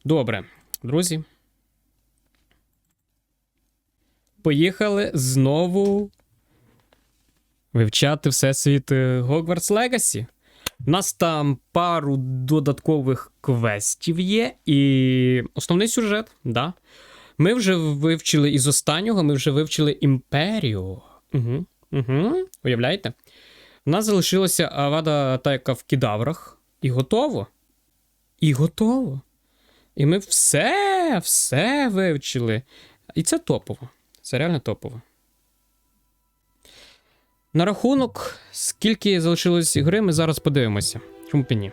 Добре, друзі. Поїхали знову вивчати всесвіт Hogwarts Legacy. У нас там пару додаткових квестів є, і основний сюжет, да. Ми вже вивчили із останнього, ми вже вивчили Імперію. Уявляєте? У нас залишилася Авада Атака в Кідаврах. І готово. І готово. І ми все вивчили. І це топово. Це реально топово. На рахунок, скільки залишилось гри, ми зараз подивимося. Чому б і ні?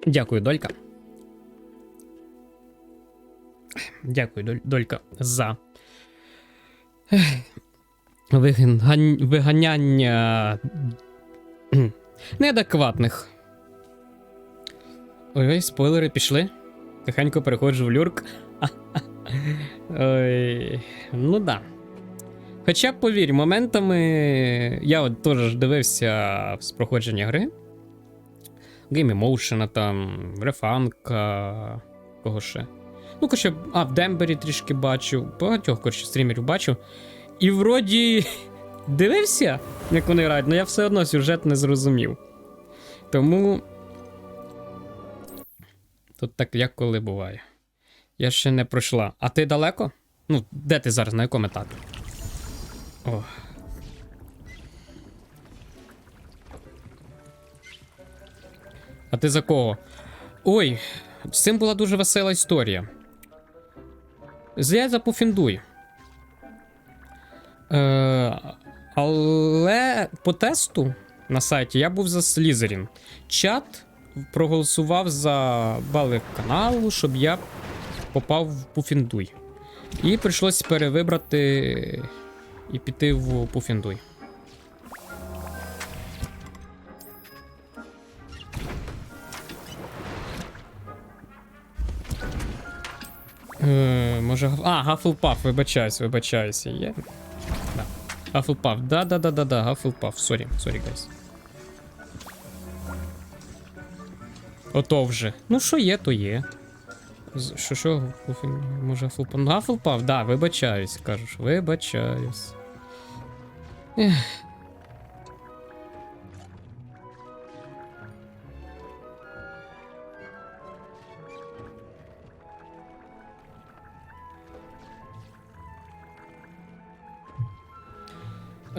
Дякую, Долька. Дякую, Долька, за виганяння неадекватних. Ой, спойлери пішли. Тихенько переходжу в люрк. Ой, ну да. Хоча, повір, моментами я от теж дивився з проходження гри. Game Emotion, там, Рефанка, кого ще. Ну, коротше, в Дембері трішки бачив, багатьох, коротше, стрімерів бачив. І вроді дивився, як вони грають, але я все одно сюжет не зрозумів. Тому тут так як коли буває. Я ще не пройшла. А ти далеко? Ну, де ти зараз, на якому етапі? О. А ти за кого? Ой, з цим була дуже весела історія. Я за Пуффендуй. Але по тесту на сайті я був за Слізерін. Чат проголосував за бали каналу, щоб я попав в Пуффендуй. І прийшлося перевибрати і піти в Пуффендуй. Може... Гафлпаф, вибачаюся. Є? Да. Гафлпаф, да, Гафлпаф, сорі, гайс. Ото вже. Ну, що є, то є. Що, може Гафлпаф? Гафлпаф, да, вибачаюсь, кажеш, вибачаюсь. Ех.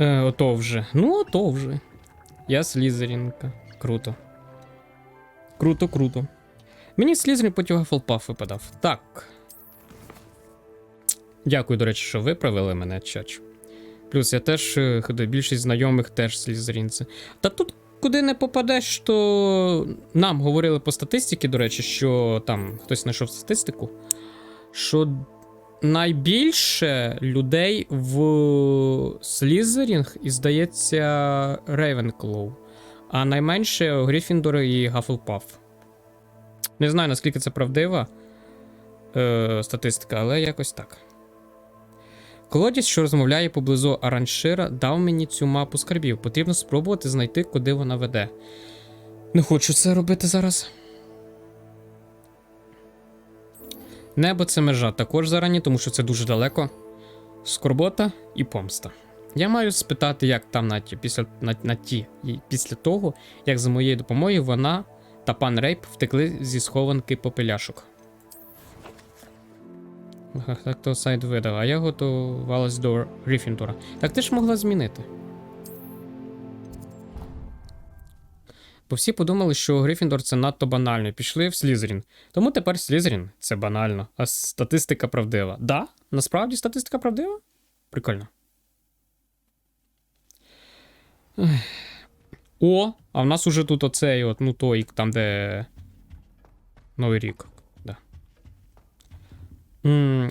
Ото вже. Ну, ото вже. Я Слізерінка. Круто. Круто. Мені Слізерін потім Гафлпаф випадав. Так. Дякую, до речі, що виправили мене, чач. Плюс я теж, більшість знайомих теж Слізерінці. Та тут, куди не попадеш, то нам говорили по статистиці, до речі, що там хтось знайшов статистику, що найбільше людей в Слізерінг і, здається, Рейвенклоу. А найменше Гриффіндор і Гафлпаф. Не знаю, наскільки це правдива статистика, але якось так. Колодязь, що розмовляє поблизу Араншира, дав мені цю мапу скарбів. Потрібно спробувати знайти, куди вона веде. Не хочу це робити зараз. Небо — це межа також зарані, тому що це дуже далеко. Скорбота і помста. Я маю спитати, як там Наті, після того, як за моєю допомогою вона та пан Рейп втекли зі схованки попеляшок. Так то сайт видав, а я готувалась до Гриффіндора. Так ти ж могла змінити. Бо всі подумали, що Гриффіндор — це надто банально, і пішли в Слізерін. Тому тепер Слізерін — це банально, а статистика правдива. Да? Насправді статистика правдива? Прикольно. О, а в нас уже тут оцей от, ну той, там де Новий рік. Да.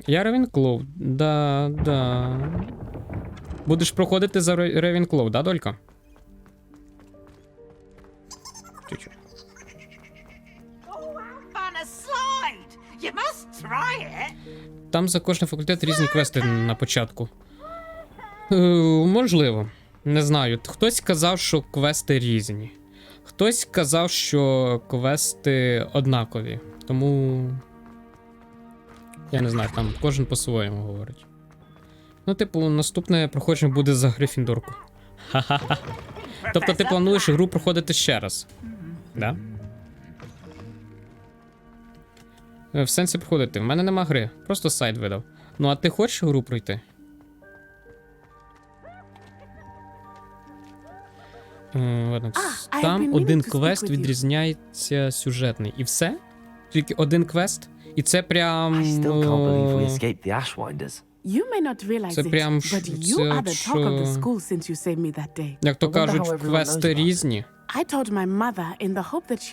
Я Ревенклоу. Да. Будеш проходити за Ревенклоу, да, Долька? Чуть-чуть. там за кожен факультет різні квести на початку. Можливо. Не знаю. Хтось казав, що квести різні. Хтось казав, що квести однакові. Тому... Я не знаю, там кожен по-своєму говорить. Ну, типу, наступне проходження буде за Грифіндорку. Ха-ха-ха. Тобто ти плануєш гру проходити ще раз? Да? В сенсі проходити. В мене нема гри. Просто сайт видав. Ну, а ти хочеш гру пройти? Там один квест відрізняється сюжетний. І все? Тільки один квест? І це прям... Це прям... Як то кажуть, квести різні.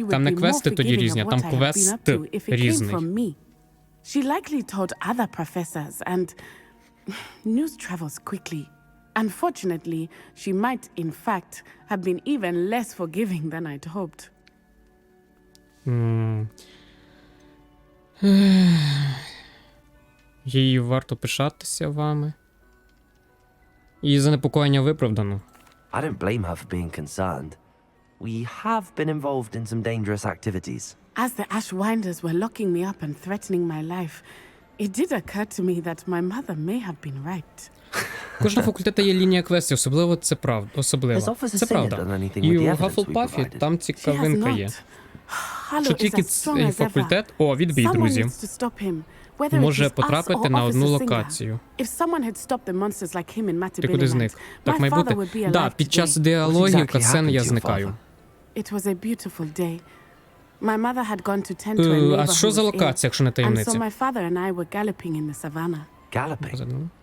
Там не квести тоді різні, а там квест різний. She likely told other professors, and news travels quickly. Unfortunately, she might, in fact, have been even less forgiving than I'd hoped. Їй варто пишатися вами. Її занепокоєння виправдано. I don't blame her for being concerned. We have been involved in some dangerous activities. As the Ashwinders were locking me up and threatening my life, it did occur to me that my mother may have been right. Кожного факультету є лінія квестів, особливо це правда. Особливо. Це правда. І у Гафлпафі там цікавинка є. Що тільки цей факультет, відбій, друзі, може потрапити на одну локацію. Ти куди зник? Так має бути? Да, під час діалогів катсцен я зникаю. А що за локація, якщо не таємниця?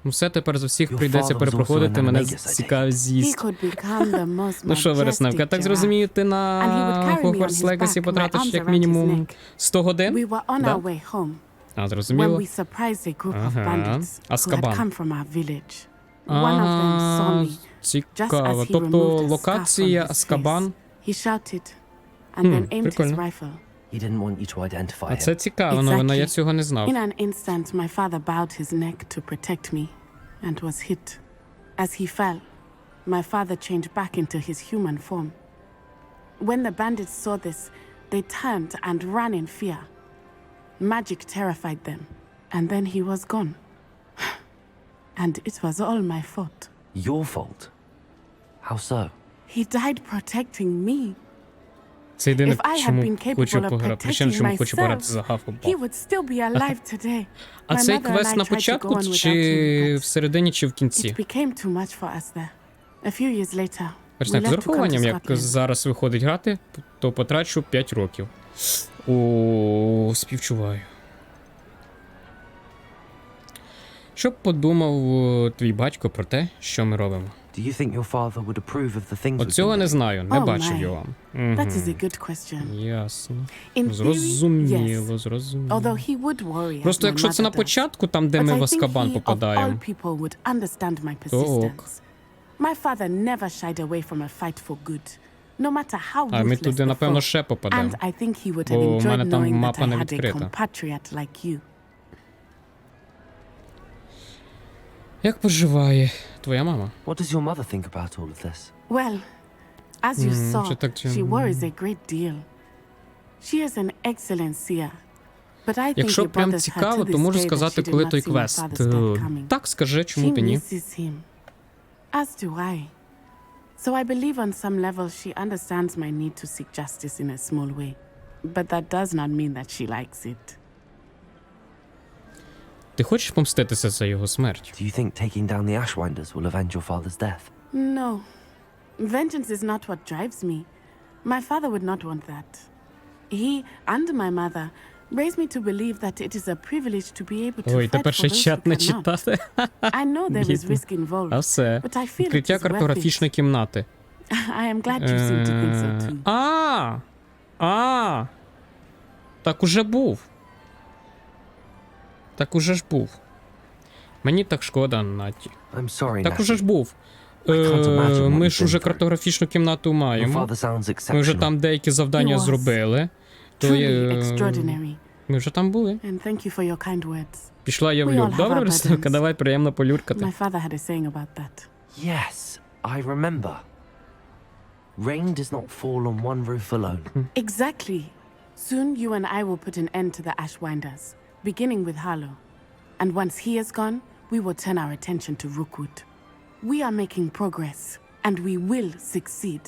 Все тепер з усіх прийдеться перепроходити, мене цікаво з'їсть. Ну що, Вересневка, так зрозумію, ти на Hogwarts Legacy потратиш як мінімум 100 годин? Да? А, зрозуміло. Ага. Азкабан. Цікаво. Тобто локація Азкабан. Прикольно. А це цікаво, новина, я цього не знав. In an instant, my father bowed his neck to protect me and was hit. As he fell, my father changed back into his human form. When the bandits saw this, they turned and ran in fear. Magic terrified them, and then he was gone. And it was all my fault. Your fault? How so? He died protecting me. Це єдине, If I had чому been capable хочу of пограти. Причина, protecting чому хочу пограти myself, за he Hufflepuff. would still be alive today. А My цей mother and квест I на tried to початку go on without чи him, but всередині, чи в кінці? it became too much for us there. A few years later, we Так, з left to come to урахуванням, як Scotland. зараз виходить грати, то потрачу 5 років. О, співчуваю. Що б подумав твій батько про те, що ми робимо? Do you think your father would approve of the things От we've цього been не doing? знаю, не Oh бачив my. його. That is a good question. Ясно. In theory, Зрозуміло, yes. зрозуміло. Although he would worry, Просто as my якщо це на mother does. початку, там, де But ми I в think Азкабан he, of all попадаємо. people, would understand my То ок. persistence. My father never shied away from a fight for good, no matter how А ми ruthless туди, the напевно, foe. ще попадемо. And I think he would Бо have в мене enjoyed там knowing that мапа I не had a відкрита. compatriot like you. Як поживає твоя мама? What does your mother think about all of this? Well, as you saw, чи так, чи- she worries a great deal. She is an excellent seer. But I think Якщо it прям bothers her цікаво, to то this можу day that сказати, she did коли not той see my квест. father's death coming. Так, скажи, чому She б і ні? misses him. As do I. So I believe on some level she understands my need to seek justice in a small way. But that does not mean that she likes it. Ти хочеш помститися за його смерть? Do you think taking down the Ashwinders will avenge your father's death? No. Vengeance is not what drives me. My father would not want that. He and my mother raised me to believe that it is a privilege to be able to Ой, fight тепер for ще those who чат не cannot. читати. I know there is Бідно. risk involved, А все. but I feel it Відкриття is worth it. картографічної кімнати. I am glad you seem to think so too. Так уже був. Так уже ж був. Мені так шкода, Наті. I'm sorry, Так уже Natty. ж був. can't imagine what Ми you've ж уже been through. картографічну кімнату Your маємо. father sounds Ми вже exceptional. там деякі завдання He was зробили. То Truly є... extraordinary. Ми вже там були. And thank you for your kind words. Пішла я в We all люк. have Добре, our Русланка, burdens. давай приємно полюркати. My father had a saying about that. Yes, I remember. Rain does not fall on one roof alone. Exactly. Soon you and I will put an end to the Ashwinders, beginning with Harlow. And once he is gone, we will turn our attention to Rookwood. We are making progress, and we will succeed.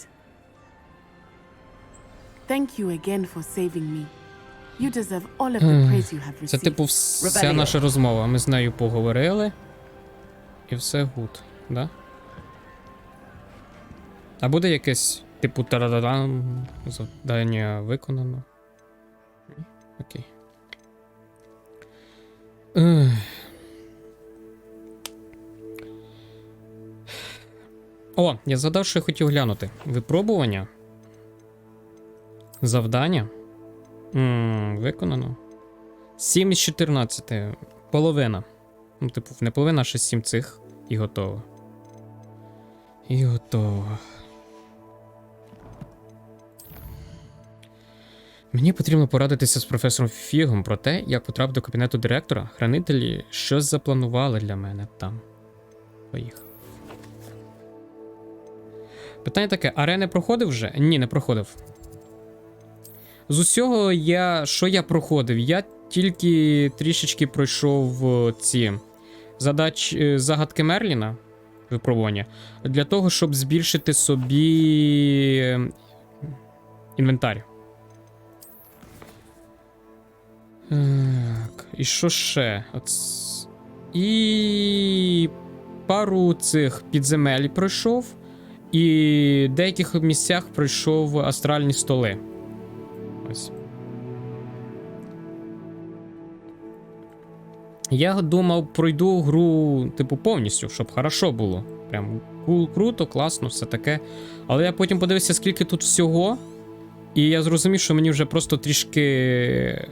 Thank you again for saving me. You deserve all of the praise you have Це received. типу вся Ревеліо. наша розмова. Ми з нею поговорили. І все гуд, да? А буде якесь, типу, тарададам, завдання виконано? Окей. Ех. О, я згадав, що я хотів глянути. Випробування. Завдання. Виконано. 7 із 14. Половина. Ну, типу, не половина, а ще 7 цих. І готово. І готово. Мені потрібно порадитися з професором Фігом про те, як потрапити до кабінету директора. Хранителі щось запланували для мене там. Поїхав. Питання таке: арени проходив вже? Ні, не проходив. З усього що я проходив? Я тільки трішечки пройшов ці загадки Мерліна, випробування, для того, щоб збільшити собі інвентар. Так, і що ще? І пару цих підземель пройшов, і в деяких місцях пройшов астральні столи. Ось. Я думав, пройду гру, типу, повністю, щоб хорошо було. Прям круто, класно, все таке. Але я потім подивився, скільки тут всього, і я зрозумів, що мені вже просто трішки,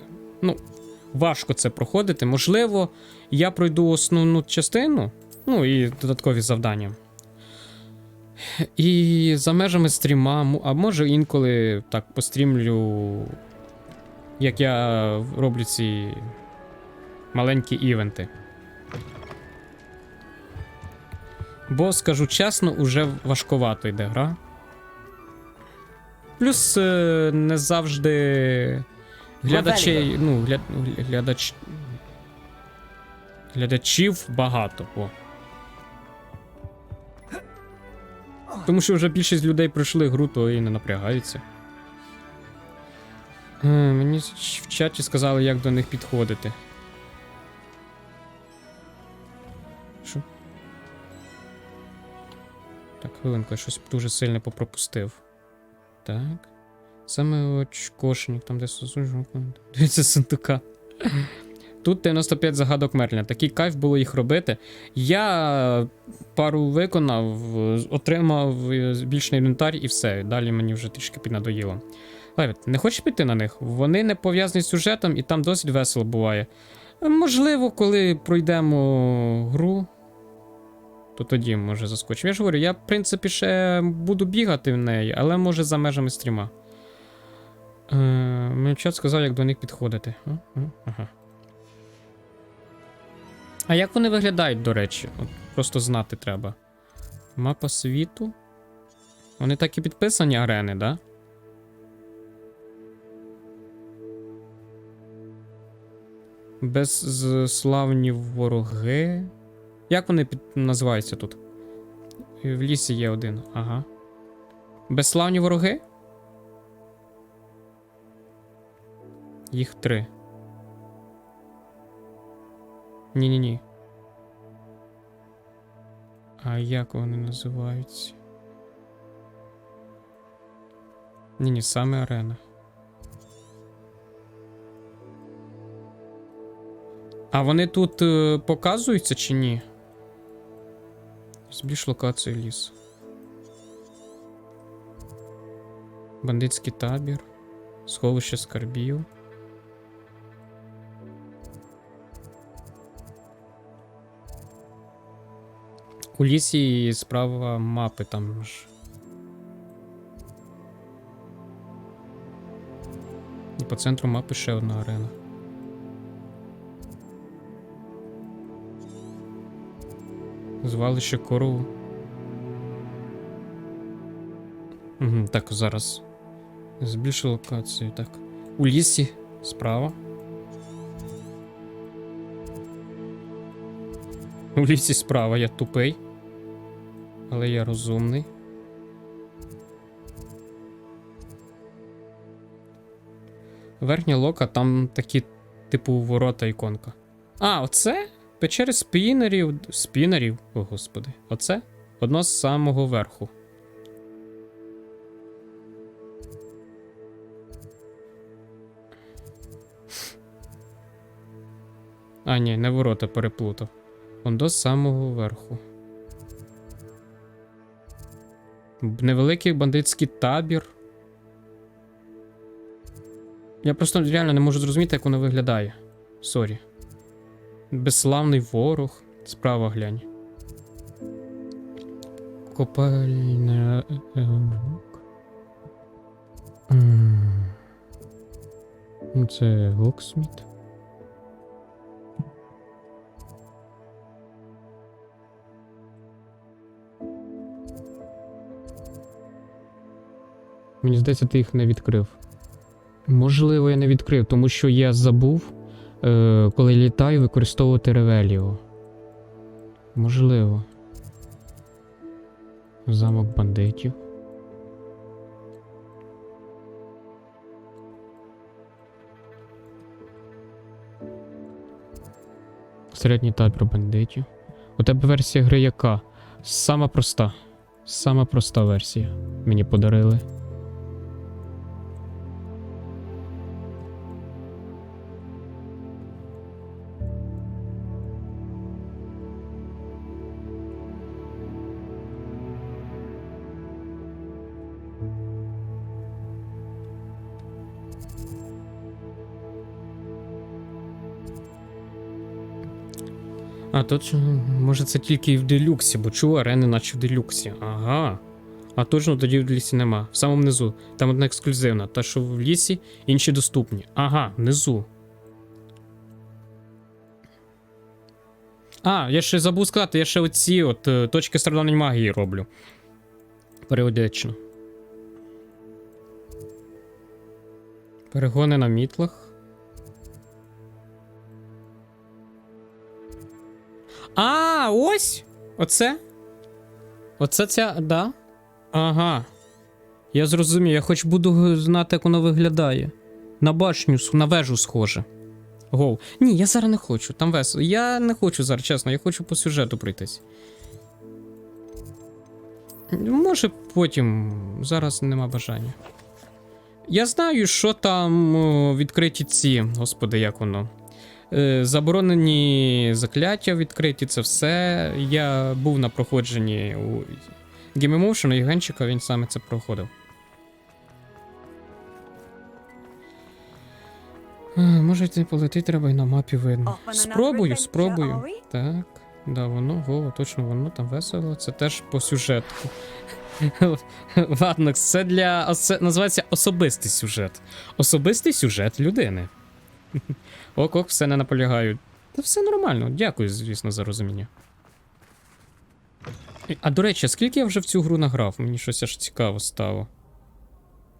важко це проходити. Можливо, я пройду основну частину, і додаткові завдання. І за межами стріма, а може інколи так пострімлю, як я роблю ці маленькі івенти. Бо, скажу чесно, уже важковато йде гра. Плюс не завжди глядачей, глядачів багато. О. Тому що вже більшість людей пройшли гру, то і не напрягаються. Мені в чаті сказали, як до них підходити. Що? Так, хвилинку, я щось дуже сильно попропустив. Так. Саме очкошник, там де сузужу. Дивіться, сундука. Тут 95 загадок Мерліна. Такий кайф було їх робити. Я пару виконав, отримав збільшений інвентар і все. Далі мені вже трішки піднадоїло. Левіт, не хочеш піти на них? Вони не пов'язані з сюжетом і там досить весело буває. Можливо, коли пройдемо гру, то тоді, може, заскочимо. Я ж говорю, я, в принципі, ще буду бігати в неї, але, може, за межами стріма. Мені чат сказав, як до них підходити. Ага. А як вони виглядають, до речі? От просто знати треба. Мапа світу. Вони так і підписані арени, да? Безславні вороги. Як вони називаються тут? В лісі є один. Ага. Безславні вороги? Їх 3. Ні-ні-ні. А як вони називаються? Ні-ні, саме арена. А вони тут показуються чи ні? Збільш локацію лісу. Бандитський табір. Сховище скарбів. У лісі справа мапи там ж. І по центру мапи ще одна арена. Звалище корову. Угу, так, зараз. Збільшу локацію, так. У лісі, справа. У лісі справа, я тупий. Але я розумний. Верхня лока, там такі, типу, ворота іконка. А, оце? Печери спінерів. Спінерів? О, господи. Оце? Одно з самого верху. А, ні, не ворота, переплутав. Он до самого верху. Невеликий бандитський табір. Я просто реально не можу зрозуміти, як воно виглядає. Сорі. Безславний ворог. Справа глянь. Копальня. Це Локсміт. Мені здається, ти їх не відкрив. Можливо, я не відкрив, тому що я забув, коли літаю, використовувати Ревеліо. Можливо. Замок бандитів. Середній табір бандитів. У тебе версія гри яка? Сама проста. Сама проста версія. Мені подарили. А тут, може, це тільки і в делюксі, бо чув арени наче в делюксі. Ага. А точно тоді в лісі нема. В самому низу. Там одна ексклюзивна. Та, що в лісі, інші доступні. Ага, внизу. А, я ще забув сказати, я ще оці от точки страждань магії роблю. Періодично. Перегони на мітлах. А, ось! Оце? Оце ця, да? Ага. Я зрозумів, я хоч буду знати, як воно виглядає. На башню, на вежу схоже. Гоу. Ні, я зараз не хочу, там весело. Я не хочу зараз, чесно, я хочу по сюжету пройтись. Може потім, зараз нема бажання. Я знаю, що там відкриті ці, господи, як воно. Заборонені закляття відкриті, це все. Я був на проходженні у Game Emotion, і Євгенчика, він саме це проходив. Може не полетить, треба і на мапі видно. Спробую. Так, да, воно, точно воно, там весело. Це теж по сюжету. Ладно, це називається особистий сюжет. Особистий сюжет людини. Ок, все не наполягаю. Та все нормально, дякую, звісно, за розуміння. А до речі, скільки я вже в цю гру награв? Мені щось аж цікаво стало.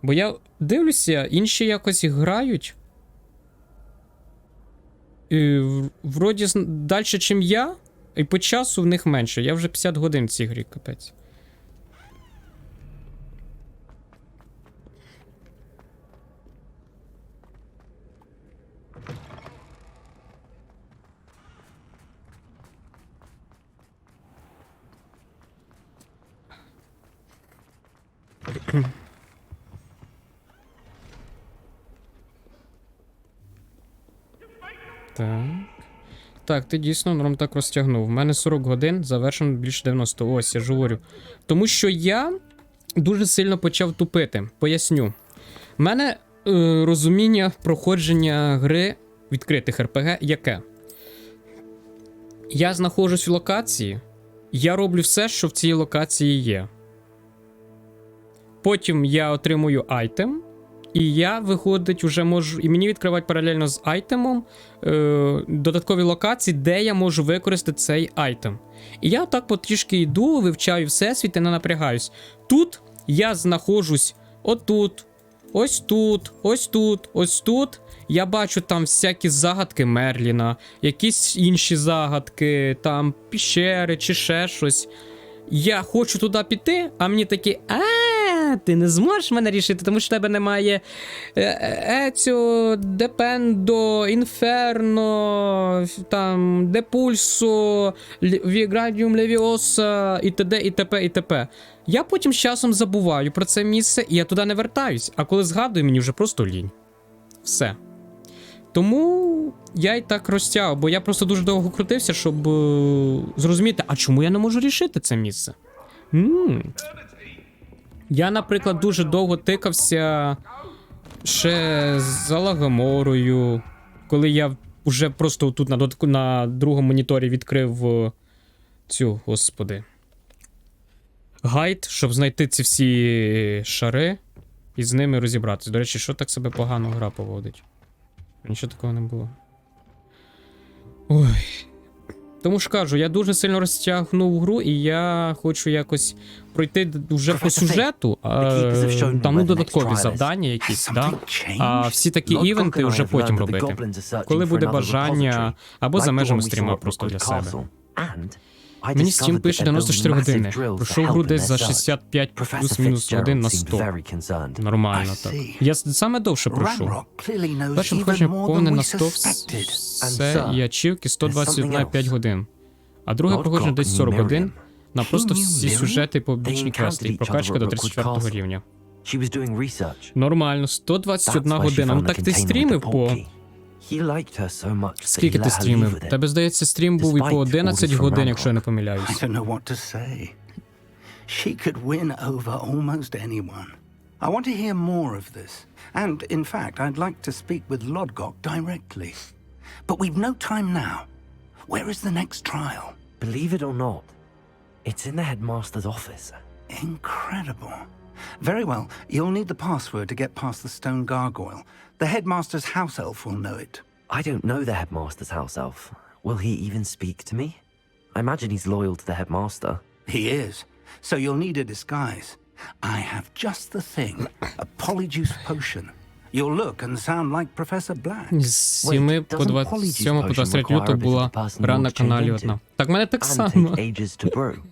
Бо я дивлюся, інші якось грають. І, вроді далі, чим я, і по часу в них менше. Я вже 50 годин в цій грі, капець. Так. Так, ти дійсно норм так розтягнув. У мене 40 годин, завершено більше 90. Ось, я ж говорю. Тому що я дуже сильно почав тупити. Поясню. У мене розуміння проходження гри відкритих РПГ яке? Я знаходжусь в локації, я роблю все, що в цій локації є. Потім я отримую айтем, І я, виходить, вже можу. І мені відкривають паралельно з айтемом додаткові локації, де я можу використати цей айтем. І я так потрішки йду, вивчаю всесвіт і не напрягаюсь. Тут я знаходжусь отут, ось тут, ось тут, ось тут. Я бачу там всякі загадки Мерліна, якісь інші загадки, там піщери чи ще щось. Я хочу туди піти, а мені такі, ти не зможеш мене рішити, тому що в тебе немає Еціо, Депендо, Інферно, там, Депульсо, Віградіум Левіоса, і т.д. і т.п. і т.п. Я потім з часом забуваю про це місце, і я туди не вертаюсь, а коли згадую, мені вже просто лінь. Все. Тому я й так розтягав, бо я просто дуже довго крутився, щоб зрозуміти, а чому я не можу рішити це місце? Я, наприклад, дуже довго тикався ще з Алагаморою, коли я вже просто тут на другому моніторі відкрив цю, господи, гайд, щоб знайти ці всі шари і з ними розібратися. До речі, що так себе погано гра поводить? Нічого такого не було. Ой. Тому ж кажу, я дуже сильно розтягнув гру, і я хочу якось пройти вже по сюжету, там додаткові завдання якісь, да? А всі такі івенти вже потім робити. Коли буде бажання, або за межами стріма просто для себе. Мені Steam пише 94 години. Пройшов гру десь за 65 плюс-мінус годин на 100. Нормально так. Я саме довше пройшов. Перше проходження повне на 100 все і ачівки 121,5 годин. А друге проходження десь 40 годин на просто всі сюжети і побічні квести і прокачка до 34 рівня. Нормально, 121 година. Ну так ти стрімив по... Скільки ти стрімив? Тебе, здається, стрім був і по 11 годин, якщо я не помиляюсь. I want to hear more of this. And, in fact, I'd like to speak with Lodgok directly. But we've no time now. Where is the next trial? Believe it or not, it's in the headmaster's office. Incredible. Very well, you'll need the password to get past the stone gargoyle. The headmaster's house elf will know it. I don't know the headmaster's house elf. Will he even speak to me? I imagine he's loyal to the headmaster. He is. So you'll need a disguise. I have just the thing. A polyjuice potion. You'll look and sound like Professor Black. З 7 по 27 по 23 лютого була гра на каналі одна. Так, в мене так само.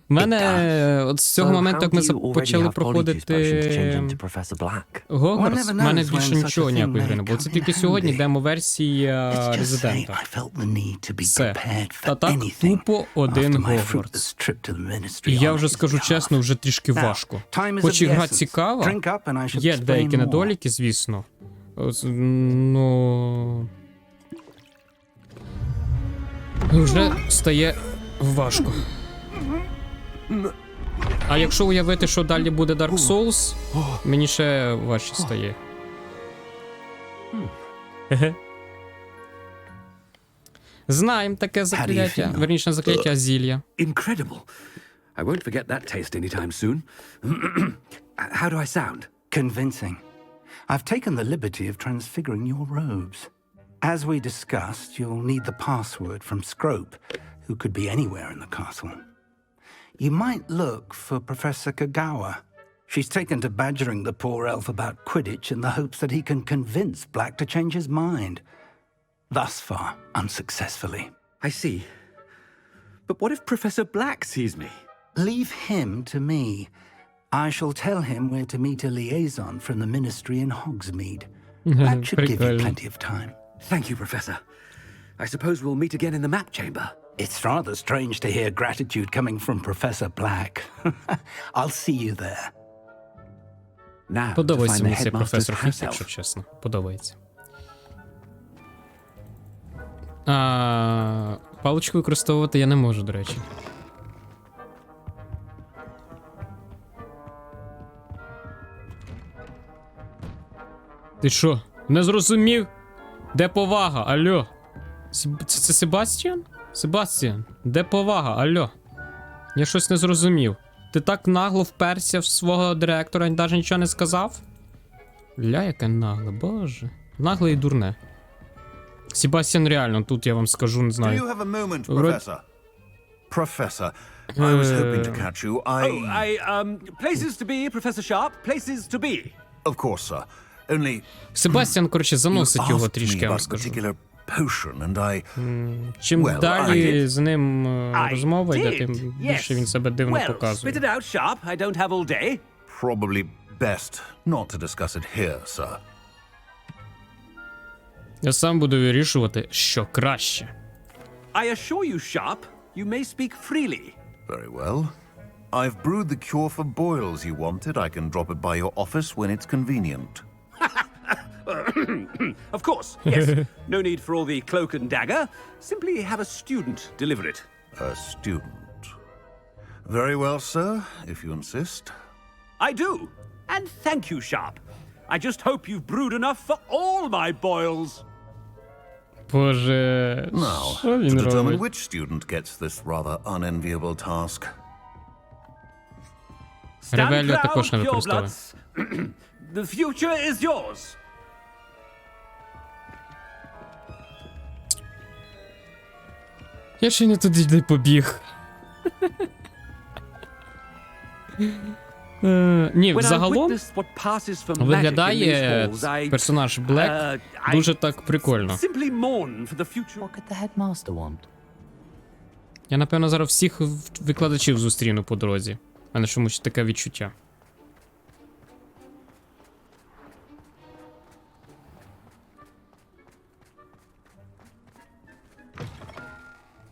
В мене от з цього моменту, як ми почали проходити Hogwarts, в мене більше нічого ніякої гри не було. Це тільки сьогодні демо-версія Резидента. Все. Та так тупо один Hogwarts. І я вже скажу чесно, вже трішки важко. Хоч і гра цікава, є деякі недоліки, звісно. Ну... Вже стає важко. А якщо уявити, що далі буде Dark Souls, мені ще важче стає. Знаємо таке закляття. Верніше, не закляття, а зілля. Incredible. I won't forget that taste anytime soon. How do I sound? Convincing. I've taken the liberty of transfiguring your robes. As we discussed, you'll need the password from Scrope, who could be anywhere in the castle. You might look for Professor Kagawa. She's taken to badgering the poor elf about Quidditch in the hopes that he can convince Black to change his mind. Thus far, unsuccessfully. I see. But what if Professor Black sees me? Leave him to me. I shall tell him where to meet a liaison from the ministry in Hogsmeade. That should give you plenty of time. Thank you, Professor. I suppose we'll meet again in the map chamber. It's rather strange to hear gratitude coming from Professor Black. I'll see you there. Now, to Подобається find мені the цей headmaster's професор house Фікс, якщо elf. чесно. Подобається. Паличку використовувати я не можу, до речі. Ти що, не зрозумів? Де повага? Алло? Це Себастьян? Себастьян, де повага? Алло? Я щось не зрозумів. Ти так нагло вперся в свого директора і навіть нічого не сказав? Ля, яке нагле, боже. Нагле і дурне. Себастьян реально, тут я вам скажу, не Do знаю. you have a moment, Вроде- Professor? Professor, I was hoping to catch you. Places to be, Professor Sharp, places to be. Of course, sir. Only Себастьян, коротше, you заносить його asked трішки, me я вам about a скажу. particular potion, and I... Чим Well, I далі did. з ним I розмова йде, тим did, більше yes. він себе дивно Well, показує. spit it out, Sharp. I don't have all day. Probably best not to discuss it here, sir. Я сам буду вирішувати, що краще. I assure you, Sharp, you may speak freely. Very well. I've brewed the cure for boils you wanted. I can drop it by your office when it's convenient. Of course, yes. No need for all the cloak and dagger. Simply have a student deliver it. A student. Very well, sir, if you insist. I do. And thank you, Sharp. I just hope you've brewed enough for all my boils. Боже, Now, що to він determine робить? which student gets this rather unenviable task. Stand Ревеліо proud, також не використовує. purebloods. The future is yours. Я ще не туди не побіг. Ні, When I загалом witnessed what passes for magic in виглядає these halls, I персонаж Блек I дуже так прикольно. simply mourn for the future. What could the headmaster want? Я, напевно, зараз всіх викладачів зустріну по дорозі. У мене чомусь таке відчуття.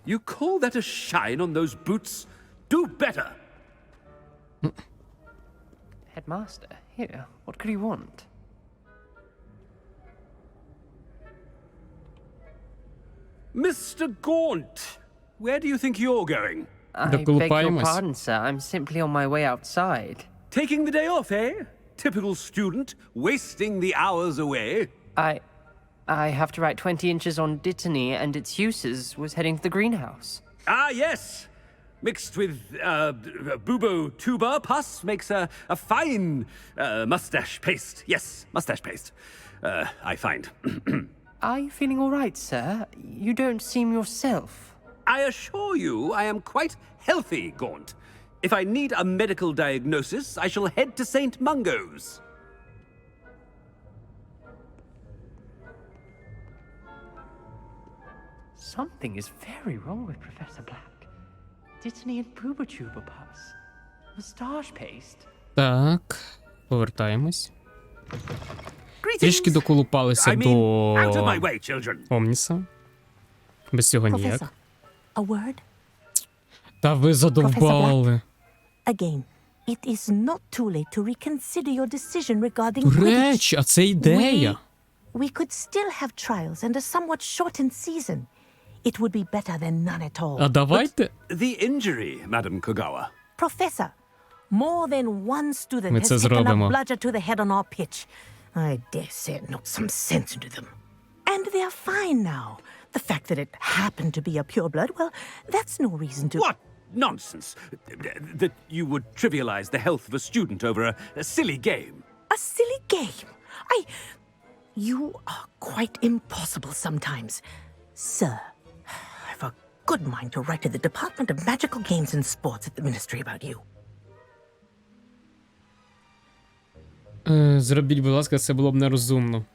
You call that a shine on those boots? Do better. Headmaster, here, what could he want? Mr. Gaunt, where do you think you're going? I beg your Доколупаємось. pardon, sir. I'm simply on my way outside. Taking the day off, eh? Typical student, wasting the hours away. I have to write 20 inches on Dittany and its uses. Was heading to the greenhouse. Ah, yes. Mixed with bubo tuber pus makes a fine mustache paste. Yes, mustache paste. I find. Are you feeling all right, sir? You don't seem yourself. I assure you I am quite healthy, Gaunt. If I need a medical diagnosis, I shall head to St. Mungo's. Something is very wrong with Professor Black. Dittany and Boobertuber pus. Moustache paste. Так, повертаємось. Greetings. Трішки доколупалися I mean, out of до my way, children. Омніса. Без цього ніяк. Professor, a word? Та ви задовбали. Again, it is not too late to reconsider your decision regarding До Quidditch. речі, а це ідея. We could still have trials and a somewhat shortened season. It would be better than none at all. А давайте. The injury, Madam Kogawa. Professor, more than one student Ми has це taken зробимо. a bludger to the head on our pitch. I dare say it knocked some sense into them. And they're fine now. The fact that it happened to be a pureblood, well, that's no reason to... What nonsense! That you would trivialize the health of a student over a silly game. A silly game. You are quite impossible sometimes. Sir, I've a good mind to write to the Department of Magical Games and Sports at the Ministry about you. Зробіть, будь ласка, це було б нерозумно.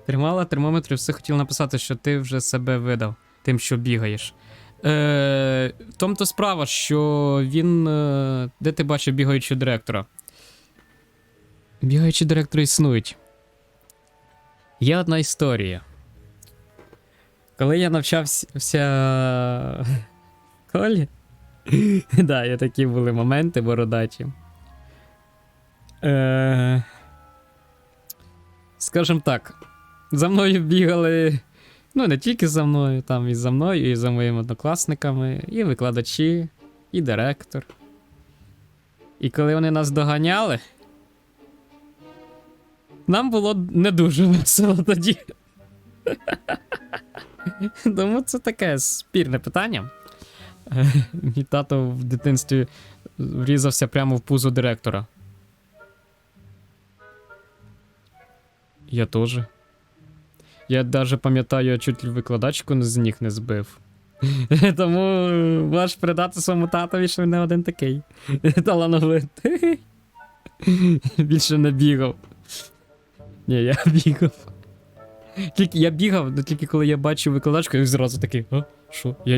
Тримала термометр і все хотіла написати, що ти вже себе видав тим, що бігаєш. В тому-то справа, що він... Де ти бачив бігаючого директора? Бігаючі директори існують. Є одна історія. Коли я навчався в школі, да, є такі були моменти бородаті. Скажем так, за мною бігали, ну не тільки за мною, там і за мною, і за моїми однокласниками, і викладачі, і директор. І коли вони нас доганяли, нам було не дуже весело тоді. Тому це таке спірне питання. Мій тато в дитинстві врізався прямо в пузо директора. Я теж. Я навіть пам'ятаю, я чуть ли викладачку з ніг не збив. Тому можеш передати своєму татові, що він не один такий. Талановитий. Більше не бігав. Ні, я бігав. Я бігав, але тільки коли я бачив викладачку, я зразу такий, а, що, я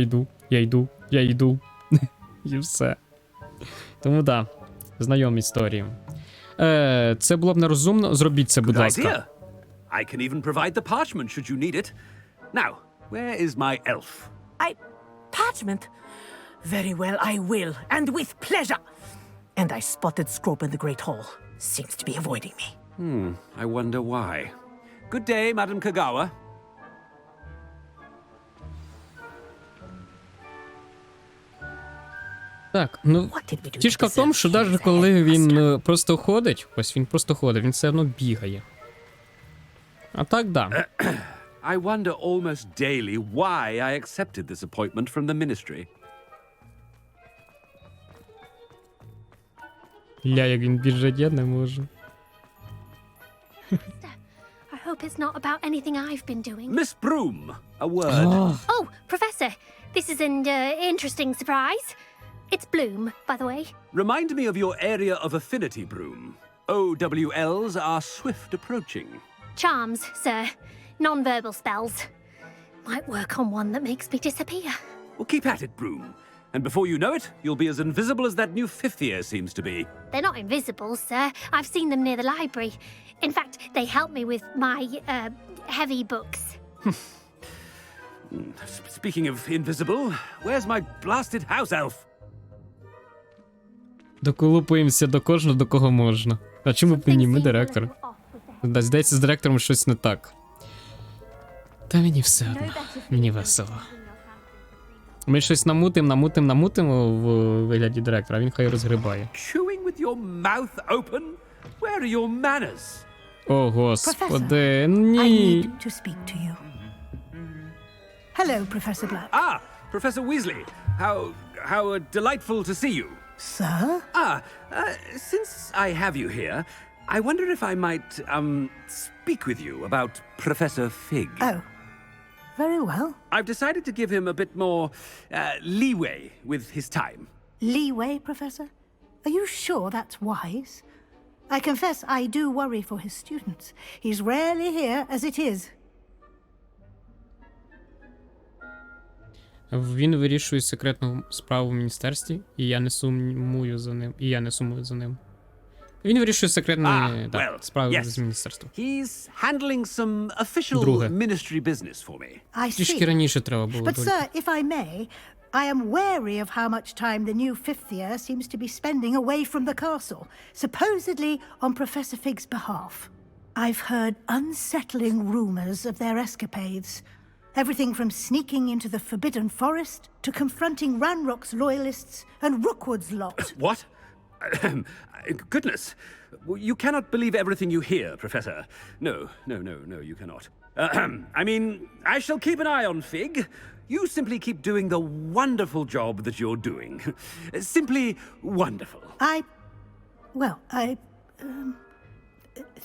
йду. І все. Тому да, знайомі історії. Це було б нерозумно, зробіть це, будь ласка. I can even provide the parchment should you need it. Now, where is my elf? Parchment? Very well, I will, and with pleasure. And I spotted Scrope in the Great Hall. Seems to be avoiding me. I wonder why. Good day, Madam Kagawa. Так, ну, фішка в тому, що навіть коли він просто ходить, ось він просто ходить, він все одно бігає. А так, да. I wonder almost daily why I accepted this appointment from the ministry. Ля, як він біжить, я не можу. I hope it's not about anything I've been doing. Miss Broom, a word. Oh, Professor, this is an interesting surprise. It's Bloom, by the way. Remind me of your area of affinity, Broom. OWLs are swift approaching. Charms, sir. Non-verbal spells. Might work on one that makes me disappear. Well, keep at it, Broom. And before you know it, you'll be as invisible as that new fifth year seems to be. They're not invisible, sir. I've seen them near the library. In fact, they help me with my, heavy books. Speaking of invisible, where's my blasted house elf? Доколупуємося до кожного, до кого можна. А чому б мені? Ми директор. Здається, з директором щось не так. Та мені все одно. Мені весело. Ми щось намутимо в вигляді директора, а він хай розгрибає. Chewing with your mouth open? Where are your manners? О, господи, I ні. need to speak to you. Hello, Professor Black. Ah, Professor Weasley. How delightful to see you. Sir? Since I have you here, I wonder if I might, speak with you about Professor Fig. Oh, very well. I've decided to give him a bit more, leeway with his time. Leeway, Professor? Are you sure that's wise? I confess I do worry for his students. He's rarely here as it is. Він вирішує секретну справу в міністерстві, і я не сумую за ним. Він вирішує секретну справу з міністерства. He's handling some official Друге. ministry business for me. I Трішки see. раніше треба було. But, Толь. sir, if I may, I am wary of how much time the new fifth year seems to be spending away from the castle, supposedly on Professor Fig's behalf. I've heard unsettling rumors of their escapades. Everything from sneaking into the Forbidden Forest to confronting Ranrock's loyalists and Rookwood's lot. What? Goodness. You cannot believe everything you hear, Professor. No, you cannot. I mean, I shall keep an eye on Fig. You simply keep doing the wonderful job that you're doing. Simply wonderful.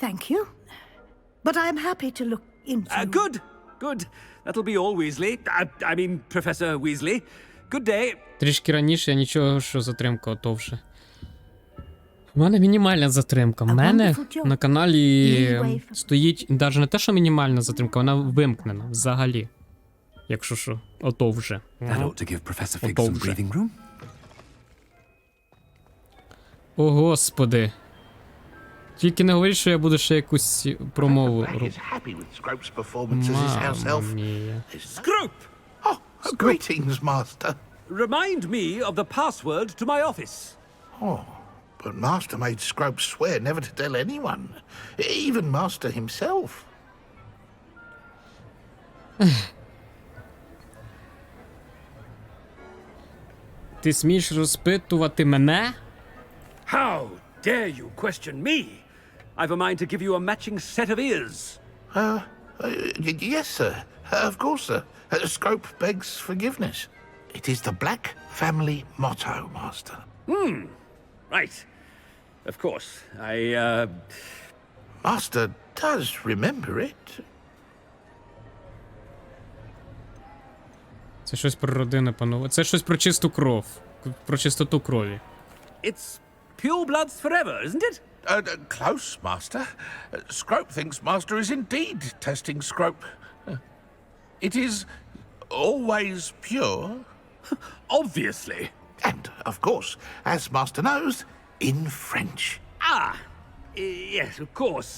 Thank you. But I'm happy to look into... Good. That'll be all, Weasley. I mean, Professor Weasley. Good day. Трішки раніше, нічого, що затримка, то вже. У мене мінімальна затримка. У мене на каналі стоїть навіть не те, що мінімальна затримка, вона вимкнена взагалі. Якщо що, ото вже. That ought to give Professor Fig some breathing room. О, господи. Тільки не говори, що я буду ще якусь промову робити. Мамма мія. Scrope! Oh, greetings, Master. Remind me of the password to my office. Oh, but Master made Scrope swear never to tell anyone, even Master himself. Ти смієш розпитувати мене? How dare you question me? I've a mind to give you a matching set of ears. Yes, sir. Of course, sir. Scrope begs forgiveness. It is the Black family motto, Master. Right. Of course. Master does remember it. Це щось про родину, панове. Це щось про чисту кров. Про чистоту крові. It's pure bloods forever, isn't it? Close, Master. Scrope thinks Master is indeed testing Scrope. It is always pure. Obviously. And, of course, as Master knows, in French. Ah, yes, of course.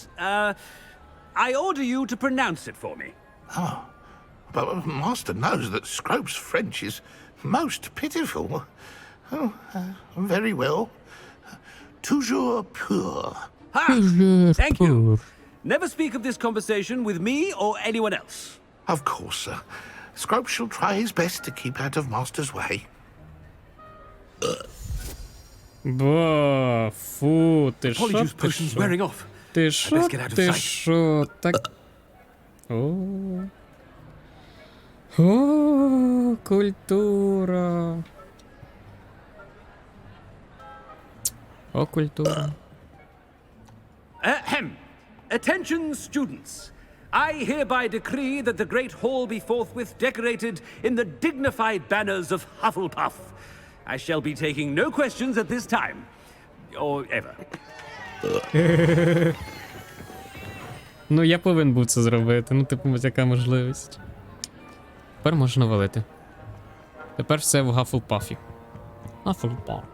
I order you to pronounce it for me. Oh, but Master knows that Scrope's French is most pitiful. Oh, very well. Toujours pur. Ha! Thank you. Never speak of this conversation with me or anyone else. Of course, sir. Scrope shall try his best to keep out of Master's way. Ба, фу, ти що? Polyjuice Ти potion's що? wearing off. Ти Let's що? get out of Ти sight. що? Так. О, культура. О, культура. Ahem. Attention, students. I hereby decree that the great hall be forthwith decorated in the dignified banners of Hufflepuff. I shall be taking no questions at this time. Or ever. Ну, я повинен був це зробити. Ну, типу, яка можливість. Тепер можна валити. Тепер все в Гафлпафі. Гафлпаф.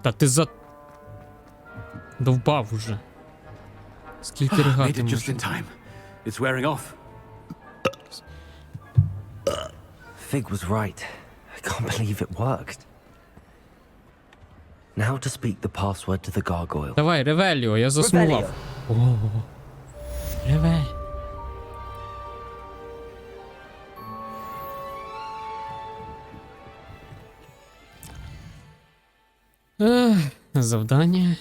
Та ти довбав уже. Скільки Made ригати it just можна? in time. It's wearing off. Fig was right. I can't believe it worked. Now to speak the password to the gargoyle. Давай, Ревеліо, я засмував. О, Реве. Завдання.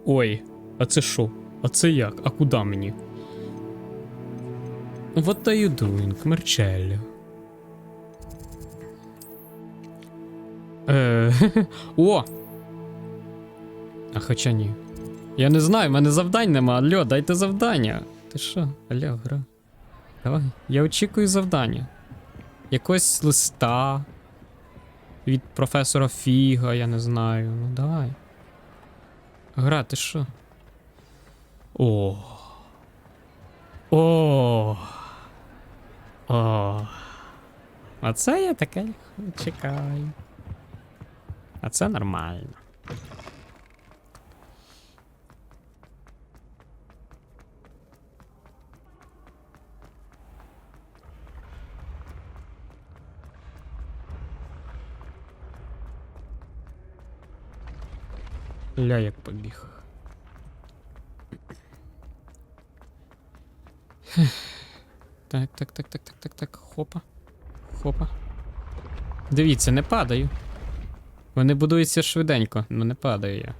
Ой, а це що? А це як? А куди мені? What are you doing, Марчелло? О! А хоча ні. Я не знаю, в мене завдань нема. Алло, дайте завдання. Ти що? Алло, гра. Давай. Я очікую завдання. Якось листа. Від професора Фіга, я не знаю. Ну давай. Гра, ти що? О. О. О. А це я таке чекаю. А це нормально. Ля як побіг. Так. Хопа. Хопа. Дивіться, не падаю. Вони будуються швиденько, але не падаю я.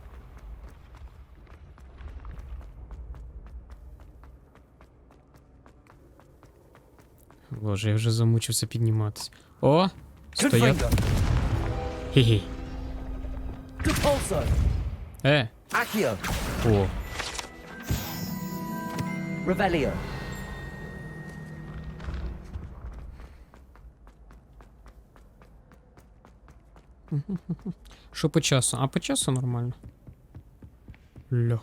Боже, я вже замучився підніматися. О! Стоять. Хі-хі. Accio. О. Revelio. Що по часу? А по часу нормально. Льо.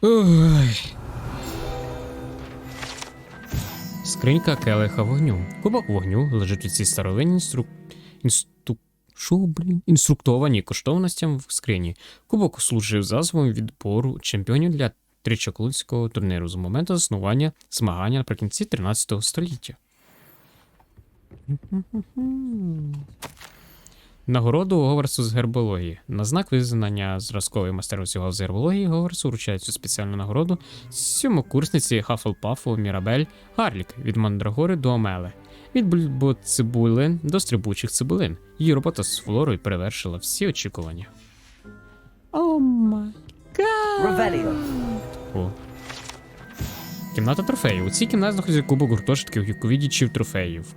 Ой. Скринька келиха вогню. Кубок вогню лежить у цій старовинній інструктованій коштовностям в скрині. Кубок служив засобом відбору чемпіонів для тричоклудського турніру з моменту заснування змагання наприкінці 13 століття. Нагороду Гогвартсу з гербології. На знак визнання зразкової майстерності з гербології Гогвартсу вручають цю спеціальну нагороду сьомокурсниці Хафлпафу Мірабель Гарлік від Мандрагори до Омели. Від бульбоцибулин до стрибучих цибулин. Її робота з флорою перевершила всі очікування. О май гад! О. Кімната трофеїв. У цій кімнаті знаходиться кубок гуртожитків, як у відічів трофеїв.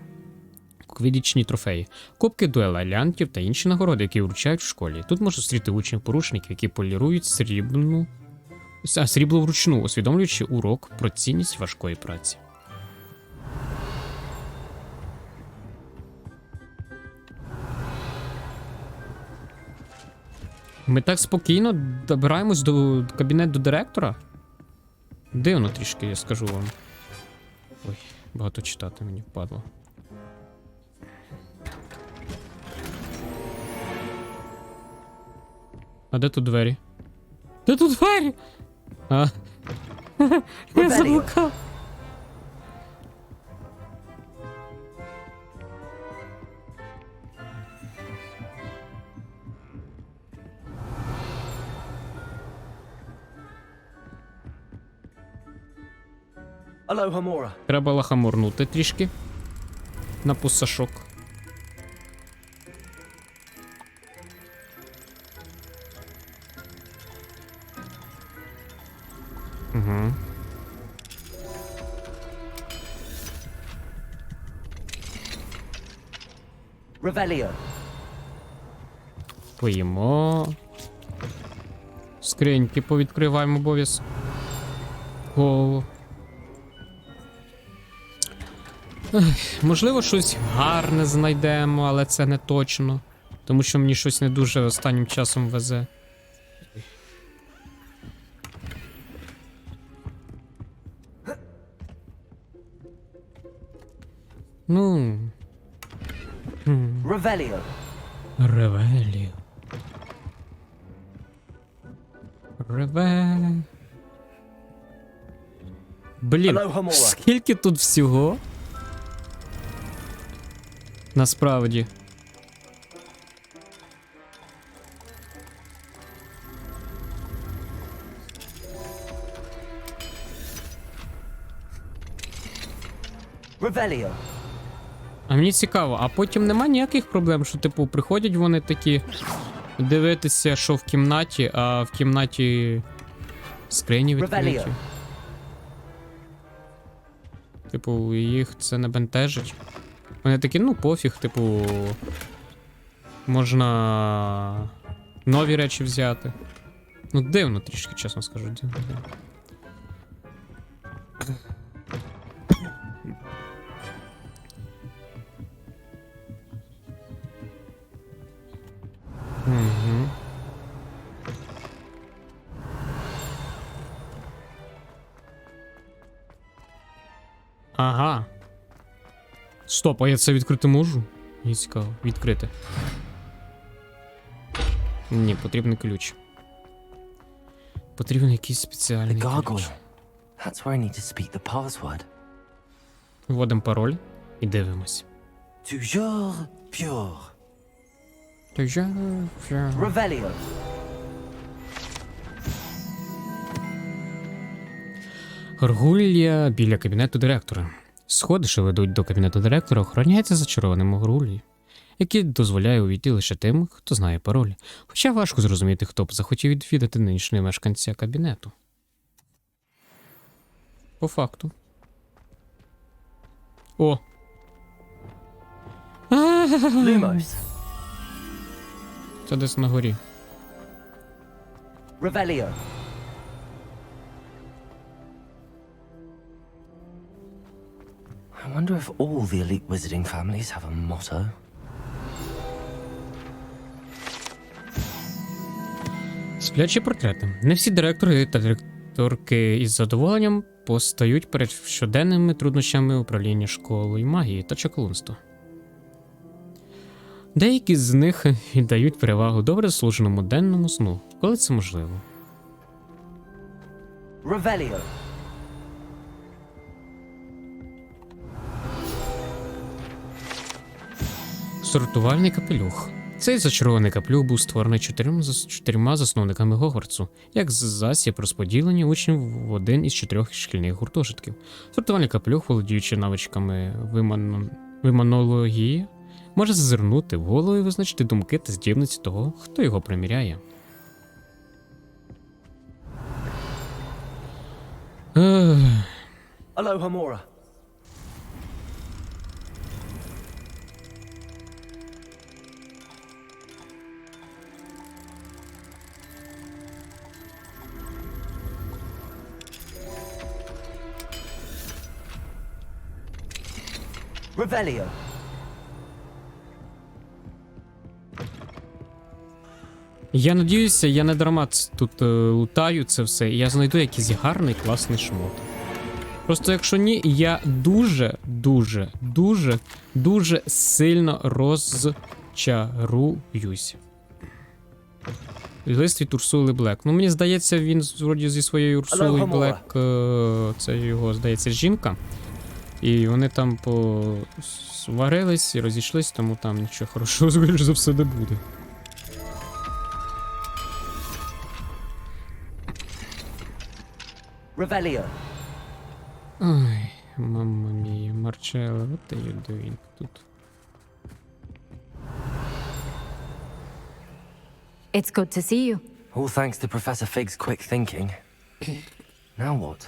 квіддічні трофеї, кубки дуелянтів та інші нагороди, які вручають в школі. Тут можна зустріти учнів-порушників, які полірують срібло вручну, усвідомлюючи урок про цінність важкої праці. Ми так спокійно добираємось до кабінету директора? Дивно трішки, я скажу вам. Ой, багато читати мені впадло. А де тут двері? Де тут двері? А. Я заблукав. Aloha Mora. Треба лахаморнути трішки. На пусашок. Угу. Ревеліо. Поїмо. Скриньки повідкриваємо обов'язково. Можливо, щось гарне знайдемо, але це не точно. Тому що мені щось не дуже останнім часом везе. Ну. Ревеліо. Ревеліо. Блін, скільки тут всього? Насправді. Ревеліо. А мені цікаво, а потім нема ніяких проблем, що, типу, приходять вони такі дивитися, що в кімнаті, а в кімнаті скрині відкриті. Типу, їх це не бентежить. Вони такі, ну пофіг, типу, можна нові речі взяти. Ну, дивно трішки, чесно скажу, дивно. Угу. Ага. Стоп, а я це відкрити можу? Мені цікаво. Відкрити. Ні, потрібний ключ. Потрібен якийсь спеціальний ключ. That's where I need to speak the password. Вводимо пароль і дивимось. Toujours pure. Ревеліо. Горгулья біля кабінету директора. Сходи, що ведуть до кабінету директора, охороняються зачарованим горгулі, який дозволяє увійти лише тим, хто знає пароль. Хоча важко зрозуміти, хто б захотів відвідати нинішнього мешканця кабінету. По факту. О! Lumos. Це десь на горі. Ревеліо. I wonder if all the elite wizarding families have a motto. Сплячі портрети. Не всі директори та директорки із задоволенням постають перед щоденними труднощами управління школою магії та чаклунства. Деякі з них віддають перевагу добре заслуженому денному сну, коли це можливо. Ревеліо. Сортувальний капелюх. Цей зачарований капелюх був створений чотирма засновниками Гогвартсу, як засіб розподілення учнів в один із 4 шкільних гуртожитків. Сортувальний капелюх, володіючи навичками виманології, може зазирнути в голову і визначити думки та здібності того, хто його приміряє. Aloha Mora. Revelio. Я надіюся, я не дарма тут лутаю це все, і я знайду якийсь гарний, класний шмот. Просто якщо ні, я дуже сильно розчаруюсь. Лист від Урсули Блек. Ну, мені здається, він вроді зі своєю Урсулою Блек, це його, здається, жінка. І вони там посварились і розійшлись, тому там нічого хорошого, скоріш за все, не буде. Revelio. Ой, мамма мія, Марчелло, what are you doing тут? It's good to see you. All thanks to Professor Fig's quick thinking. Now what?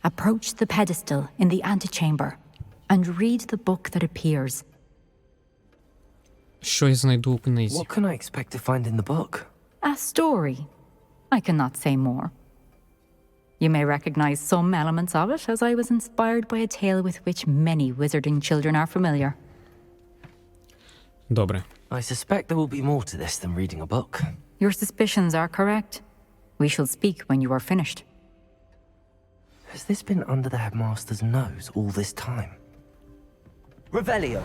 Approach the pedestal in the antechamber and read the book that appears. Що я знайду у книзі? What can I expect to find in the book? A story. I cannot say more. You may recognize some elements of it, as I was inspired by a tale with which many wizarding children are familiar. Добре. I suspect there will be more to this than reading a book. Your suspicions are correct. We shall speak when you are finished. Has this been under the headmaster's nose all this time? Revelio.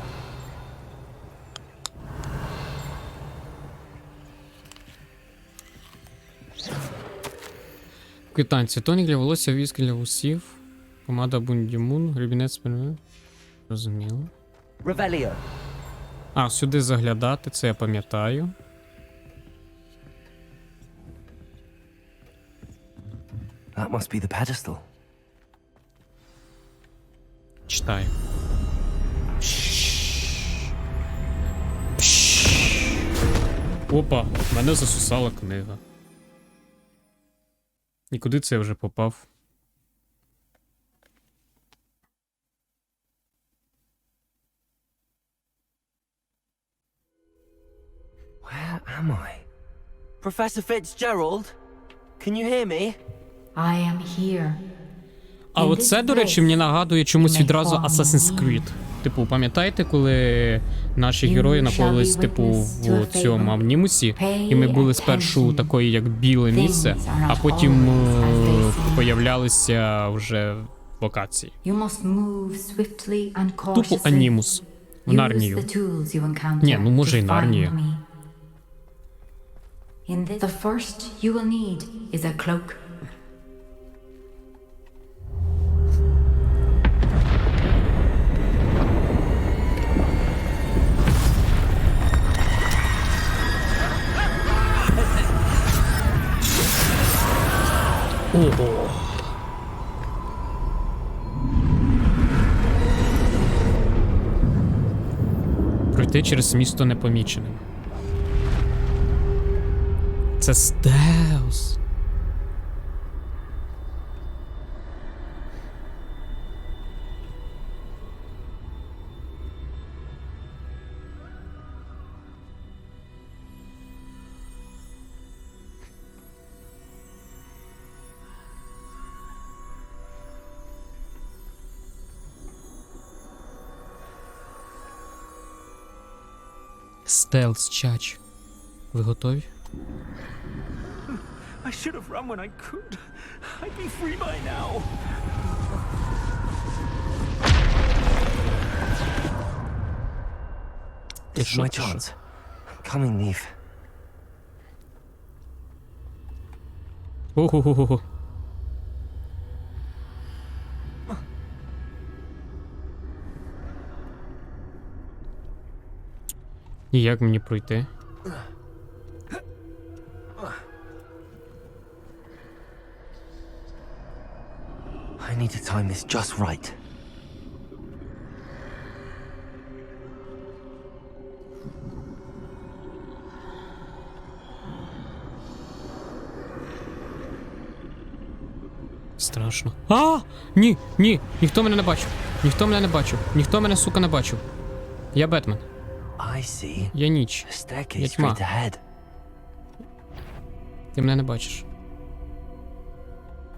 Квитанція. Тонік для волосся, віск для вусів, помада Бундімун, гребінець спини. Розуміло. Revelio. А, сюди заглядати, це я пам'ятаю. That must be the pedestal. Читаю. Опа, мене засусала книга. І куди це я вже попав? Where am I? Professor Fitzgerald? Can you hear me? I am here. А оце, до речі, мені нагадує чомусь відразу Assassin's Creed. Типу, пам'ятаєте, коли наші герої знаходились, типу, в цьому Амнімусі, і ми були спершу такої, як біле місце, а потім появлялися вже локації. Тупо Анімус. В Нарнію. Ні, ну може і Нарнія. The first you will need is a cloak. Ого. Пройти через місто непоміченим. Це стелс. Стелс, чач. Ви готові? I should have run when I could. I'd be free by now. This is my chance. Come and leave. Ого-го-го. І як мені пройти? I need to time this just right. Страшно. А! Ні, ні, ніхто мене не бачив. Ніхто мене не бачив. Ніхто мене, сука, не бачив. Я Бетмен. I see. Я ніч. A staircase Я тьма. straight ahead. Ти мене не бачиш.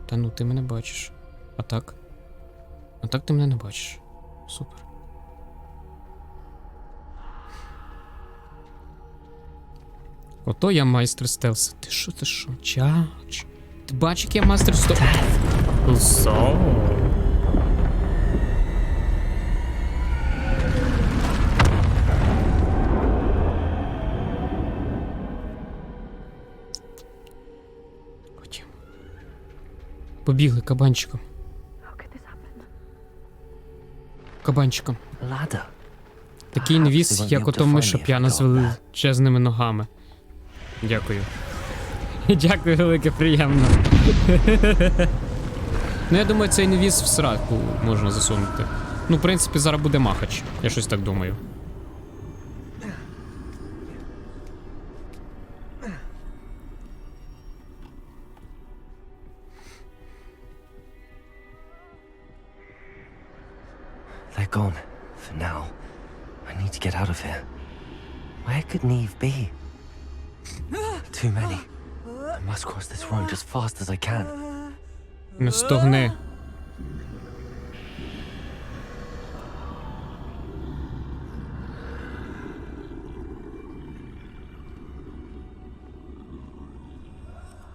Та ну, ти мене бачиш. А так? А так ти мене не бачиш. Супер. Ото я майстер стелса. Ти що? Чач. Ти бачиш, як я майстер стелса? Побігли кабанчиком. Кабанчиком. Такий інвіз, як ото миша п'яна з величезними ногами. Дякую. Дякую, велике, приємно. Ну, я думаю, цей інвіз в сраку можна засунути. Ну, в принципі, зараз буде махач. Я щось так думаю. They're gone. For now. I need to get out of here. Where could Neve be? Too many. I must cross this road as fast as I can. Не стогни.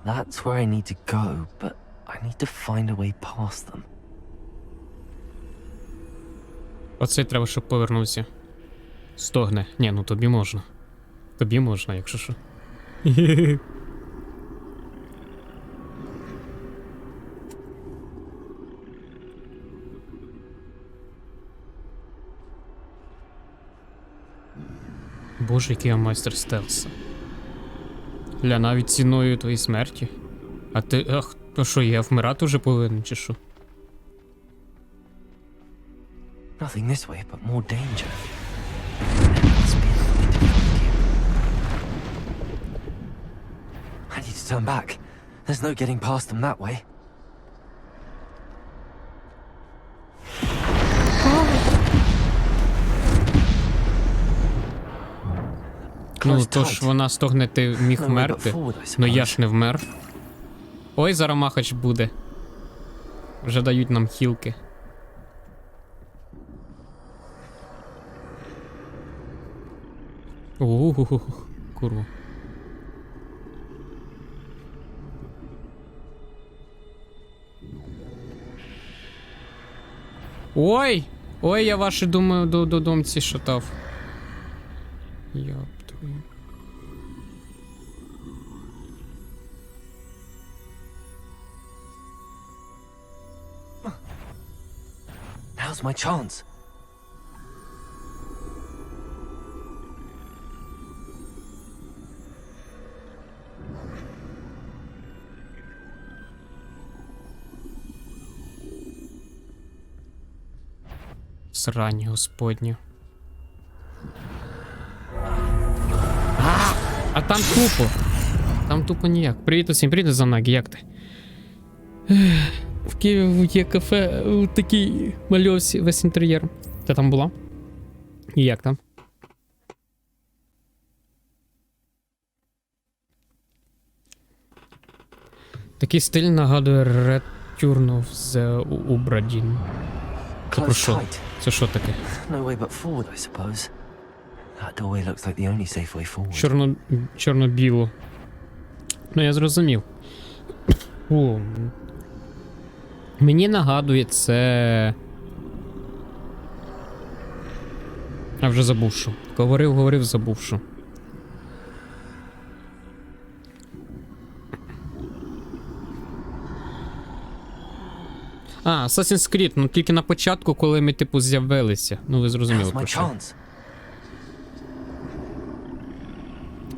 That's where I need to go, but I need to find a way past them. Оцей треба, щоб повернувся. Стогне. Ні, ну тобі можна. Тобі можна, якщо що. Боже, який я майстер стелса. Ля, навіть ціною твоєї смерті. А ти... Ах, то що, я вмирати вже повинен, чи що? Nothing this way, but more danger. There must be another way to find you. I need to turn back. There's no getting past them that way. Ну, то ж вона стогне, ти міг вмерти. Ну я ж не вмер. Ой, зараз махач буде. Вже дають нам хілки. Курва. Ой! Ой, я ваші, думаю, додомці шатав. Йоп твою. Now's my chance. Срань, господня. А там тупо. Там тупо ніяк. Привіт усім, привіт за нагі, як ти? В Києві є кафе у такій мальовці, весь інтер'єр. Ти там була? І як там? Такий стиль нагадує Return of the Ubradin. Це про що? Це що таке? No way but forward, I suppose. That doorway looks like the only safe way forward. Чорно-біло. Ну, я зрозумів. О. Мені нагадує це... Я вже забув, що. Говорив, забув, що. А, Assassin's Creed, ну тільки на початку, коли ми, типу, з'явилися. Ну, ви зрозуміли, про що.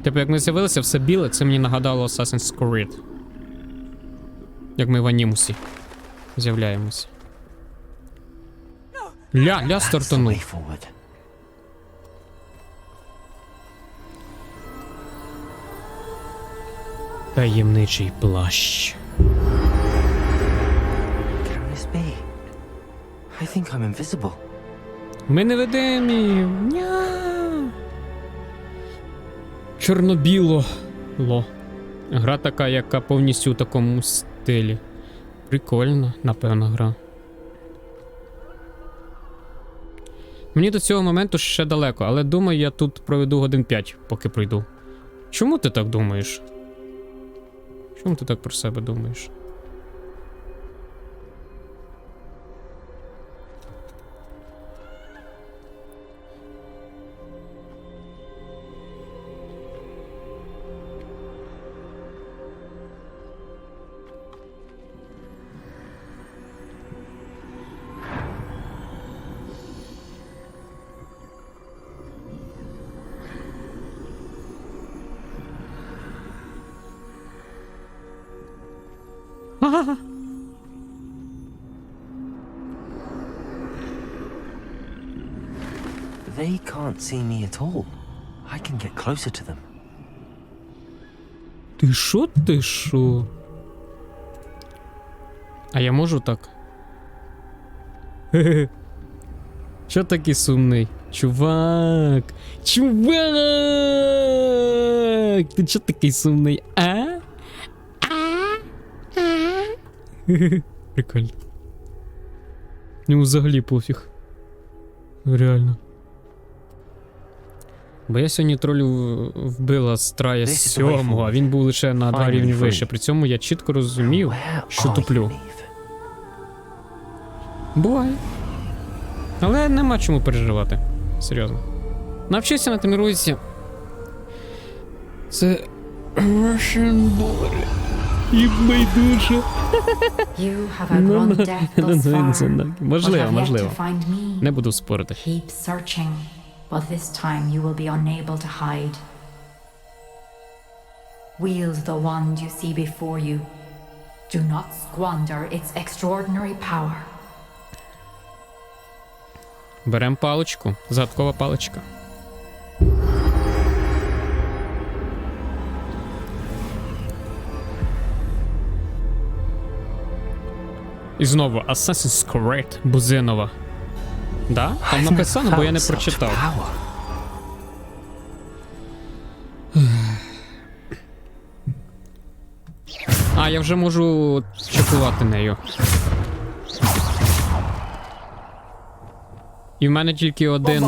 Типу, як ми з'явилися, все біле, це мені нагадало Assassin's Creed. Як ми в анімусі з'являємося. Ля стартанув. Таємничий плащ. I think I'm invisible. Ми невидимі. Ня. Чорно-біло. Ло. Гра така, яка повністю у такому стилі. Прикольна, напевно, гра. Мені до цього моменту ще далеко, але думаю, я тут проведу годин 5, поки пройду. Чому ти так думаєш? Чому ти так про себе думаєш? They can't see me at all. I can get closer to them. Ти шо, ти шо? А я можу так? Хе-хе. Чо такий сумний? Чувак! Чувак! Ти чо такий сумний, а? Хе-хе. Прикольно. Йому взагалі пофіг. Реально. Бо я сьогодні тролю вбила Страя з 7-го, а він був лише на 2 рівні вище. При цьому я чітко розумів, що туплю. Буває. Але нема чому переживати. Серйозно. Навчися, натренуйся. Це Russian boy. І байдуже. Можливо. Не буду спорити. But this time you will be unable to hide. Wield the wand you see before you. Do not squander its extraordinary power. Берем паличку. Загадкова паличка. І знову Assassin's Creed Бузинова. Да? Там написано, бо я не прочитав. А, я вже можу чекувати нею. І в мене тільки один,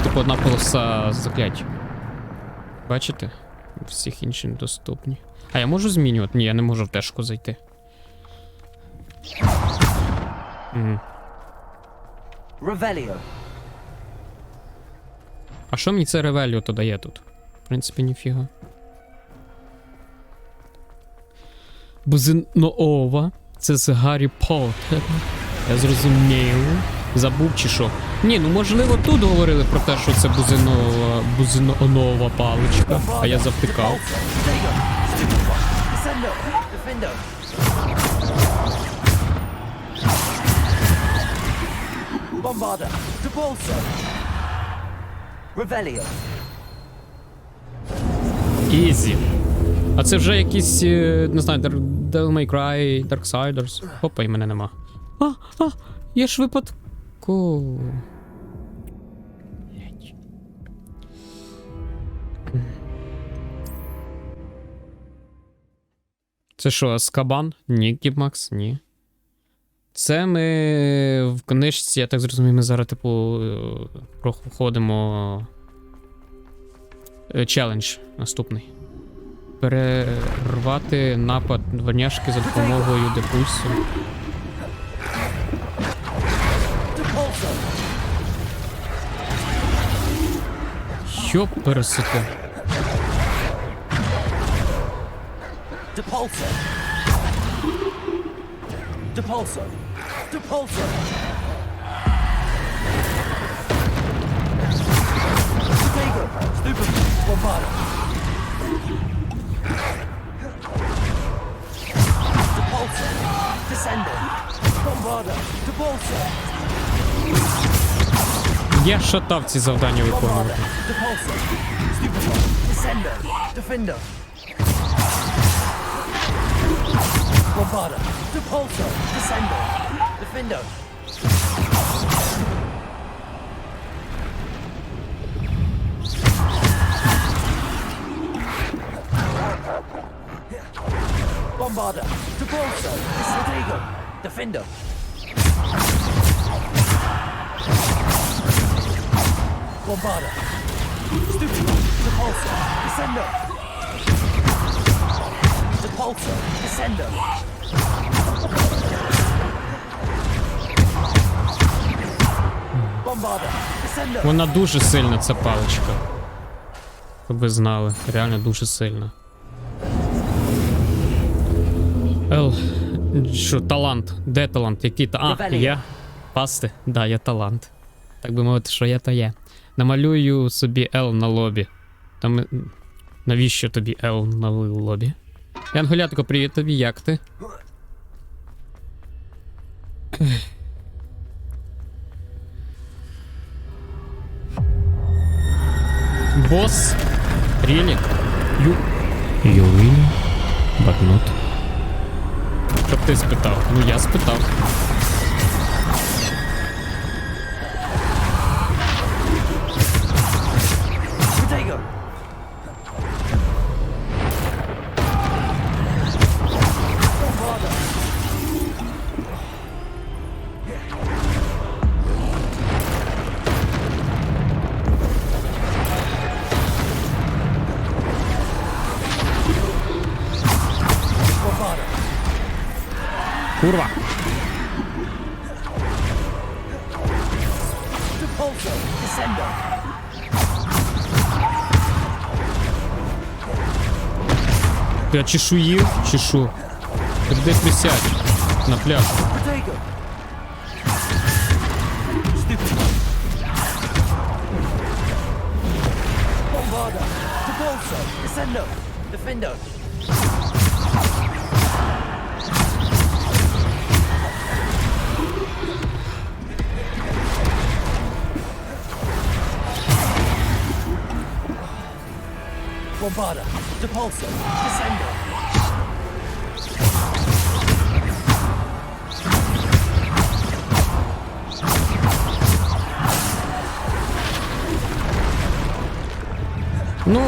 типу одна полоса заклять. Бачите? Всіх інші недоступні. А я можу змінювати? Ні, я не можу в тежку зайти. Ревеліо. А що мені це Ревеліо то дає тут? В принципі, ніфіга. Бузинова. Це з Гаррі Поттера. Я зрозумів. Забув чи що? Ні, ну можливо тут говорили про те, що це бузинова паличка. А я завтикав. Bombarda, Debolso. Ревеліо. Ізі. А це вже якісь, не знаю, Devil May Cry, Darksiders. Опа, і мене нема. Я ж випадково. Це що, Азкабан? Ні, Кіпмакс? Ні. Це ми в книжці, я так зрозумів, ми зараз, типу, проходимо челендж наступний. Перервати напад дворняжки за допомогою депульсу. Що пересити? Depulso. Depulso. Depulso. Stego. Stupid. Bombarda. Depulso. Descendo. Bombarda. Depulso. Я шатав ці завдання виконувати. Depulso. Stupid. Descendo. Defender. Bombarda. Depulso. Descendo. Defendo. Bombarda. Depulso. Stego. Defendo. Bombarda. Stupid. Depulsor. Descendo. Depulsor. Descendo. Bombarder. Descendo. Вона дуже сильна, ця паличка. Щоб ви знали. Реально дуже сильна. Ел. Що, талант? Де талант? Який та? А, Ревеліо. я? Пасти? Да, я талант. Так би мовити, що є, то є. Намалюю собі L на лобі. Там... Навіщо тобі L на лобі? Янголятко, привіт тобі, як ти? Босс? Really? You really? But not. Щоб ти спитав. Ну я спитав. Protego. Bombarder. Bombarder. Курва. Depulsor. Descendo. Ти чешуїв? Чешу. Ти де присядь? На пляж. Protego. Stupid. Bombarder. Depulsor. Descendo. Defendo. Bombarder. Depulsor. Descendo. Ну.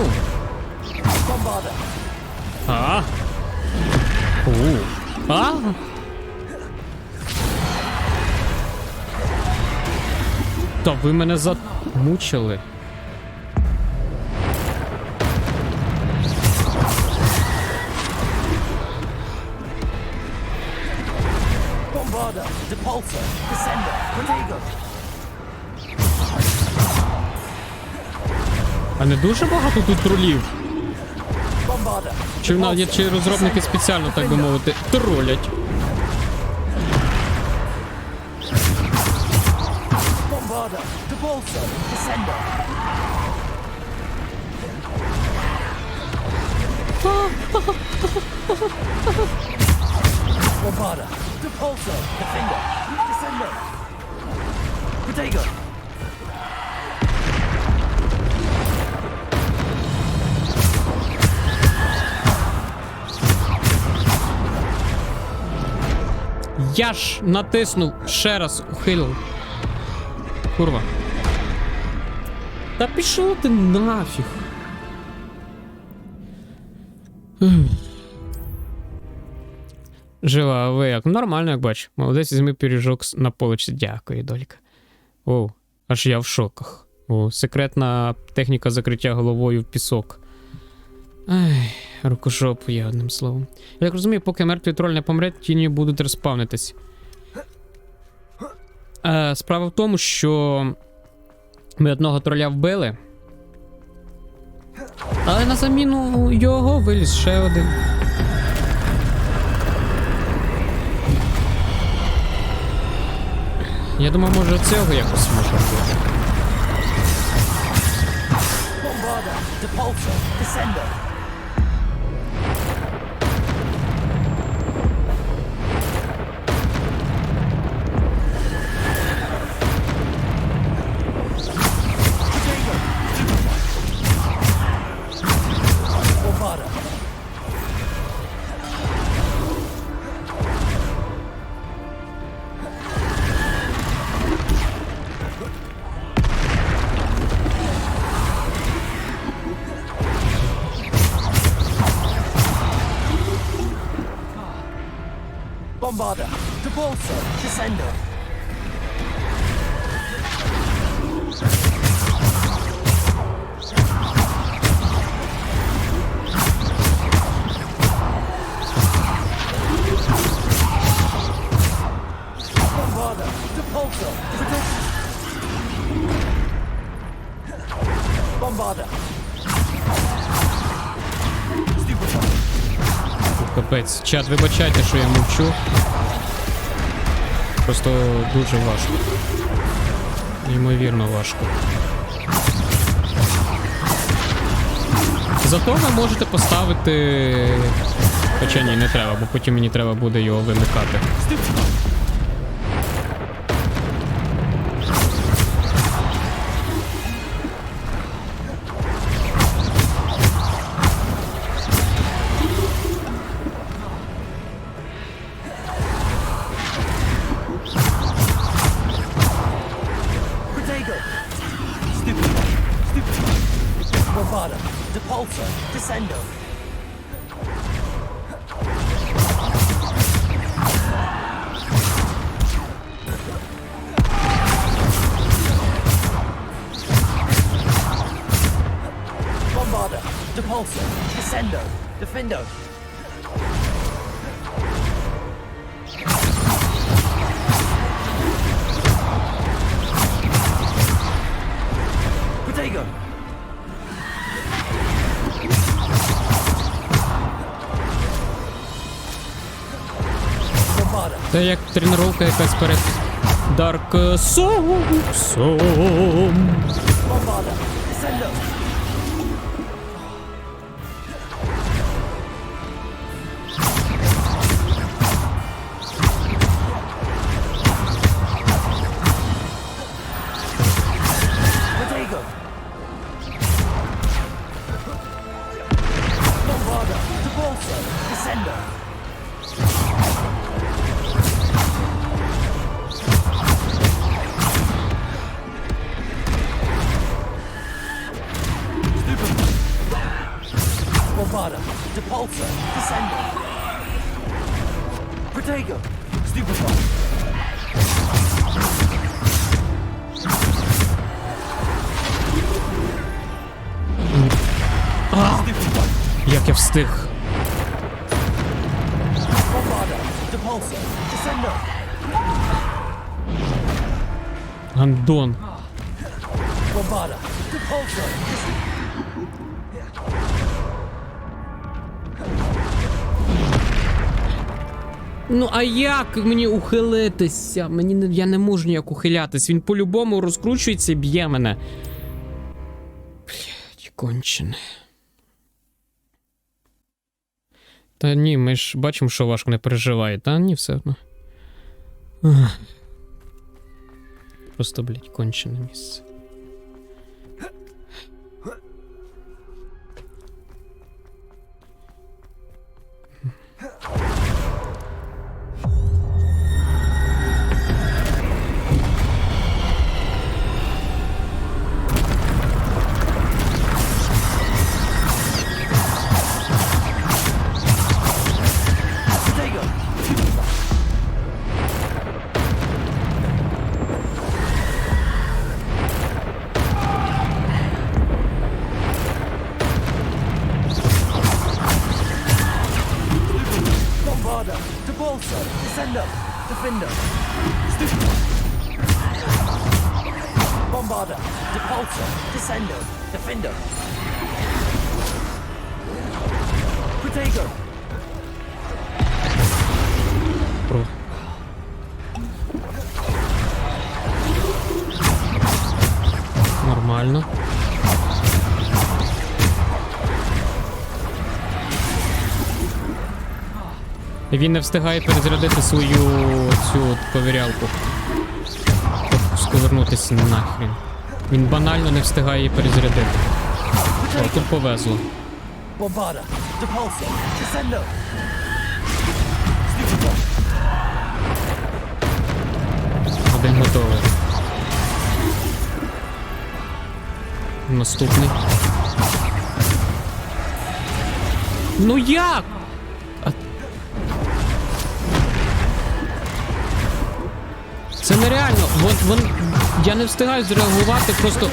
Bombarder. А? А? Та ви мене замучили. Bombarder. Depulsor. Descendo. Protego. А не дуже багато тут тролів? Bombarder. Чи розробники спеціально, так би мовити, тролять? Bombarder. Depulsor. Descendo. Bombarder. Depulsor. Defender. Descendo. Protego. Я ж натиснув ще раз ухилив. Курва. Та пішов ти нафіг. Жива, а ви як? Нормально, як бачу. Молодець, візьми пиріжок на поличці. Дякую, долька. О, аж я в шоках. О, секретна техніка закриття головою в пісок. Ай, рукожопу є, одним словом. Я так розумію, поки мертвий троль не помре, тіні будуть респавнитись. Справа в тому, що ми одного троля вбили. Але на заміну його виліз ще один. Я думаю, може цього якось можна робити. Bombarder. Depulsor. Descendo. Bombarder. Bombarder. Depulsor. Descendo. Капець. Чат, вибачайте, що я мовчу. Просто дуже важко. Неймовірно важко. Зато ви можете поставити... Хоча ні, не треба, бо потім мені треба буде його вимикати. Це як тренування якась перед Dark Souls. Як я встиг. Гандон. Ну а як мені ухилитися? Я не можу ніяк ухилятись. Він по-любому розкручується і б'є мене. Блядь, кончене. Та ні, ми ж бачимо, що важко, не переживає. Та ні, все одно. Просто, блядь, кончене місце. Нормально. Він не встигає перезарядити свою цю ковирялку. Сковернутися нахрен. Він банально не встигає її перезарядити. О, тут повезло. Один готовий. Наступний. Ну як? Це нереально. Я не встигаю зреагувати, просто...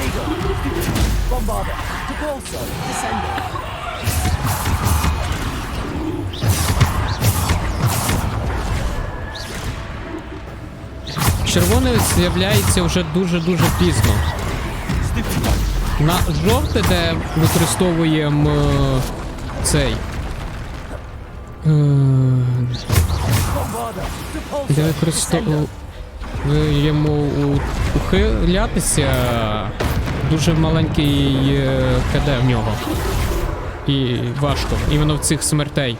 Червоний з'являється вже дуже-дуже пізно. На жовте, де використовуємо цей. Де використовуємо ухилятися. Дуже маленький КД в нього. І важко. Іменно в цих смертей.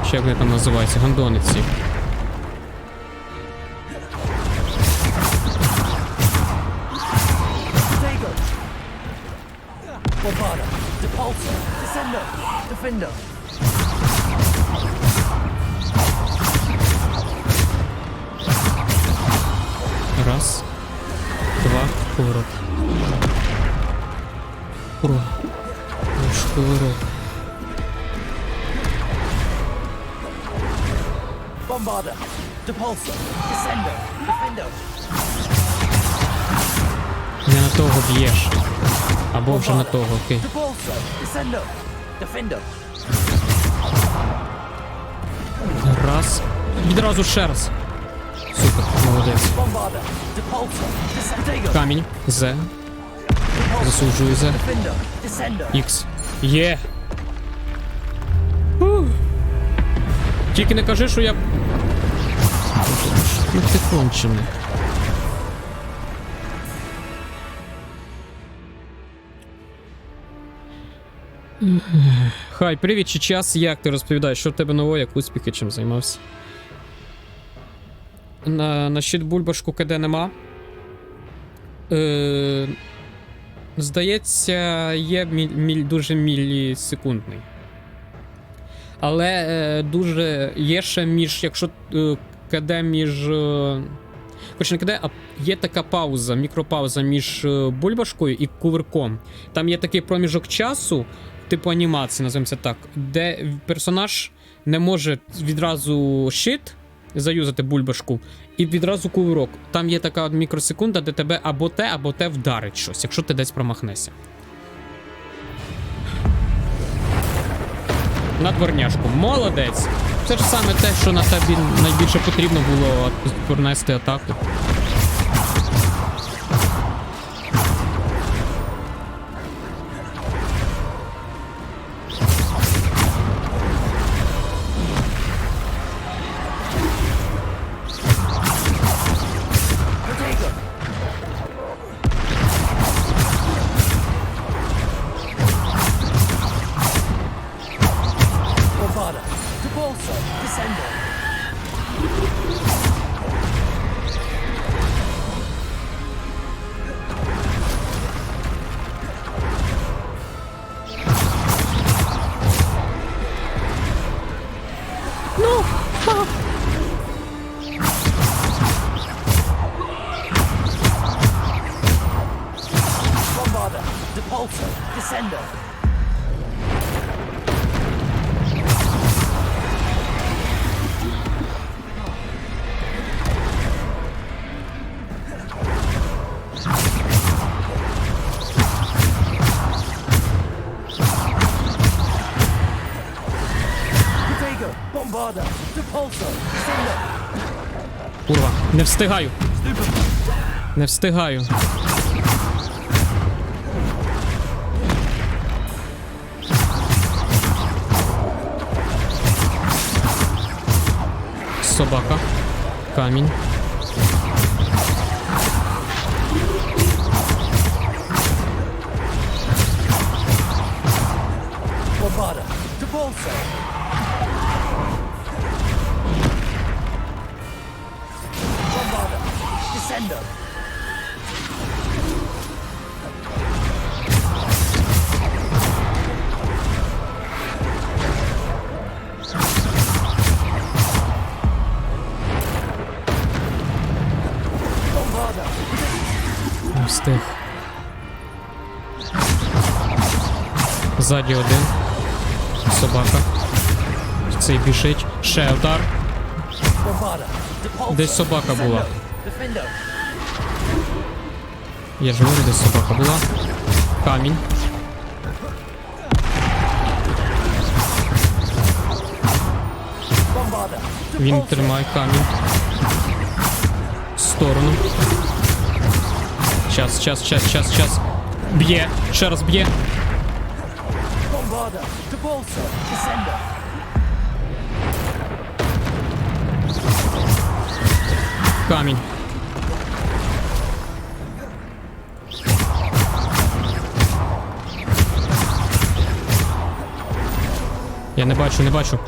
Ще як вони там називаються, гандониці. Раз, два, поворот. Поворот. Поворот. Bombarder, Depulsor, Descender, Defender. Не на того б'єш. Або вже на того, окей. Depulsor, Descender, Defender. Раз. Відразу ще раз. Супер, молодець. Bombarder, Depulsor, Descender. Камінь. З. Засуджую З. Defender, Descender. Ікс. Є. Тільки не кажи, що я... Ну ти кончений. Хай, привіт, чи час? Як ти розповідаєш? Що в тебе нового, як успіхи, чим займався? На щит бульбашку КД нема. Здається, є дуже мілісекундний. Але дуже є ще між, якщо КД між... Хоч не КД, а є така пауза, мікропауза між бульбашкою і кувирком. Там є такий проміжок часу, типу анімації, називаємо це так, де персонаж не може відразу щит заюзати бульбашку і відразу кувирок. Там є така мікросекунда, де тебе або те вдарить щось, якщо ти десь промахнешся. На дворняшку. Молодець! Це ж саме те, що на тобі найбільше потрібно було пронести атаку. Курва, не встигаю. Не встигаю. Собака. Камінь. Не встиг. Ззаді один. Собака. Цей біжить. Ще удар. Десь собака була. Я ж говорю, десь собака була. Камінь. Він тримає камінь. В сторону. Час. Б'є, ще раз б'є. Камінь. Я не бачу, не бачу.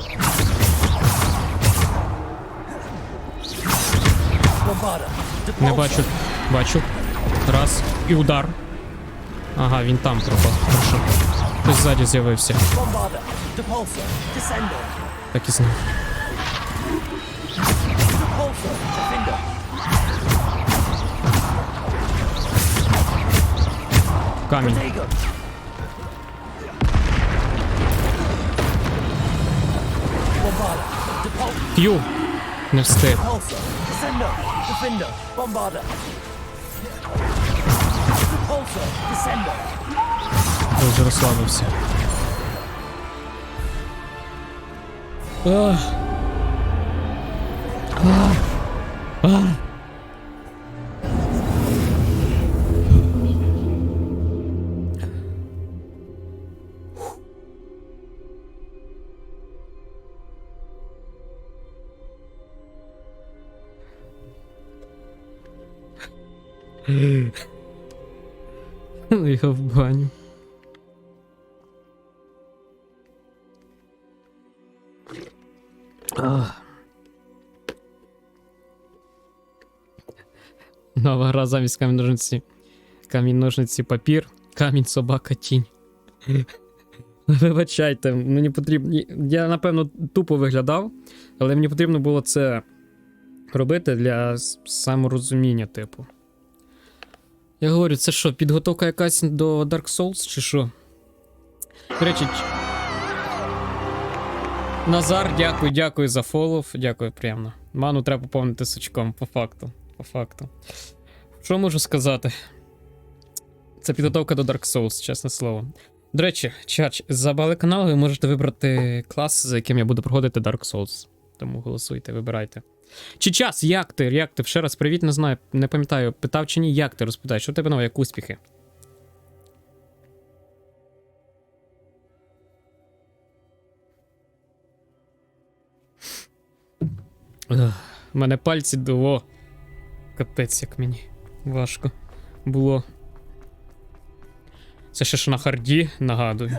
Не бачу. Бачу. Раз. І удар. Ага, він там пропав. Хорошо. Хтось ззаді з'явився. Так і знав. Камінь. К'ю. Не встиг. Дуже розслабився. Його в баню. Нова гра замість камінь-ножниці. Камінь-ножниці папір. Камінь, собака, тінь. Вибачайте, мені потрібно... Я, напевно, тупо виглядав, але мені потрібно було це робити для саморозуміння, типу. Я говорю, це що, підготовка якась до Dark Souls, чи що? До речі, Назар, дякую за фолов, дякую, приємно. Ману треба поповнити сучком, по факту. Що можу сказати? Це підготовка до Dark Souls, чесне слово. До речі, чач, за канал ви можете вибрати клас, за яким я буду проходити Dark Souls. Тому голосуйте, вибирайте. Чи час, як ти? Ще раз привіт, не знаю, не пам'ятаю, питав чи ні, як ти, розпитай, що в тебе нове, як успіхи? У мене пальці до... Капець, як мені важко було. Це ще ж на харді, нагадую.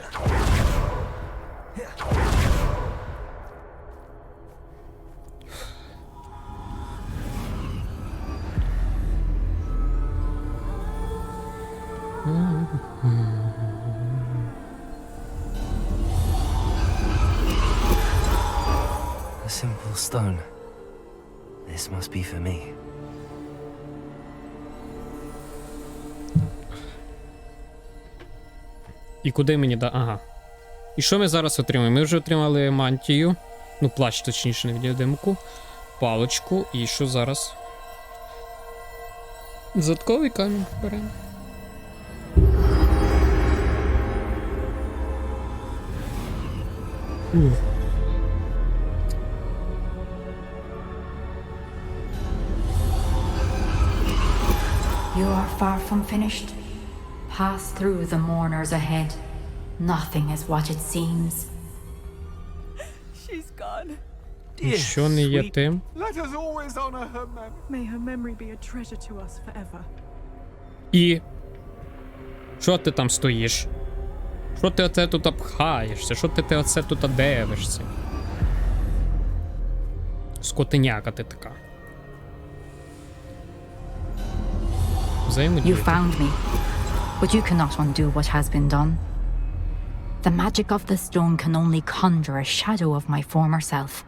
A simple stone. This must be for me. І куди мені Ага. І що ми зараз отримаємо? Ми вже отримали мантію. Ну, плащ, точніше, невидимку. Паличку. І що зараз? Задатковий камінь беремо. You are far from finished. Pass through the mourners ahead. Nothing is what it seems. She's gone. Що не є тим? Let us always honor her memory. May her memory be a treasure to us forever. І? Що ти там стоїш? Що ти оце тут обхаєшся? Що ти оце тут дивишся? Скотиняка ти така. You found me, but you cannot undo what has been done. The magic of the stone can only conjure a shadow of my former self.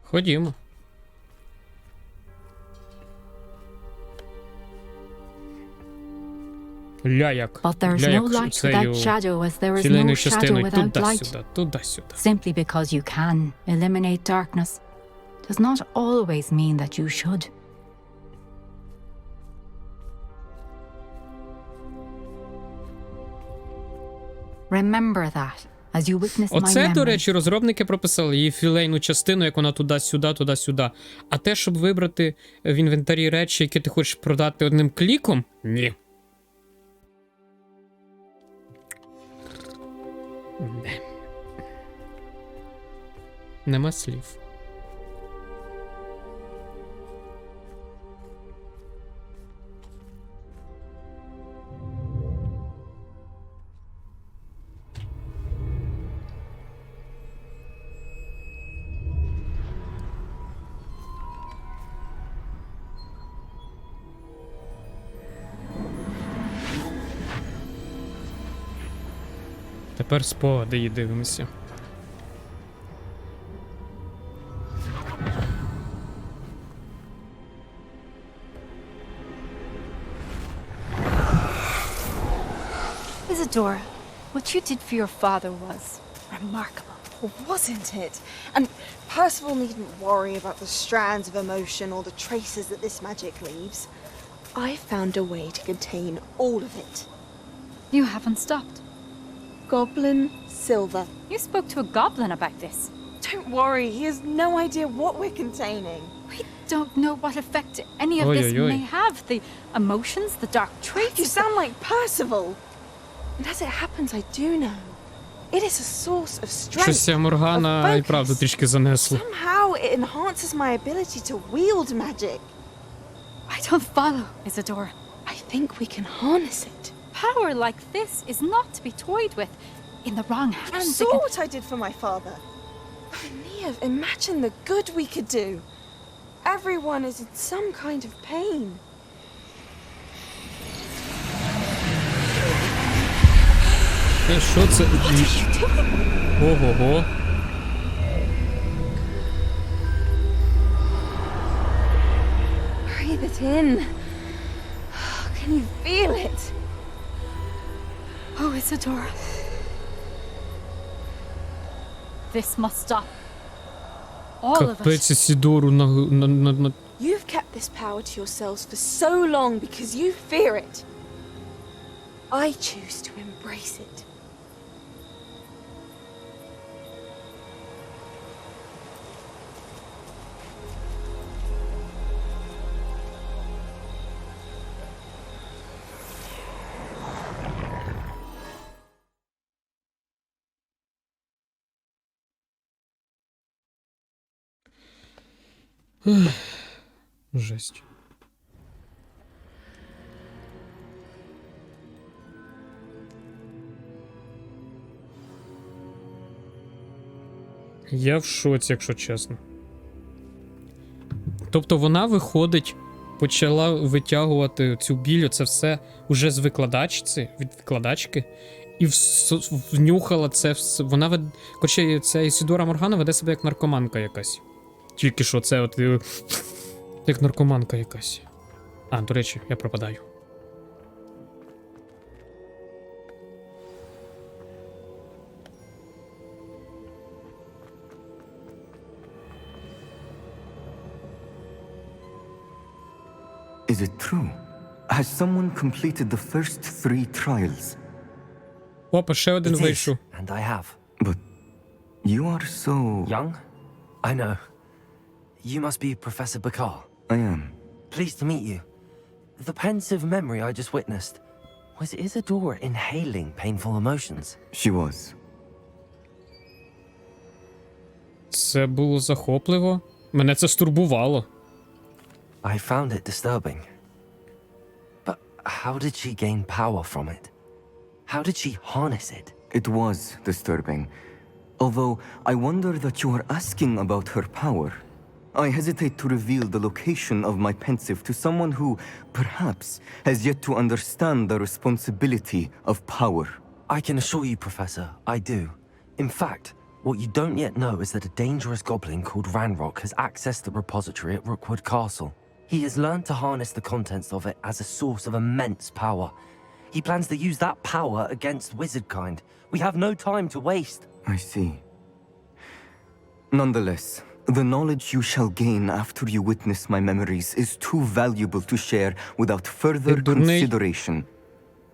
Ходімо. Ляяк. But there's no light without shadow, as there is no shadow without light. Туди-сюди. Simply because you can eliminate darkness does not always mean that you should. Remember that as you witness my Оце, до memory. речі, розробники прописали її філейну частину, як вона туди-сюди, туди-сюди. А те, щоб вибрати в інвентарі речі, які ти хочеш продати одним кліком? Ні. Не. Нема слів. Тепер спогади її дивимося. Isadora, what you did for your father was remarkable. Wasn't it? And Percival needn't worry about the strands of emotion or the traces that this magic leaves. I found a way to contain all of it. You haven't stopped. Goblin silver. You spoke to a goblin about this. Don't worry, he has no idea what we're containing. We don't know what effect any of this may have. The emotions, the dark traits. You sound like Percival. And as it happens, I do know. It is a source of strength. Щось Моргана і правда трішки занесло. Somehow it enhances my ability to wield magic. I don't follow, Isadora. I think we can harness it. Power like this is not to be toyed with. In the wrong You hands. saw what I did for my father. Neve, imagine the good we could do. Everyone is in some kind of pain. Що це? Ого-го. Breathe it in. Can you feel it? Oh, Isadora. This must stop. All of us. Капець Ісідору на... You've kept this power to yourselves for so long because you fear it. I choose to embrace it. Жесть. Я в шоці, якщо чесно. Тобто вона виходить, почала витягувати цю біль, це все уже з викладачці, від викладачки, і внюхала це все. Вона Короче, ця Ісідора Моргана веде себе як наркоманка якась. Тільки що це от... Як наркоманка якась. А, до речі, я пропадаю. Is it true? Has someone completed the first 3 trials? Опа, ще один вийшов. And I have. But you are so... Young? I know. You must be Professor Bakar. I am. Pleased to meet you. The pensive memory I just witnessed. Was Isadora inhaling painful emotions? She was. Це було захопливо. Мене це стурбувало. I found it disturbing. But how did she gain power from it? How did she harness it? It was disturbing. Although I wonder that you are asking about her power. I hesitate to reveal the location of my pensive to someone who, perhaps, has yet to understand the responsibility of power. I can assure you, Professor, I do. In fact, what you don't yet know is that a dangerous goblin called Ranrock has accessed the repository at Rookwood Castle. He has learned to harness the contents of it as a source of immense power. He plans to use that power against wizardkind. We have no time to waste. I see. Nonetheless, the knowledge you shall gain after you witness my memories is too valuable to share without further consideration.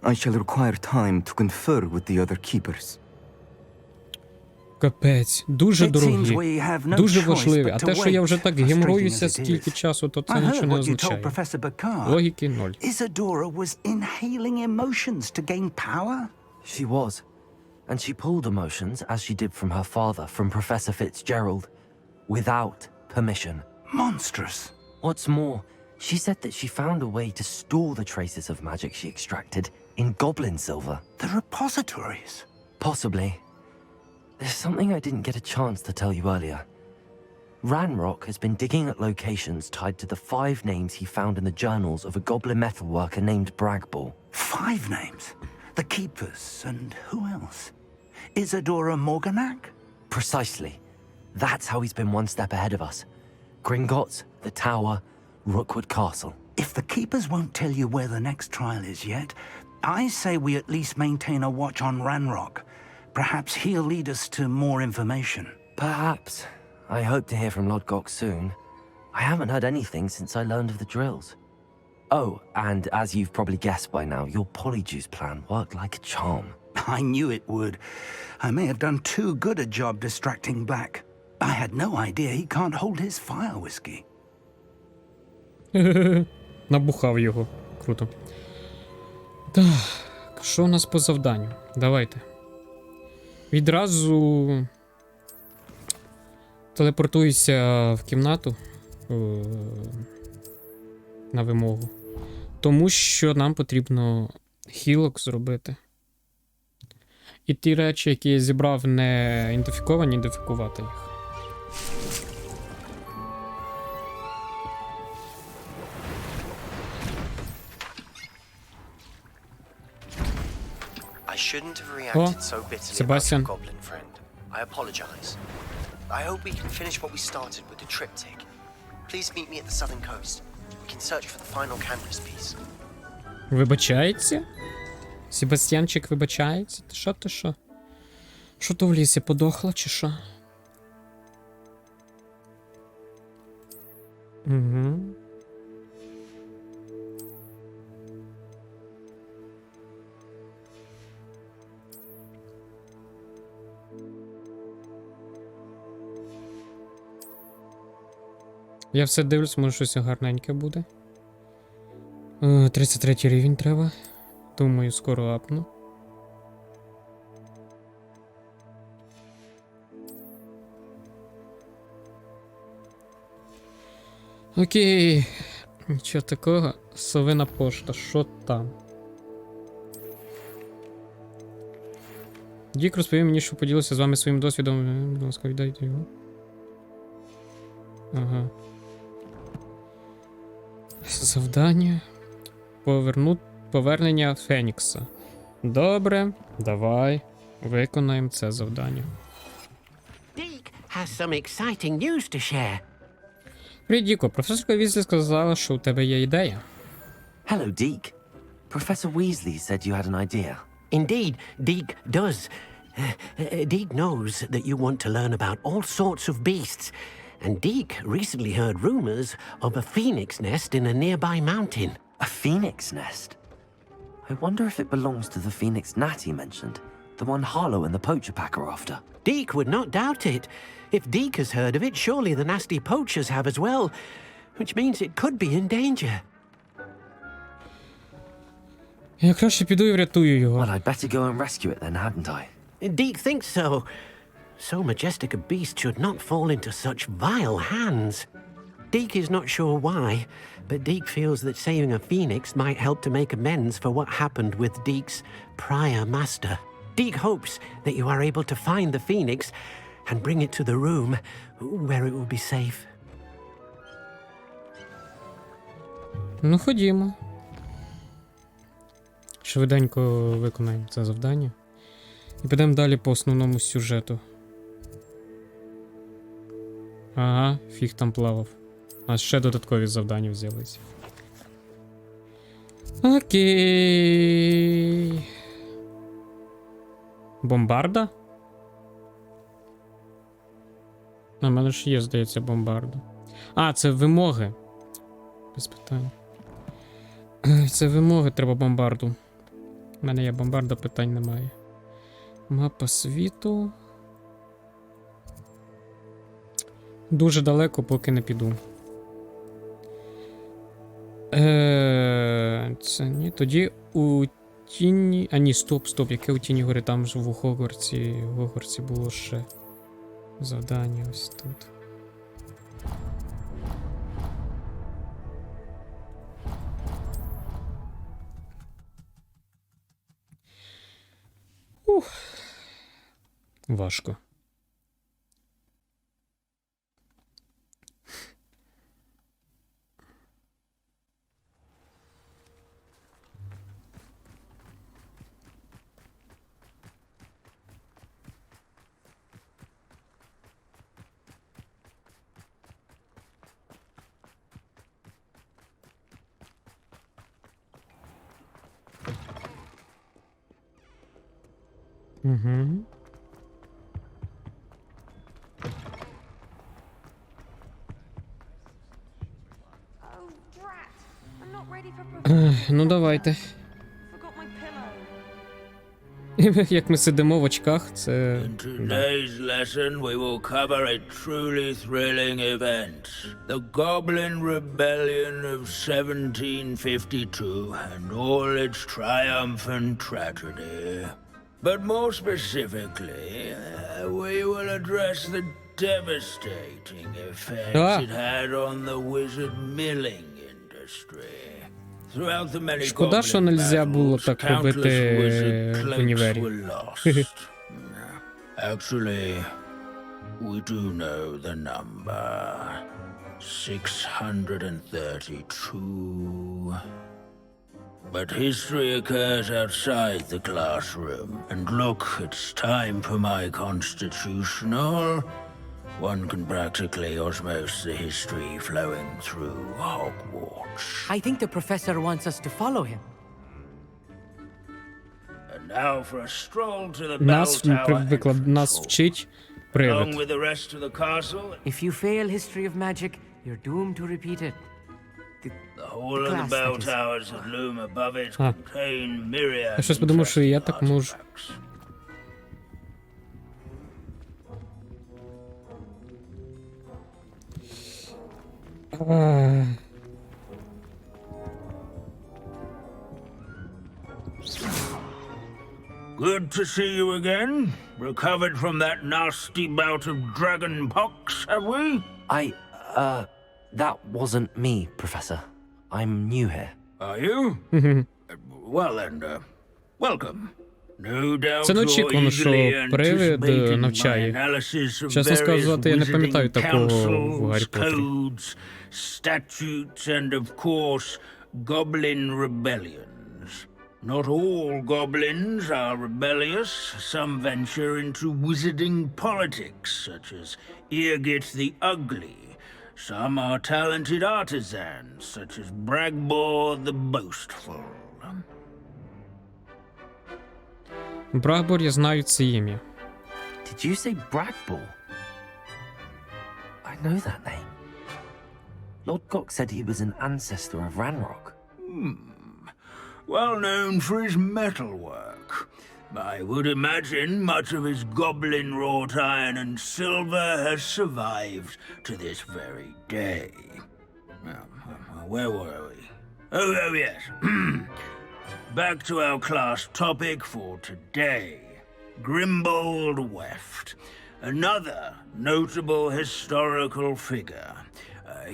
I shall require time to confer with the other keepers. Капець, дуже дорогі, дуже важливі. А те, що я вже так геморуюся стільки часу, то це нічого не означає. Логіки ноль. Isadora was inhaling emotions to gain power? She was. And she pulled emotions, as she did from her father, from Professor Fitzgerald, without permission. Monstrous. What's more, she said that she found a way to store the traces of magic she extracted in goblin silver. The repositories? Possibly. There's something I didn't get a chance to tell you earlier. Ranrock has been digging at locations tied to the 5 names he found in the journals of a goblin metalworker named Bragball. 5 names? The Keepers, and who else? Isadora Morganac? Precisely. That's how he's been one step ahead of us. Gringotts, the Tower, Rookwood Castle. If the Keepers won't tell you where the next trial is yet, I say we at least maintain a watch on Ranrock. Perhaps he'll lead us to more information. Perhaps. I hope to hear from Lodgok soon. I haven't heard anything since I learned of the drills. Oh, and as you've probably guessed by now, your Polyjuice plan worked like a charm. I knew it would. I may have done too good a job distracting Black. I had no idea he can't hold his fire whiskey. Набухав його. Круто. Так, що у нас по завданню? Давайте. Відразу телепортуюся в кімнату на вимогу. Тому що нам потрібно хілок зробити. І ті речі, які я зібрав, не ідентифіковані, ідентифікувати їх. I shouldn't have reacted so bitterly about your goblin friend. I apologize. I hope we can finish what we started with the triptych. Please meet me at the southern coast. We can search for the final canvas piece. Вибачається? Себастьянчик вибачається? Ти що, ти що? Що то в лісі подохло, чи що? Угу. Я все дивлюсь, може щось гарненьке буде. 33 рівень треба. Думаю, скоро апну. Окей. Нічого такого. Совина пошта. Що там? Дік розповів мені, що поділився з вами своїм досвідом. Будь ласка, віддайте його. Ага. Завдання. Повернення Фенікса. Добре, давай. Виконаємо це завдання. Deke has some exciting news to share. Привіт, Діко. Професорка Візлі сказала, що у тебе є ідея. Hello, Deke. Professor Weasley said you had an idea. Indeed, Deke does. Deke knows that you want to learn about all sorts of beasts, and Deke recently heard rumors of a phoenix nest in a nearby mountain. A phoenix nest? I wonder if it belongs to the phoenix gnat he mentioned, the one Harlow and the poacher pack are after. Deke would not doubt it. If Deke has heard of it, surely the nasty poachers have as well, which means it could be in danger. Я краще піду і врятую його. Well, I'd better go and rescue it then, hadn't I? Deke thinks so. So majestic a beast should not fall into such vile hands. Deke is not sure why, but Deke feels that saving a phoenix might help to make amends for what happened with Deke's prior master. Deke hopes that you are able to find the phoenix and bring it to the room where it will be safe. Ну, ходімо. Швиденько виконаємо це завдання. І підемо далі по основному сюжету. Ага, фіг там плавав. А ще додаткові завдання взялись. Окей. Бомбарда? У мене ж є, здається, бомбарда. А, це вимоги. Без питань. Це вимоги, треба бомбарду. У мене є бомбарда, питань немає. Мапа світу. дуже далеко, поки не піду. Це ні. Тоді у тіні... А ні, стоп, яке у тіні гори? Там ж в Хогвартсі було ще завдання ось тут. Важко. Угу. Ну, давайте. Як ми сидимо в очках, це... In today's lesson we will cover a truly thrilling event. The Goblin Rebellion of 1752 and all its triumphant tragedy. But more specifically, we will address the devastating effects it had on the wizard milling industry. Throughout the many Шкода, що нельзя було так робити в універі. Actually, we do know the number. 632. But history occurs outside the classroom. And look, it's time for my constitutional. One can practically osmose the history flowing through Hogwarts. I think the professor wants us to follow him. And now for a stroll to the bell tower. Нас вчить привид. Along with the rest of the castle. If you fail history of magic, you're doomed to repeat it. The whole of the bell towers that loom above it contain myriad. Я щось подумав, що я так можу. Good to see you again. Recovered from that nasty bout of dragon pox, have we? That wasn't me, Professor. I'm new here. Are you? Well then, welcome. No doubt Це неочікувано, що привид навчає. Чесно сказати, я не пам'ятаю такого в Гаррі Поттері. Statutes and of course goblin rebellions. Not all goblins are rebellious. Some venture into wizarding politics, such as Eargit the Ugly. Some are talented artisans, such as Bragbor the Boastful. Брагбор, я знаю це ім'я. Did you say Bragbor? I know that name. Lord Gok said he was an ancestor of Ranrock. Well known for his metalwork. I would imagine much of his goblin-wrought iron and silver has survived to this very day. Where were we? Oh yes. Back to our class topic for today. Grimbold Weft. Another notable historical figure.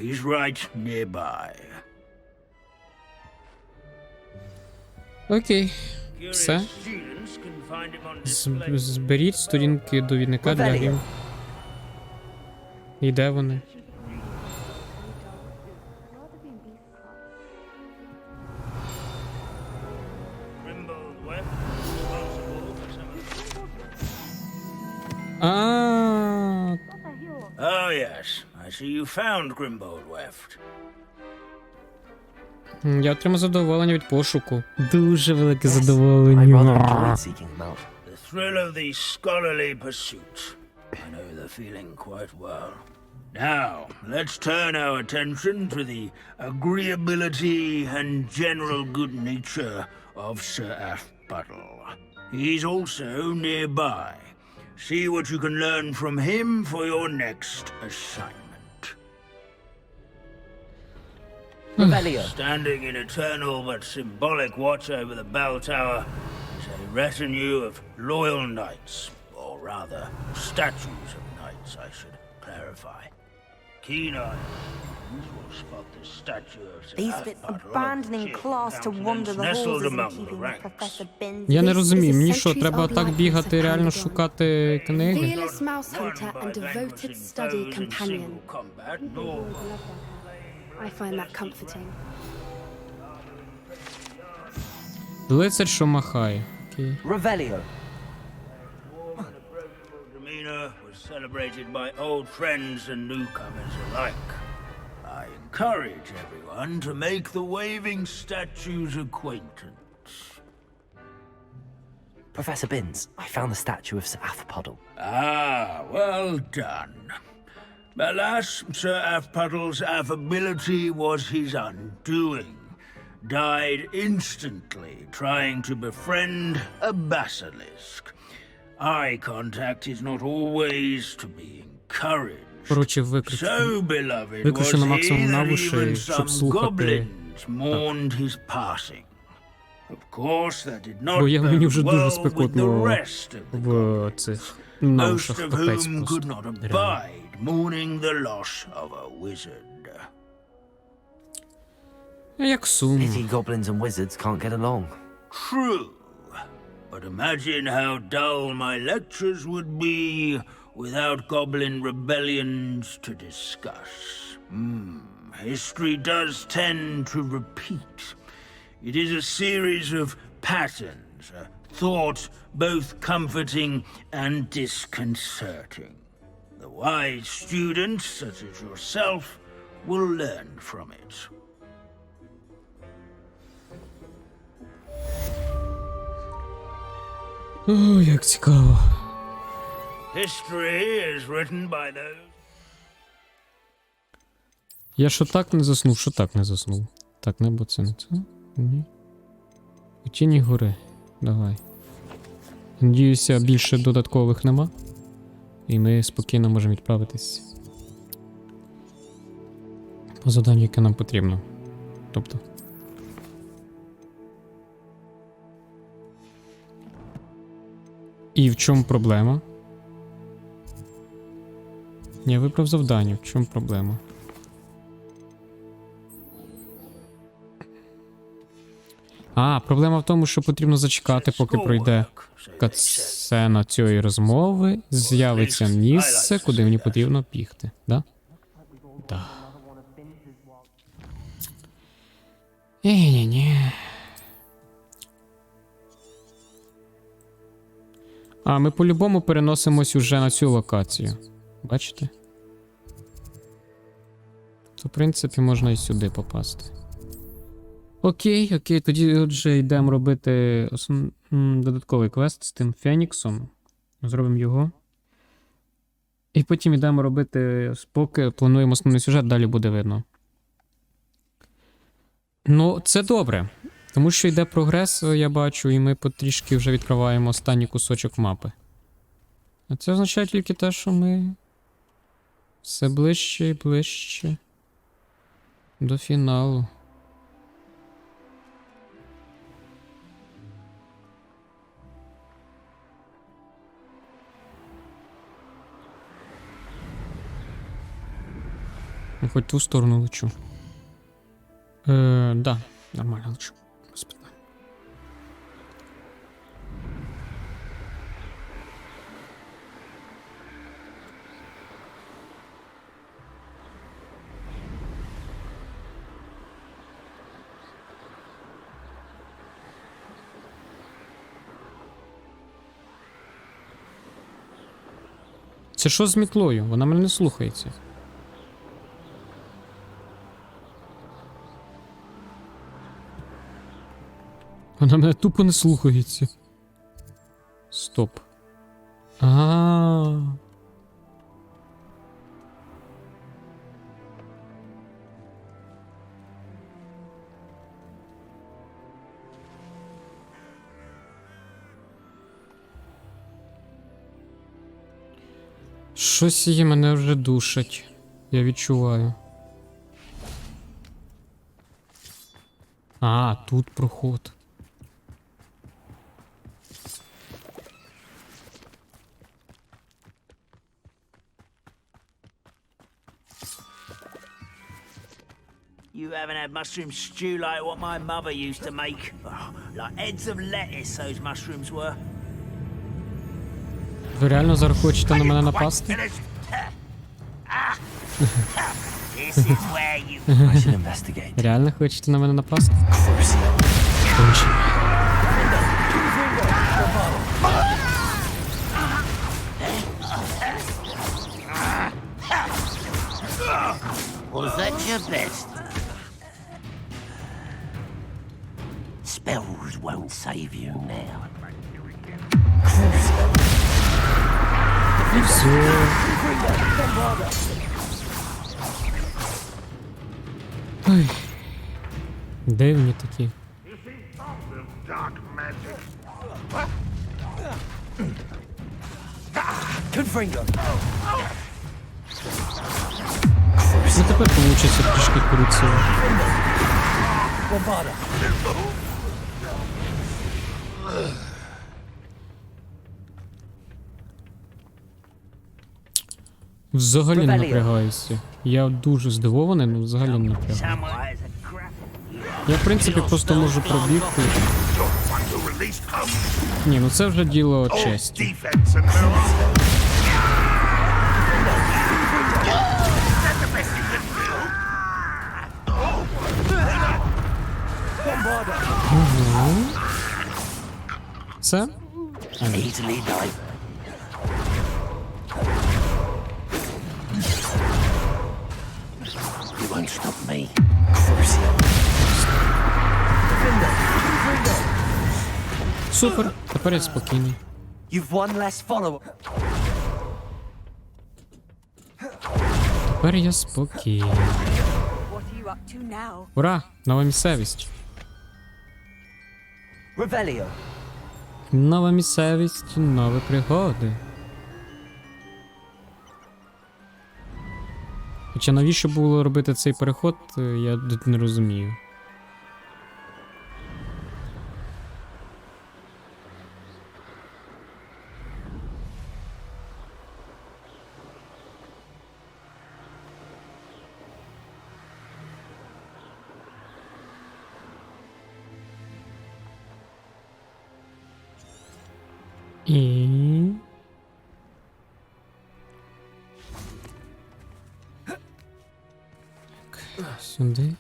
He's right nearby. Окей. Все. Зберіть сторінки довідника для грім. І де вони? Oh yes, I see you found Grimbold Weft. Я отримав задоволення від пошуку. Дуже велике задоволення. The thrill of these scholarly pursuits. I know the feeling quite well. Now, let's turn our attention to the agreeability and general good nature of Sir Athbuttle. He's also nearby. See what you can learn from him for your next assignment. Ревеліо. Standing in eternal but symbolic watch over the bell tower is a retinue of loyal knights, or rather, statues of knights, I should clarify. Keen eyes will spot the statue of Sir These bit abandoning class to wander the halls isn't keeping with Professor Binns. Я не розумію, мені що, треба так бігати, реально шукати книги? Fearless mouse hunter and devoted study companion. I find that comforting. Лицар, що махає. Окей. Ревеліо. Demeanor was celebrated by old friends and newcomers alike. I encourage everyone to make the waving statue's acquaintance. Professor Binns, I found the statue of Sir Afpuddle. Ah, well done. Alas, Sir Afpuddle's affability was his undoing. Died instantly trying to befriend a basilisk. Eye contact is not always to be encouraged. Коротше, So beloved викручу на was he максимум that навуші, even щоб some слухати. goblins mourned his passing. Of course, that did not Бо я мені вже bode дуже well with the спекотно rest of the в цих most навушах, of капець whom could просто. not Реально. abide mourning the loss of a wizard. Як сумно. Pity goblins and wizards can't get along. True, but imagine how dull my lectures would be without goblin rebellions to discuss. History does tend to repeat. It is a series of patterns, a thought both comforting and disconcerting. The wise students, such as yourself, will learn from it. О, як цікаво. History is written by those. Я що так не заснув, що так не заснув. Так, небо це не це? Ні. У тіні гори. Давай. Надіюся, більше додаткових нема. І ми спокійно можемо відправитись по заданню, яке нам потрібно. Тобто. І в чому проблема? Я вибрав завдання, в чому проблема? Проблема в тому, що потрібно зачекати, поки пройде катсцена цієї розмови, з'явиться місце, куди мені потрібно бігти, да? Да. Ні-ні-ні. Ми по-любому переносимось уже на цю локацію. Бачите? То, в принципі, можна і сюди попасти. Окей, тоді отже йдемо робити додатковий квест з тим Феніксом. Зробимо його. І потім йдемо робити, поки плануємо основний сюжет, далі буде видно. Ну, це добре. Тому що йде прогрес, я бачу, і ми потрішки вже відкриваємо останній кусочок мапи. А це означає тільки те, що ми все ближче і ближче до фіналу. Ну, хоч ту сторону лечу. Да, нормально лечу. Без питань. Це що з мітлою? Вона мене не слухається. Вона мене тупо не слухається. Стоп. Щось її мене вже душить. Я відчуваю. А, тут проход. You haven't had mushroom stew like what my mother used to make. Oh, like heads of lettuce, those mushrooms were. Ви реально зараз хочете на мене напасти? This is where you... I should investigate. Реально хочете на мене напасти? Кончено. Was that your best? Spells won't save you now. І все. Ой. Дивні такі. Ну тепер получиться трішки корупція. Взагалі не напрягаюся. Я дуже здивований, але взагалі не напрягаюся. Я, в принципі, просто можу пробігти. Ні, ну це вже діло честі. Угу. Все? Супер, тепер я спокійний. Тепер я спокійний. Ура! Нова місцевість. Ревеліо. Нова місцевість, нові пригоди. Хоча навіщо було робити цей переход, я тут не розумію. І... Сюди.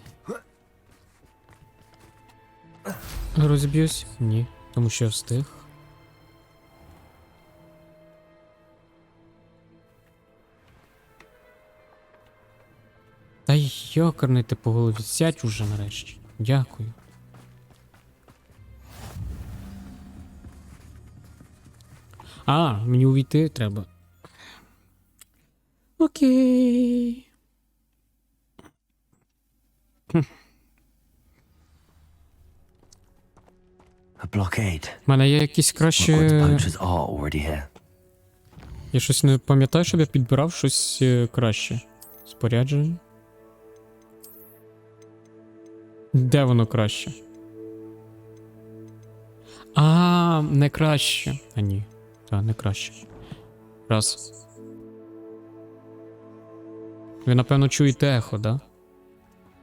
Розб'юсь? Ні, тому що я встиг. Та йокарний ти по голові, сядь уже нарешті. Дякую. А, мені увійти треба. Окей. У мене є якісь краще... Я щось не пам'ятаю, щоб я підбирав щось краще. Спорядження. Де воно краще? А, не краще. А ні. Та, не краще. Раз. Ви, напевно, чуєте ехо, да?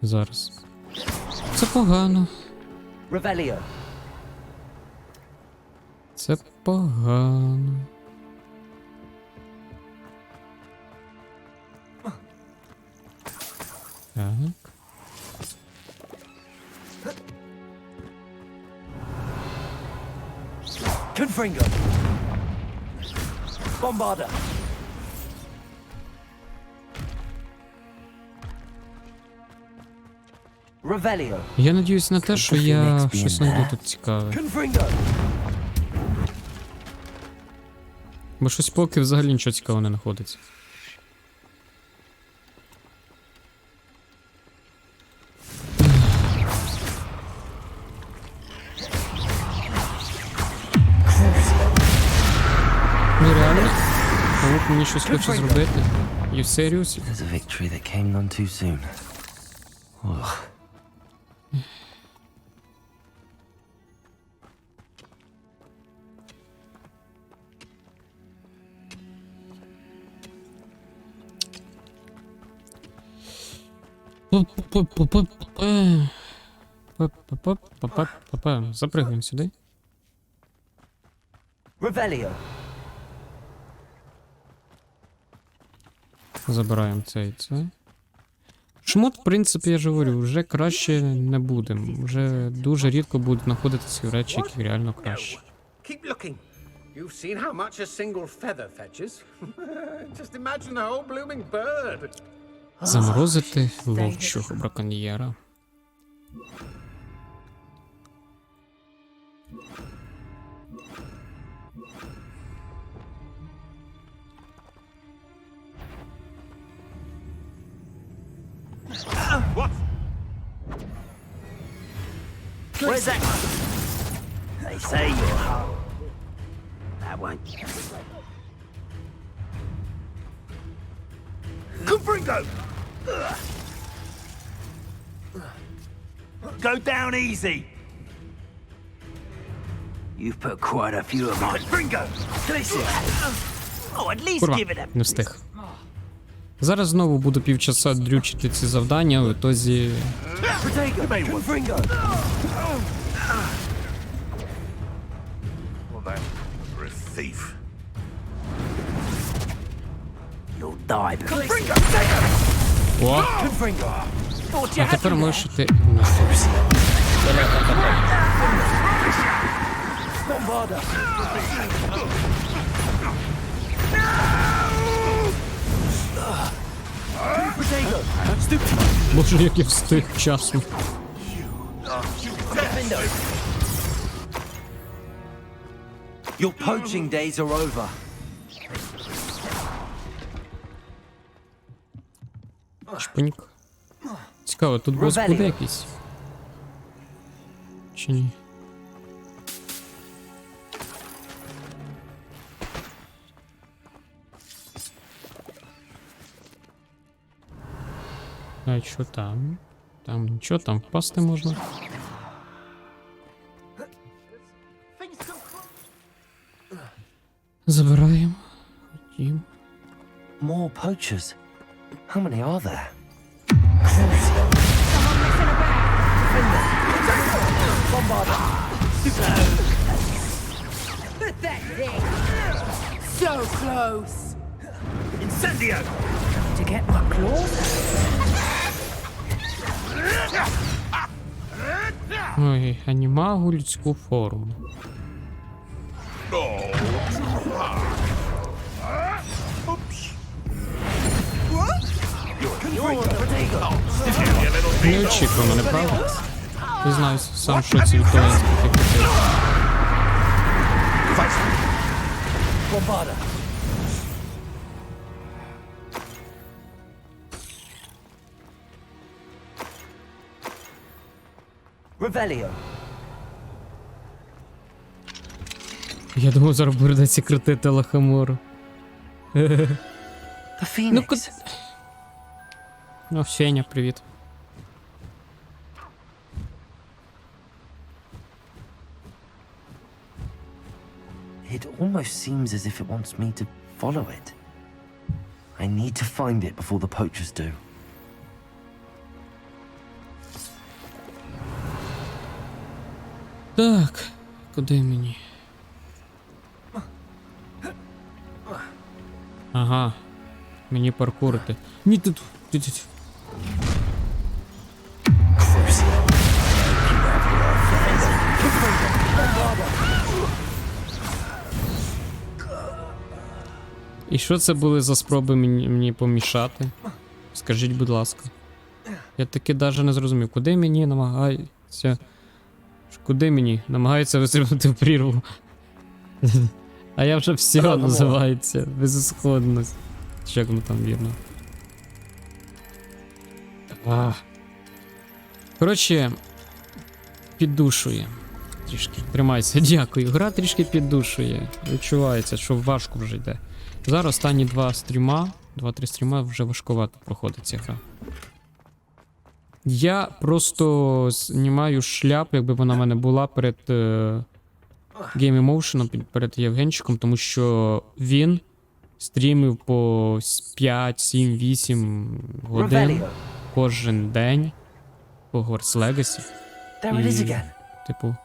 Зараз. Це погано. Ревеліо. Це погано. Так. Confringo. Bombarda. Ревеліо. Я надіюсь на те, що я щось знайду тут цікаве. Бо щось поки взагалі нічого цікавого не знаходиться. Ну реально? Павук мені щось хоче зробити. You serious? There's a victory that came none too soon. Запрыгуємо сюди. Ревеліо. Забираємо це і це. Шмот, в принципі, я ж говорю, вже краще не буде. Вже дуже рідко будуть знаходитися речі, які реально краще. Keep looking. You've seen how much a single feather fetches. Just imagine a whole blooming bird. Заморозити ловчого браконьєра. What? Where's that? They say you're home. That one. Confringo! Go down easy. You've put quite a few of mine. Confringo! Oh, at least Курва, give it a... не встиг. Зараз знову буду півчаса дрючити ці завдання, в ітозі... Confringo. Well then, you're a thief. You'll die. О! А тепер можеш ти... Боже, як я встиг вчасно. Your poaching days are over. Шпиньк. Цікаво, тут бос буде якийсь? Чи ні? А що там? Там нічого, там впасти можна. Забираємо. Ходім. More poachers. How many are there? So close. Incendio! To get my claws. Ой, анімагу людську форму. Неочікувано, не правда? Не знаю сам, що це від того, скільки хотів. Ревеліо. Я думав, зараз придеться крутити лахамору. The Phoenix. Ну, Феня, привіт. It almost seems as if it wants me to follow it. I need to find it before the poachers do. Так, куди мені? Ага. Мені паркурити. Ні, тут. І що це були за спроби мені помішати? Скажіть, будь ласка. Я таки навіть не зрозумів, куди мені намагається... Куди мені намагаються вистрибнути в прірву? А я вже все називається. Безісходність. Чи як воно там вірно? Коротше, піддушує. Трішки. Тримайся, дякую. Гра трішки піддушує. Відчувається, що важко вже йде. Зараз останні 2-3 стріма вже важкувато проходить ця гра. Я просто знімаю шляпу, якби вона в мене була перед Game Emotion, перед Євгенчиком, тому що він стрімив по 5, 7, 8 годин. кожен день Hogwarts Legacy. There it is again. Типу,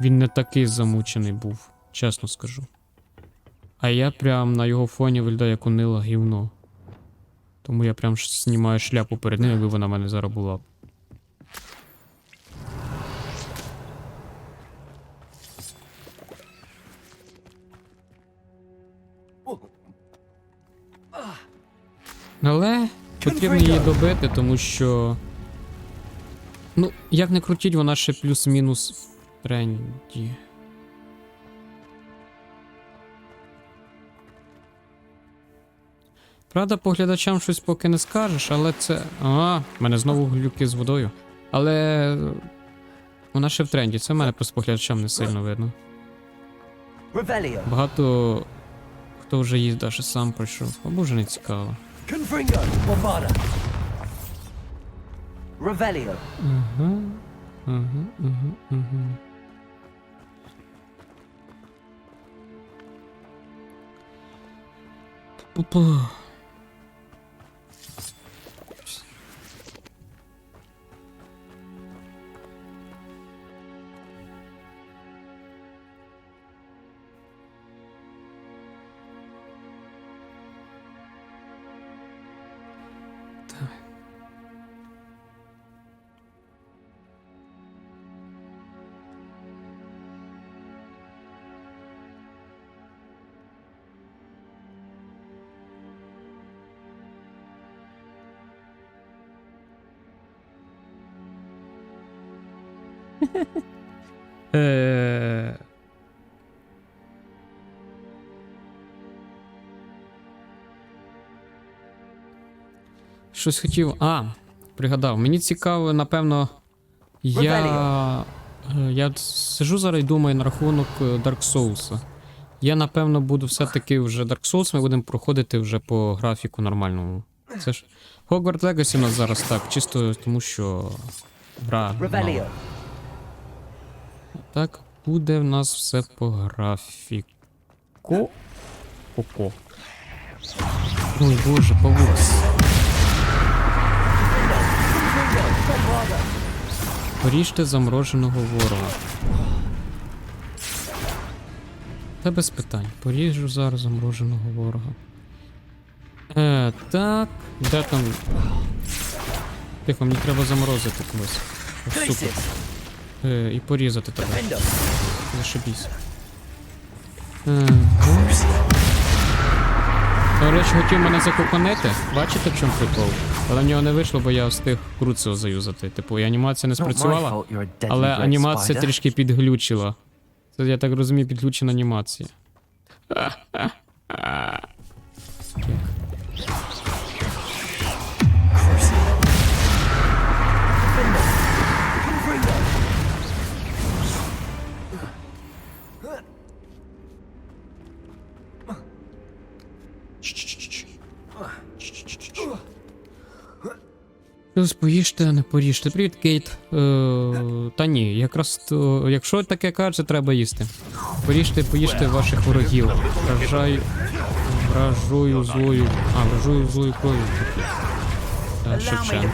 він не такий замучений був, чесно скажу. А я прям на його фоні виглядаю як унила гівно. Тому я прям знімаю шляпу перед ним, якби вона в мене зараз була. Але потрібно її добити, тому що... Ну, як не крутіть, вона ще плюс-мінус в тренді. Правда, поглядачам щось поки не скажеш, але це... в мене знову глюки з водою. Але... Вона ще в тренді, це в мене просто поглядачам не сильно видно. Ревеліо. Багато... Хто вже їсть, даже сам пройшов. Або вже не цікаво. Confringo. Bombarda. Ревеліо. Пупа. Щось хотів. Пригадав. Мені цікаво, напевно, я сижу зараз і думаю на рахунок Dark Souls. Я, напевно, буду все-таки вже Dark Souls, ми будемо проходити вже по графіку нормальному. Це ж Hogwarts Legacy у нас зараз так, чисто тому що гра. Так, буде в нас все по графіку. Око. Ой, боже, павук. Поріжте замороженого ворога. Та без питань. Поріжу зараз замороженого ворога. Так. Де там? Тихо, мені треба заморозити когось. Супер. І порізати тебе. Зашибісь. До речі, хотів мене закоконити. Бачите, в чому прикол? Але в нього не вийшло, бо я встиг Круцио заюзати. Типу, і анімація не спрацювала, але анімація трішки підглючила. Це, я так розумію, підглючена анімація. Щось поїжте, а не поріжте. Привіт, Кейт. Та ні, якраз то, якщо таке каже, треба їсти. Поїжте ваших ворогів. Вражую злою кров'ю. Так, Шевченко.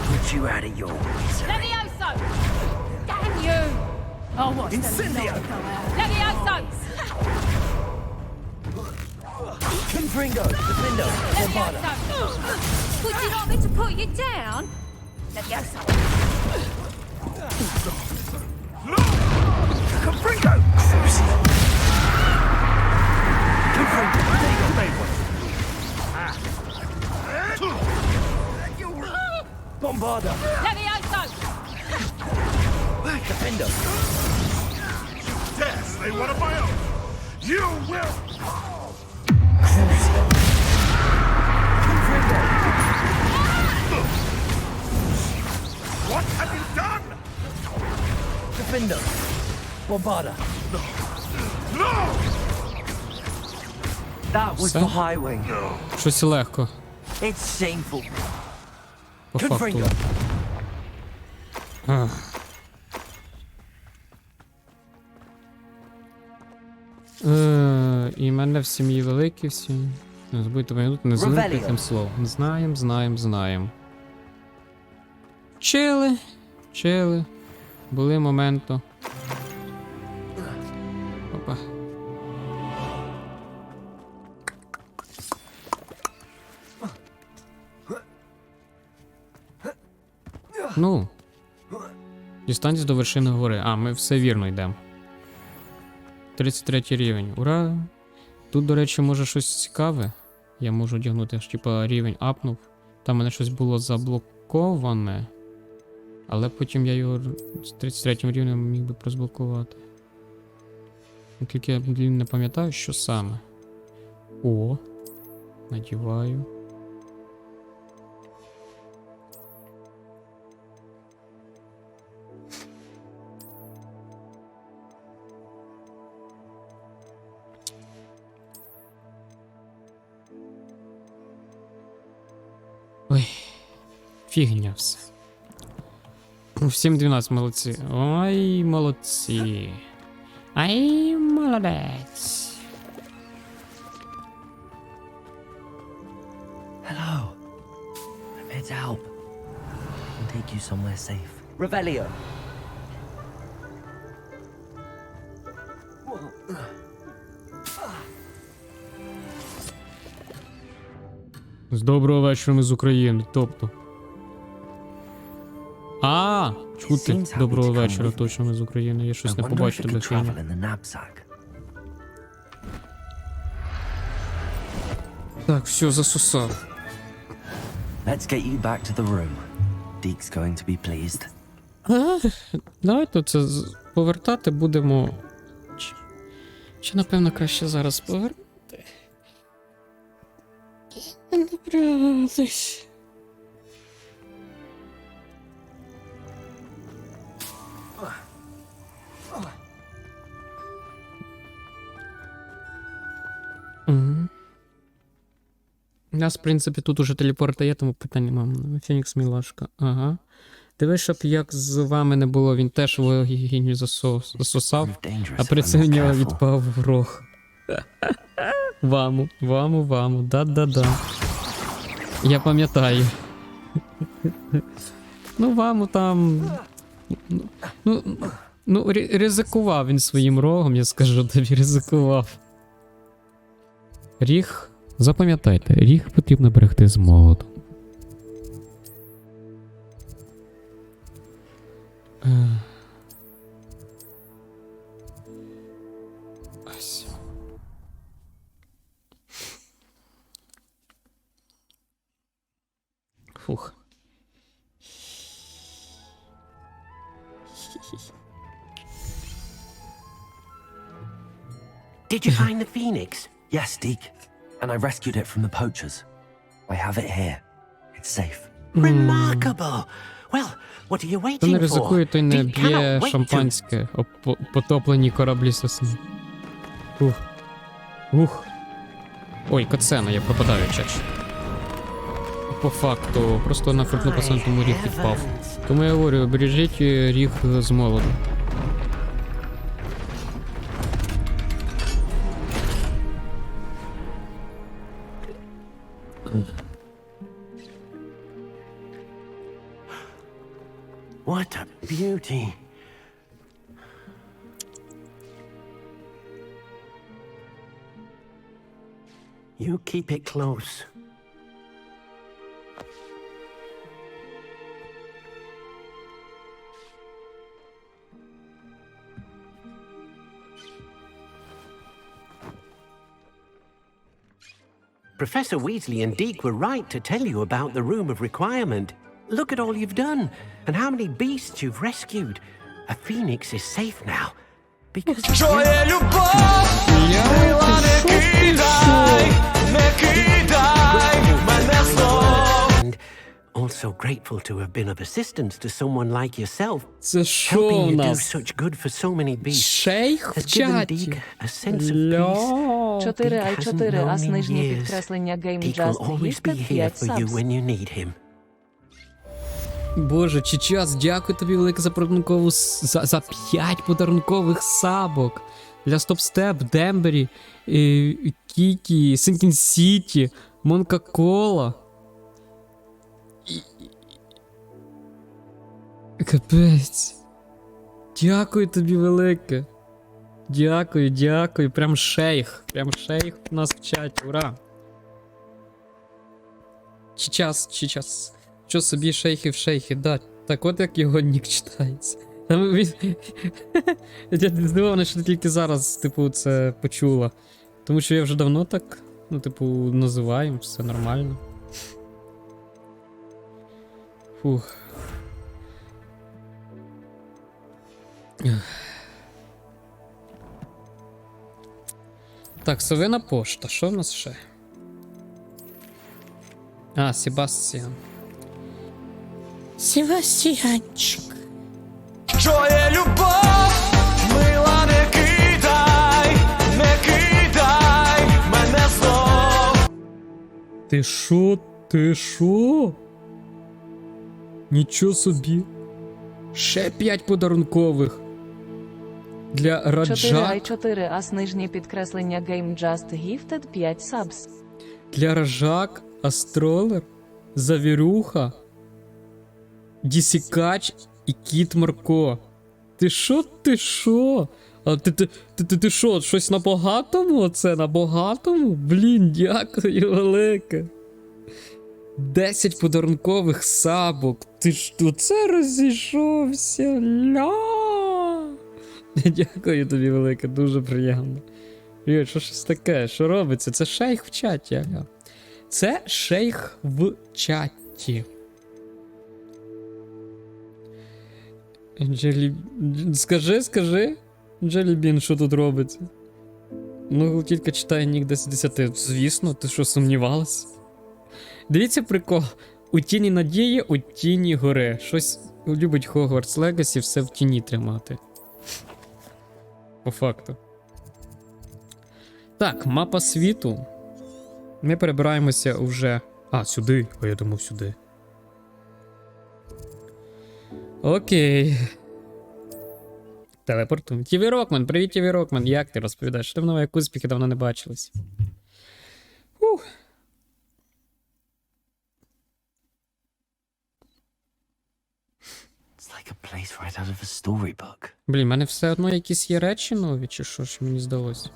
Confringo. Defendo. Bombarda. Would you like me to put you down? Levioso. Confringo. Bombarda. Levioso. Defendo. Yes, they one of my own. You will. What have you done? Defendo. Bombarda. No! That was the highway. Щось легко. It's shameful. По факту. І мене в сім'ї великі всі. Не забудьте мене тут, не звикли тим словом. Знаєм. Чили. Були моменти. Опа. Ну. Дістаньтесь до вершини гори. А, ми все вірно йдемо. 33 рівень. Ура! Тут, до речі, може щось цікаве. Я можу одягнути, аж типа рівень апнув. Там у мене щось було заблоковане. Але потім я його з 33 рівнем міг би розблокувати. Тільки я не пам'ятаю, що саме. О, надіваю. Ой, фігня все. Всім 12, молодці. Ой, молодці. Ай, молодець. Hello. I'm here to help. And take you somewhere safe. Revelio. З доброго вечора, ми з України, тобто. А, чути. Доброго вечора, точно ми з України. Я щось не побачив до фільму. Так, все, засосав. Let's get you back to the room. Deke's going to be pleased. Давайте це повертати будемо. Чи напевно краще зараз повернути? Набратись. У нас, в принципі, тут уже телепорта є, тому питання мам. Фенікс мілашка. Ага. Дивись, щоб як з вами не було, він теж вогінь засосав, а при цьому в нього відпав в рог. Ваму, да-да-да. Я пам'ятаю. Ну, ваму там... Ну, ризикував він своїм рогом, я скажу тобі, ризикував. Ріг, запам'ятайте, ріг потрібно берегти з молоду. Ось. Фух. Did you find the phoenix? Yes, Deke. And I rescued it from the poachers. I have it here. It's safe. Remarkable. Well, what are you waiting for? Хто не ризикує, той не Deke cannot б'є wait шампанське об потоплені кораблі сосни. Ух. Ой, катсцена, я пропадаю, чач. По факту, просто на фортну ріг відпав. Тому я говорю, бережіть ріг з молоду. What a beauty. You keep it close. Professor Weasley and Deke were right to tell you about the Room of Requirement. Look at all you've done, and how many beasts you've rescued. A phoenix is safe now. Because and also grateful to have been of assistance to someone like yourself. Helping you do such good for so many beasts has given Deke a sense of peace. 4i4 ас нижнє підкреслення Game Deke will Just always be here for you when you need him. Боже, Чічас, дякую тобі велике за подарункову за 5 подарункових сабок. Для Стоп-Степ, Дембері, Кікі, Синкін Сіті, Монка Кола. Капець. Дякую тобі велике. Дякую, дякую. Прям шейх. Прям шейх у нас в чаті. Ура. Чичас. Що собі шейхи, да. Так от як його нік читається. Там він... Я здивований, що ти тільки зараз, типу, це почула. Тому що я вже давно так, ну, типу, називаю, все нормально. Фух. Так, совина пошта, що в нас ще? А, Себастьян. Себастьянчик. Що є любов, мила, не кидай мене знов. Ти шо? Нічого собі. Ще 5 подарункових. Для Раджак. 4 ас нижнє підкреслення Game Just Gifted 5 subs. Для Раджак, Астролер, Завірюха, Дісікач і Кіт Марко. Ти шо? А ти шо, щось на багатому? Оце на багатому? Блін, дякую велике. 10 подарункових сабок. Ти ж оце розійшовся. Ля. Дякую тобі велике, дуже приємно. Що щось таке? Що робиться? Це шейх в чаті, ага. Це шейх в чаті. Скажи, Джелібін, що тут робиться? Ну, тільки читає нік 10. Звісно, ти що, сумнівалась? Дивіться прикол. У тіні надії, у тіні гори. Щось любить Hogwarts Legacy все в тіні тримати. По факту. Так, мапа світу. Ми перебираємося уже... А, сюди. А я думав сюди. Окей. Телепортуємо. Тіві Рокман, привіт, Тіві Рокман. Як ти розповідаєш? Що давно як успіхи давно не бачились. Фух. Блін, в мене все одно якісь є речі нові, чи що ж мені здалося?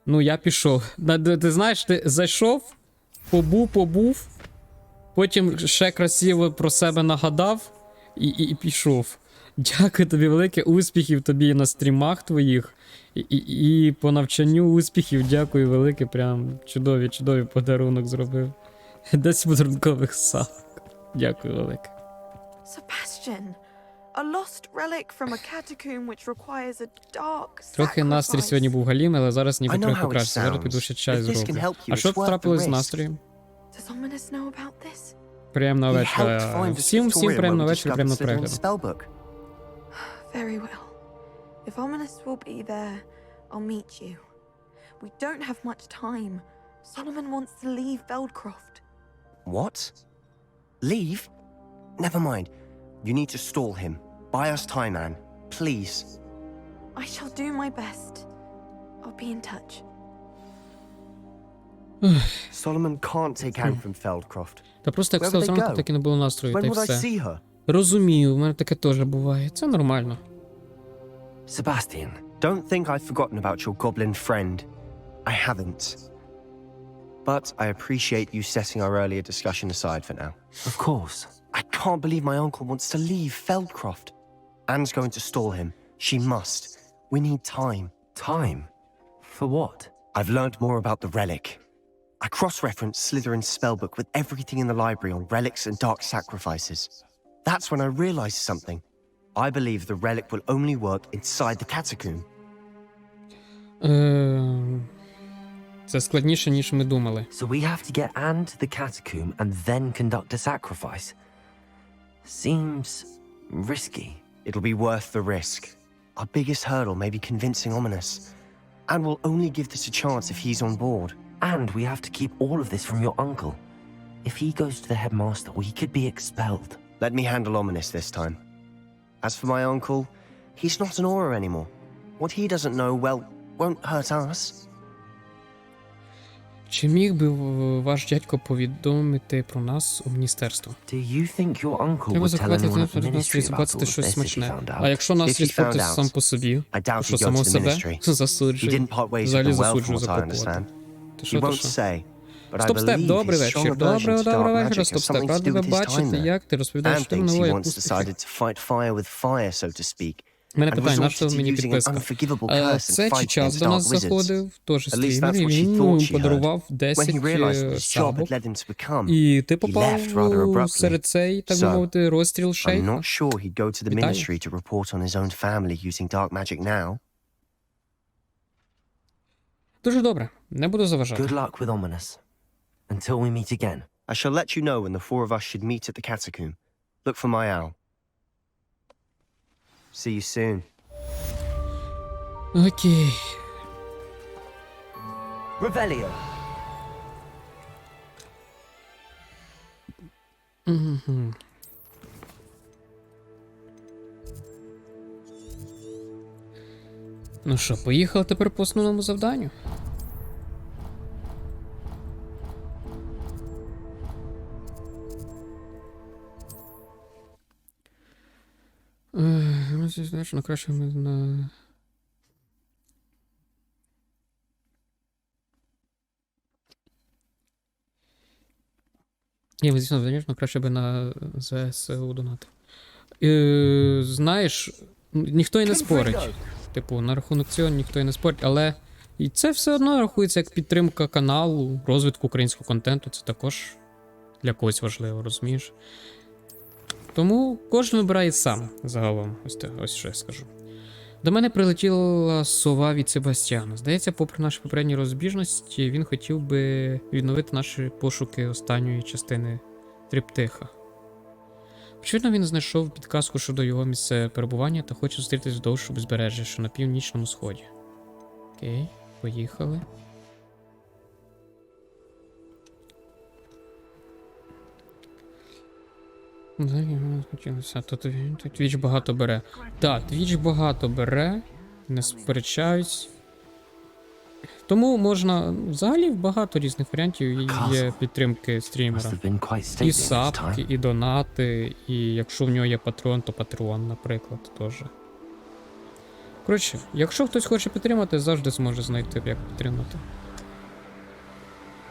Ну, я пішов. Ти знаєш, ти зайшов, побув, потім ще красиво про себе нагадав і пішов. Дякую тобі велике, успіхів тобі на стрімах твоїх і по навчанню успіхів. Дякую велике, прям чудовий подарунок зробив. 10 подарункових савок. Дякую велике. Sebastian, a lost relic from a catacomb which requires a dark Трохи настрій сьогодні був галім, але зараз ніби трохи покращився. Зараз піду ще чай зроблю. А що трапилось з настроєм? Does Ominous know about this? Приємного вечора. Всім приємного вечора, приємного перегляду. Very well. If Ominous will be there, I'll meet you. We don't have much time. Solomon wants to leave Veldcroft. What? Leave? Never mind. You need to stall him. Buy us time, Anne. Please. I shall do my best. I'll be in touch. Solomon can't take Anne from Feldcroft. Та просто як став зранку, так і не було настрою, та й When would I все. see her? Розумію, в мене таке теж буває. Це нормально. Sebastian, don't think I've forgotten about your goblin friend. I haven't. But I appreciate you setting our earlier discussion aside for now. Of course. I can't believe my uncle wants to leave Feldcroft. Anne's going to stall him. She must. We need time. Time? For what? I've learned more about the relic. I cross-referenced Slytherin's spellbook with everything in the library on relics and dark sacrifices. That's when I realized something. I believe the relic will only work inside the catacomb. Це складніше, ніж ми думали. So we have to get Anne to the catacomb and then conduct a sacrifice. Seems risky. It'll be worth the risk. Our biggest hurdle may be convincing Ominous. And we'll only give this a chance if he's on board. And we have to keep all of this from your uncle. If he goes to the headmaster, we could be expelled. Let me handle Ominous this time. As for my uncle, he's not an Auror anymore. What he doesn't know, well, won't hurt us. Чи міг би ваш дядько повідомити про нас у міністерство? Треба заховати настрій збацати щось смачне. А якщо настрій спортить сам по собі, то що само себе засуджує? Взагалі засуджую закопувати. Ти що, ти що? Стоп-степ, добрий вечір. Доброго вечора, стоп-степ. Рад тебе бачити, як ти розповідаєш, що ти нової пустиш. У мене питання, на що мені підписка? Це чи час до нас заходив, теж стрімер, і він подарував 10 сабок, і ти попав серед цей, так би мовити, розстріл шейха. Вітаю. Дуже добре, не буду заважати. Until we meet again. I shall let you know when the four of us should meet at the catacomb. Look for my owl. See you soon. Окей. Ревеліо. Ну що, поїхали тепер по основному завданню? Значно краще ми на... Ні, звісно, звісно, краще би на ЗСУ донати. Знаєш, ніхто і не спорить. Типу, на рахунок цього ніхто і не спорить, але і це все одно рахується як підтримка каналу, розвитку українського контенту, це також для когось важливо, розумієш? Тому кожен вибирає сам, загалом, ось що я скажу. До мене прилетіла сова від Себастьяна. Здається, попри наші попередні розбіжності, він хотів би відновити наші пошуки останньої частини триптиха. Очевидно, він знайшов підказку щодо його місця перебування та хоче зустрітись вздовж узбережжя, що на північному сході. Окей, поїхали. Тут Twitch багато бере. Так, Twitch багато бере, не сперечаюсь. Тому можна, взагалі багато різних варіантів є підтримки стрімера. І сапки, і донати, і якщо в нього є патрон, то патрон, наприклад, теж. Коротше, якщо хтось хоче підтримати, завжди зможе знайти, як підтримати.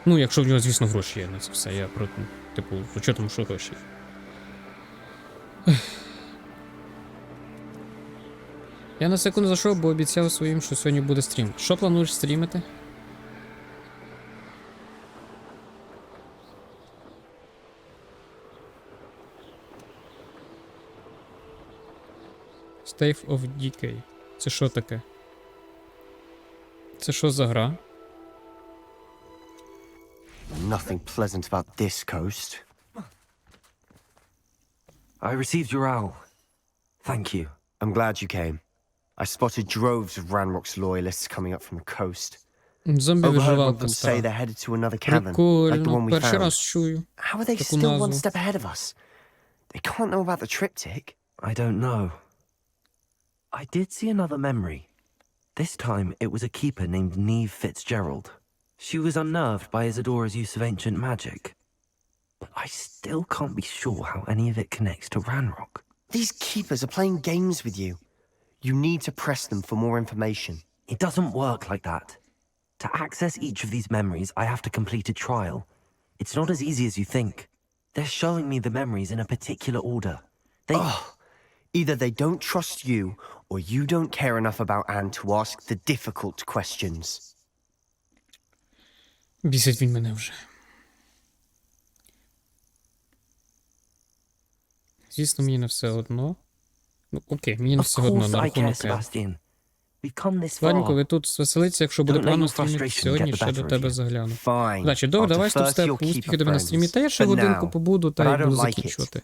Ну, якщо в нього, звісно, гроші є на це все. Я про, типу, що тому, що гроші. Я на секунду зайшов, бо обіцяв своїм, що сьогодні буде стрім. Що плануєш стрімити? Stave of Decay. Це що таке? Це що за гра? Nothing pleasant about this coast. I received your owl. Thank you. I'm glad you came. I spotted droves of Ranrock's loyalists coming up from the coast. Overheard one of them say they're headed to another cavern, like the one we found. How are they still one step ahead of us? They can't know about the triptych. I don't know. I did see another memory. This time it was a keeper named Neve Fitzgerald. She was unnerved by Isadora's use of ancient magic. But I still can't be sure how any of it connects to Ranrock. These keepers are playing games with you. You need to press them for more information. It doesn't work like that. To access each of these memories, I have to complete a trial. It's not as easy as you think. They're showing me the memories in a particular order. Either they don't trust you, or you don't care enough about Anne to ask the difficult questions. Бісить він мене вже. Звісно, мені не все одно. Ну, окей, мені не все одно на рахунок. Ладненько, ви тут веселиться, якщо буде плану стрімити сьогодні, ще до тебе загляну. Значить, добре, давай стоп-степ, успіхи тобі на стрімі. Та я ще годинку побуду, та й буду закінчувати.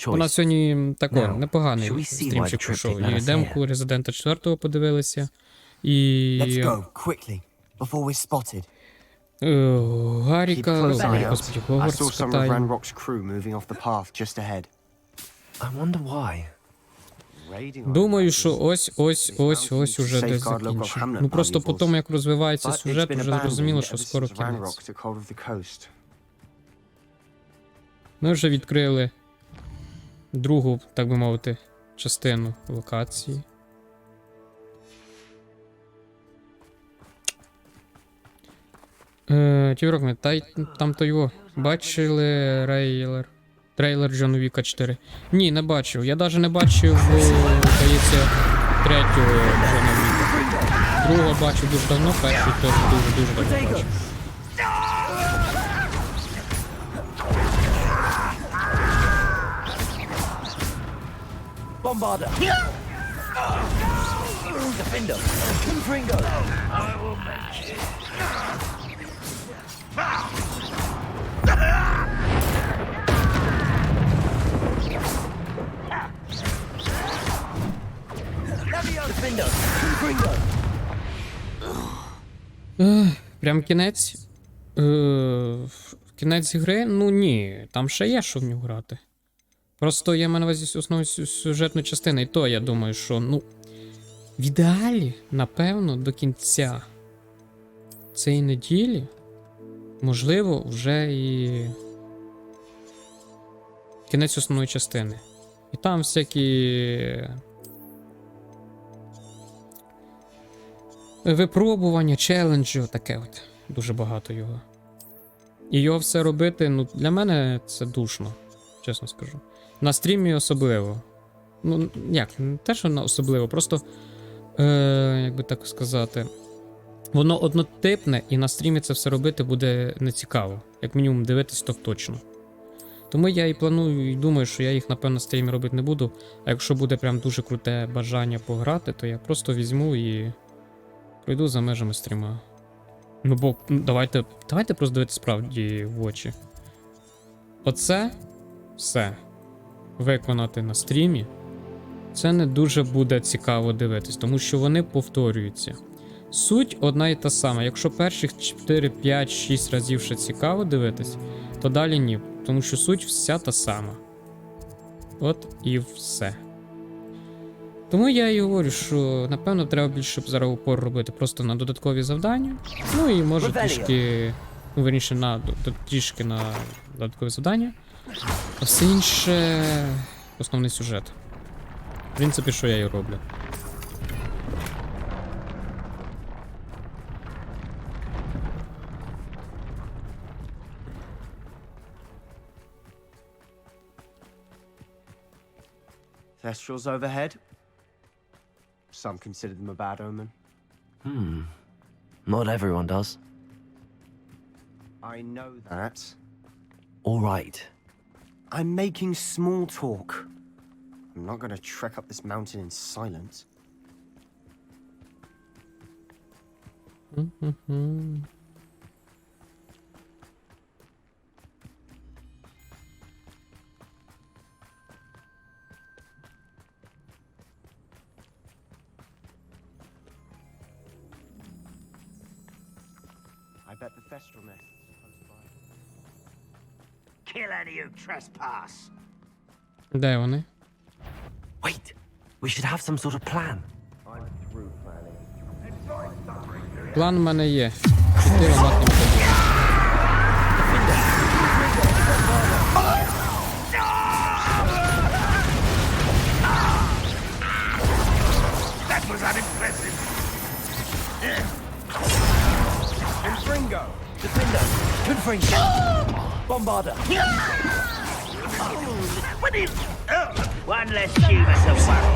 У нас сьогодні такий непоганий стрімчик пройшов. І демку Резидента 4 подивилися, і... Гаріка, господи, Хогвартс катає. I wonder why. Думаю, що ось уже десь закінчимо. Ну просто по тому, як розвивається сюжет, вже зрозуміло, що скоро кінець. Ми вже відкрили другу, так би мовити, частину локації. Тіврок, там то його. Бачили трейлер Джона Віка 4? Ні, не бачив. Я навіть не бачив, здається, третього Джона Віка. Другого бачив дуже давно, перший теж дуже давно бачив. Bombarder! Defender! Confringo! I will match it. Defender! Confringo! Прям кінець? Кінець гри? Ну ні, там ще є що в нього грати. Просто я маю на увазі основну сюжетну частину, і то я думаю, що, ну, в ідеалі, напевно, до кінця цієї неділі, можливо, вже і кінець основної частини. І там всякі випробування, челенджі, таке от. Дуже багато його. І його все робити, ну, для мене це душно, чесно скажу. На стрімі особливо. Ну, як, не те, що особливо, просто, як би так сказати, воно однотипне, і на стрімі це все робити буде нецікаво. Як мінімум дивитись, то точно. Тому я і планую, і думаю, що я їх, напевно, на стрімі робити не буду. А якщо буде прям дуже круте бажання пограти, то я просто візьму і пройду за межами стріма. Ну, бо давайте просто дивитися справді в очі. Оце все виконати на стрімі, це не дуже буде цікаво дивитись, тому що вони повторюються. Суть одна і та сама. Якщо перших 4, 5, 6 разів ще цікаво дивитись, то далі ні. Тому що суть вся та сама. От і все. Тому я і говорю, що напевно треба більше зараз упор робити просто на додаткові завдання. Ну і може трішки, ну верніше, трішки на додаткові завдання. А все інше основний сюжет. В принципі, що я і роблю. Thestrals overhead. Some consider them a bad omen. Not everyone does. I know that. All right. I'm making small talk. I'm not going to trek up this mountain in silence. I bet the Thestral nest is close by. Kill any who trespass. Де вони? Wait, we should have some sort of plan. I'm through planning. План в мене є. 4 матні методи. That was unimpressive. Confringo. Defender. Confringo. Bombarder. One less Shiva to worry.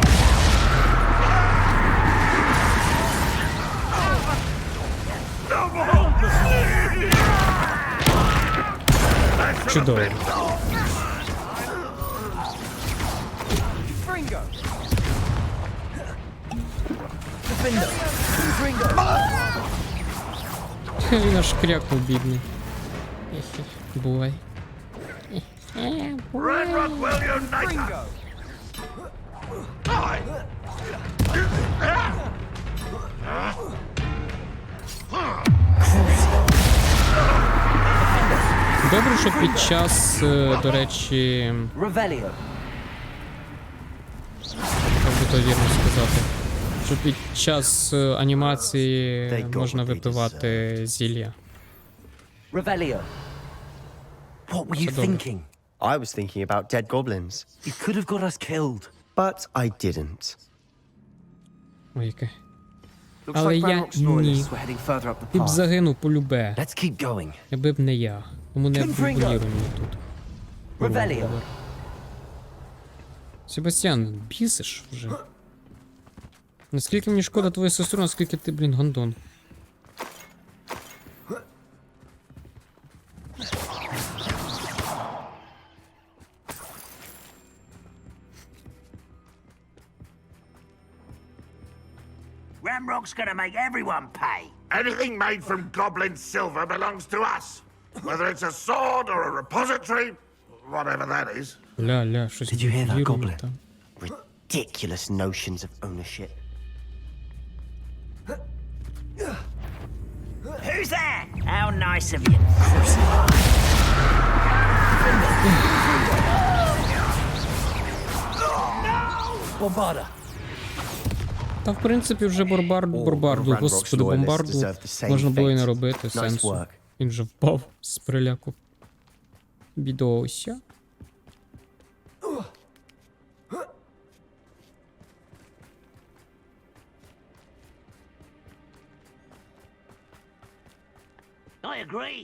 Чудово. Fringo. Defender. Fringo. Він аж крякнув, бідний. Бувай. Ranrock will unite us. Добре, що під час, до речі, Ревеліо. як би то вірно сказати. Що під час анімації можна випивати зілля. Ревеліо. What were you thinking? I was thinking about dead goblins. You could have got us killed. But I didn't. Ой, яке. Але я ні. Ти б загинув полюбе. Якби б не я. Тому не фігуруй мені тут. Ревеліо. Себастьян, бісиш вже. Наскільки мені шкода твою сестру, наскільки ти, блін, гандон. Ramrock's gonna make everyone pay. Anything made from goblin silver belongs to us. Whether it's a sword or a repository, whatever that is. Ля, щось. Did you hear that, goblin? Ridiculous notions of ownership. Who's that? How nice of you. Bombarda. Та, в принципі, вже Борбарду, господи, бомбарду можна було і не робити, сенсу. Він же впав з приляку. Бідося. I agree.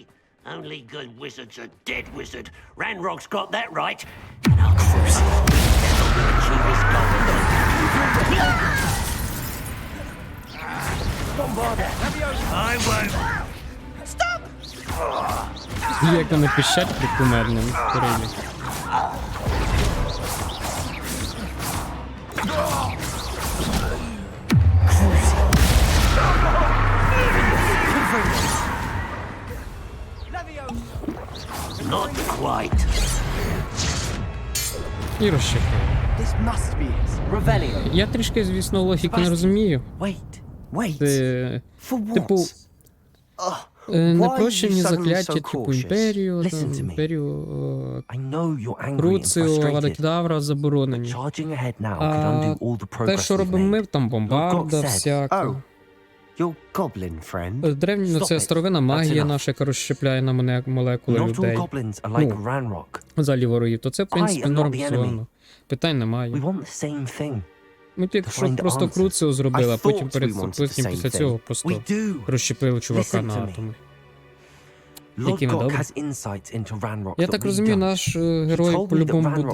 Only good wizards are dead wizard. Ranrock's got that right. And I'll achieve his goal. I won't. Stop! Як вони пищать при кумедному перелі. Not quite. І розчекаю. Я трішки, звісно, логіки не розумію. Типу, непрощені закляття, типу імперію, Круціо, Вадакедавра заборонені. А те, що робимо ми, там бомбарда всяка. Древні, ну це старовина магія наша, яка розщепляє на молекули людей. Ну, взагалі ворогів, то це, в принципі, нормально. Питань немає. Ми тільки що просто Круціо зробили, а потім після цього просто розщепили чувака на атоми. Які ми добре. Я так розумію, наш герой по-любому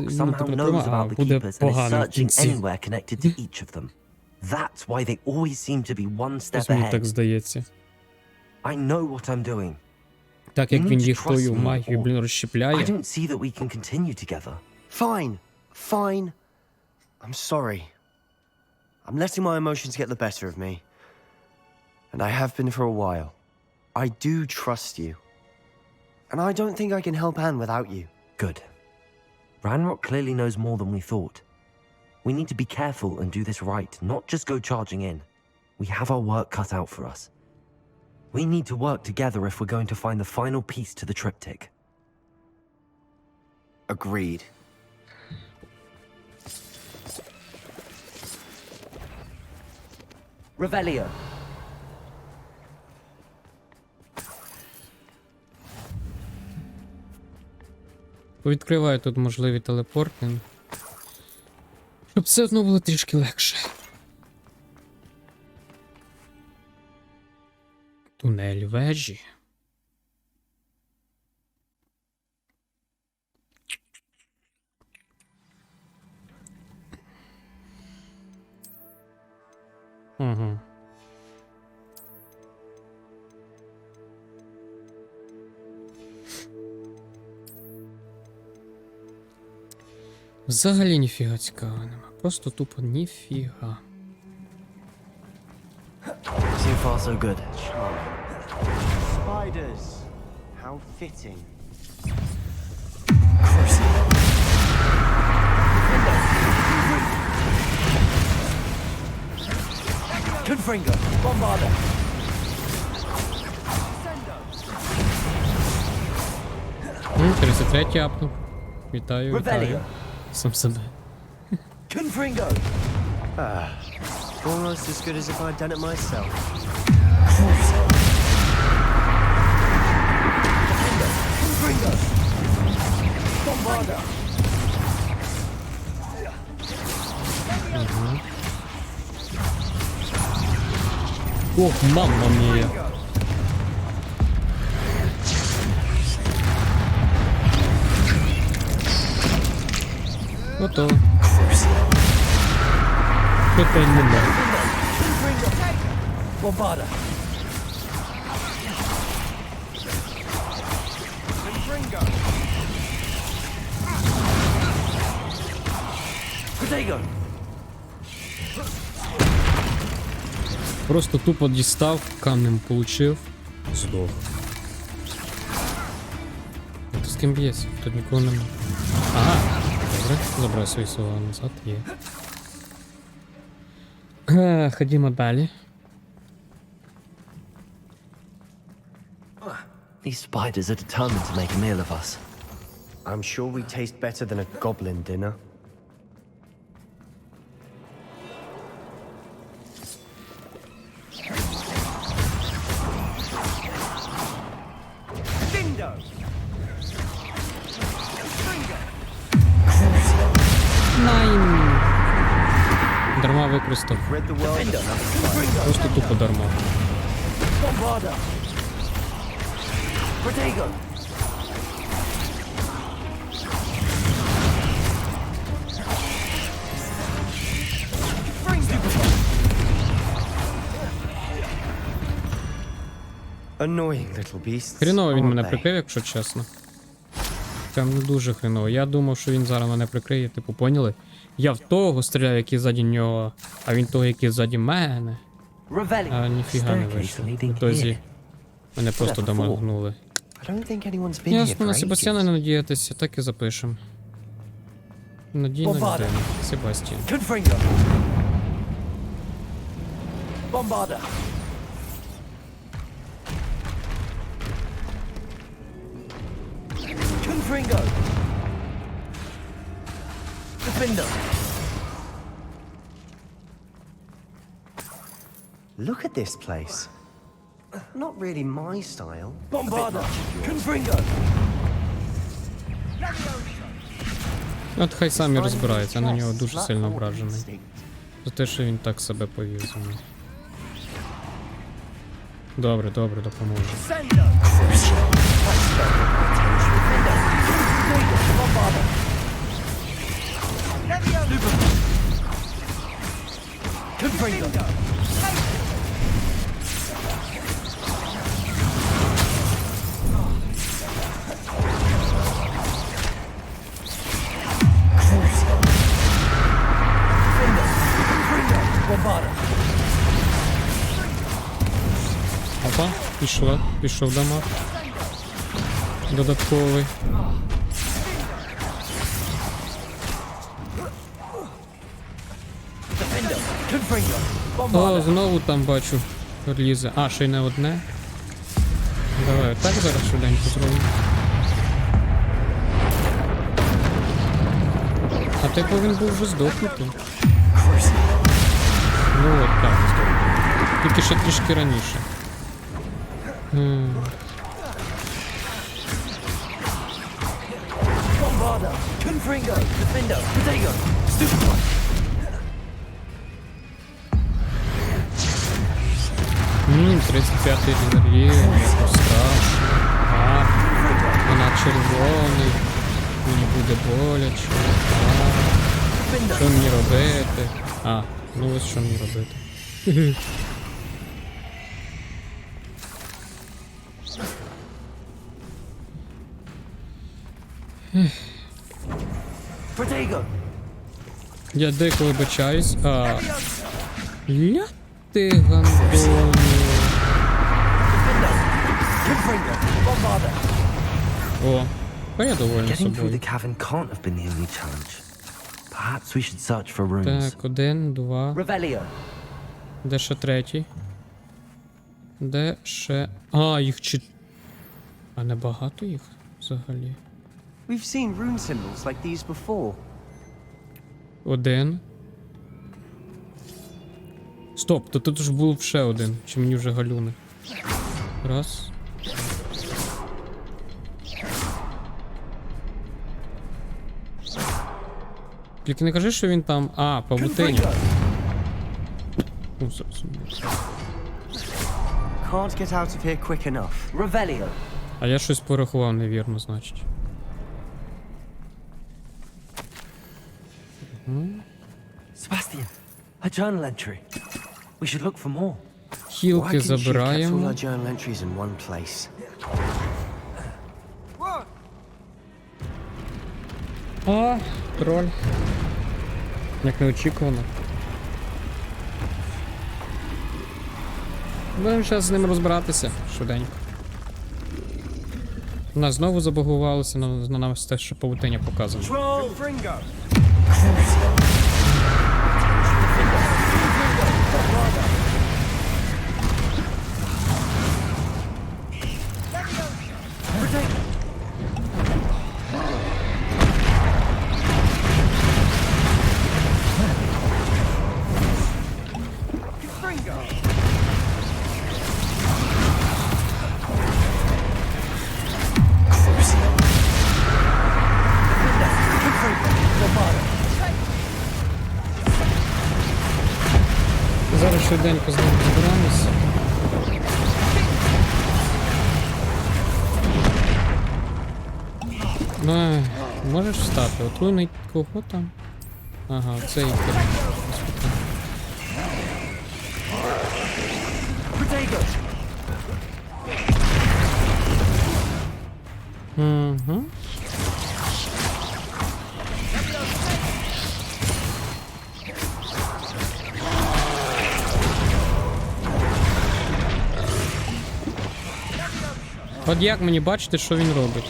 буде поганий в кінці. That's why they always seem to be one step Мені ahead. так здається. I know what I'm doing. Так як він їх тою магією, блін, розщепляє. I don't see that we can continue together. Fine. I'm sorry. I'm letting my emotions get the better of me. And I have been for a while. I do trust you. And I don't think I can help Anne without you. Good. Ranrock clearly knows more than we thought. We need to be careful and do this right, not just go charging in. We have our work cut out for us. We need to work together if we're going to find the final piece to the triptych. Agreed. Ревеліо. Відкриваю тут можливі телепорти. Щоб все одно було трішки легше. Тунель вежі. Угу. Взагалі ніфіга цікавого нема. Просто тупо ніфіга. So far so good. Spiders. How fitting. Confringo. Bombarda. 33 апнув. Вітаю. Сам себе. Confringo. Almost as good as if I'd done it myself. Ох, мамма мія. Готово. Питань немає. Bombarda. Protego. Просто тупо дістав, камнем получив, здох. Ти з ким б'єшся? Тут нікого немає. Ага, добре, забрав свої слова назад, є. Ходімо далі. These spiders are determined to make a meal of us. I'm sure we taste better than a goblin dinner. Найн! Дарма використав. Просто тупо дарма. Annoying little beasts. Хріново він aren't мене they? прикрив, якщо чесно. Прям не дуже хріново. Я думав, що він зараз мене прикриє, типу, поняли? Я в того стріляю, який ззаді нього, а він того, який ззаді мене. А ніфіга не вийшло. В ітозі мене просто домагнули. I don't think anyone's been here Ясно, for на ages. Себастьяна не надіятися, так і запишемо. Надійна людина. Себастьян. Bombarda. Confringo. Defender. Look at this place. Not really my style. Bombarda. Confringo. От хай самі розбираються, я на нього дуже сильно ображений. За те, що він так себе повів зі мною. Добре, добре, допоможе. Опа, пішов дамаг. Додатковий. О, знову там бачу. Лізе. А, ще й не одне. Давай, так зараз швиденько зробимо. А ти повинен був вже здохнути. Ну от так, здохнути. Тільки ще трішки раніше. Confringo. Defender. Protego. Stupid one. 35-й рівень, якось страшно. А, вона червоний. Мені буде боляче. А, що мені робити? А, ну ось що мені робити. Я дико вибачаюсь, а... Ля ти гандоні. О, а я довольний Getting through собою. the cavern can't have been the only challenge. Perhaps we should search for rooms. Так, 1, 2. Ревеліо. Де ще третій? Де ще... А, їх А не багато їх взагалі? We've seen rune symbols like these before. 1. Стоп, то тут ж був ще один. Чи мені вже галюни? Раз. Тільки не кажи, що він там... А, павутиня. Ну, Can't get out of here quick enough. Ревеліо. а я щось порахував невірно, значить. Sebastian, a journal entry. We should look for more. Хілки забираємо. All our journal entries in one place. А, троль. Як неочікувано. Будемо зараз з ним розбиратися швиденько. У нас знову забагувалося, на нас те, що павутиня показано. Зараз швиденько з ним розбираємося. Ну, можеш встати? Отруйний кого там? Ага, це і угу. От як мені бачити, що він робить?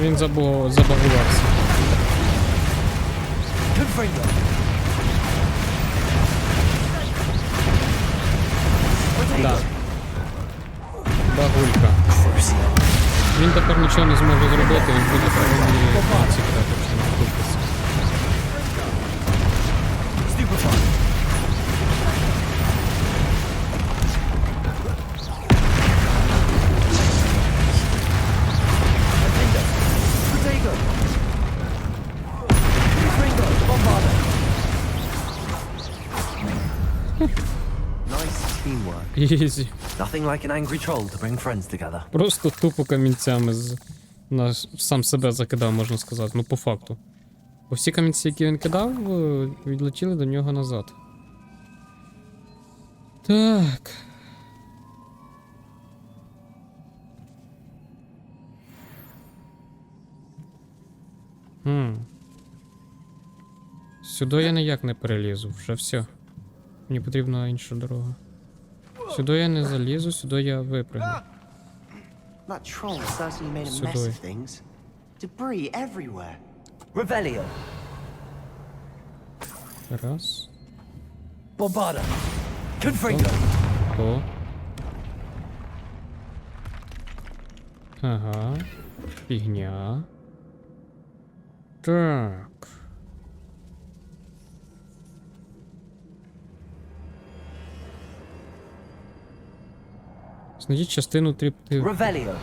Він забагувався. Да. Багулька. Він тепер нічого не зможе зробити, він буде правильні секрети, що не купиться. Ізі. Nothing like an angry troll to bring friends together. Просто тупо камінцями сам себе закидав, можна сказати. Ну, по факту. Бо всі камінці, які він кидав, відлетіли до нього назад. Так. Сюди я ніяк не перелізу, вже все. Мені потрібна інша дорога. Сюди я не залізу, сюди я випрыгну. Сюди. Ревеліо. Раз. Бомбарда. Конфринго. О. Ага. Фігня. Так. Знайдіть частину триптив. Ревеліо.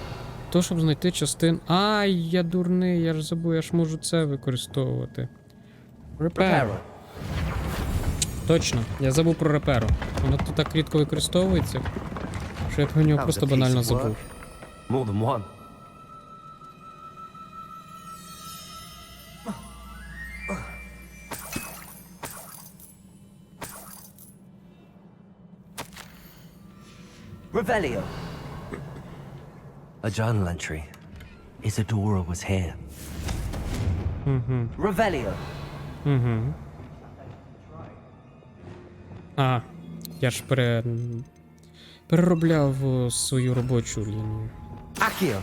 То, щоб знайти частину... Ай, я дурний, я ж забув, я ж можу це використовувати. Реперо. Точно, я забув про реперо. Воно тут так рідко використовується, що я про нього просто банально забув. More than one. Revelio. A journal entry. Isadora was here. Revelio. А, я ж переробляв свою робочу лінію. Accio.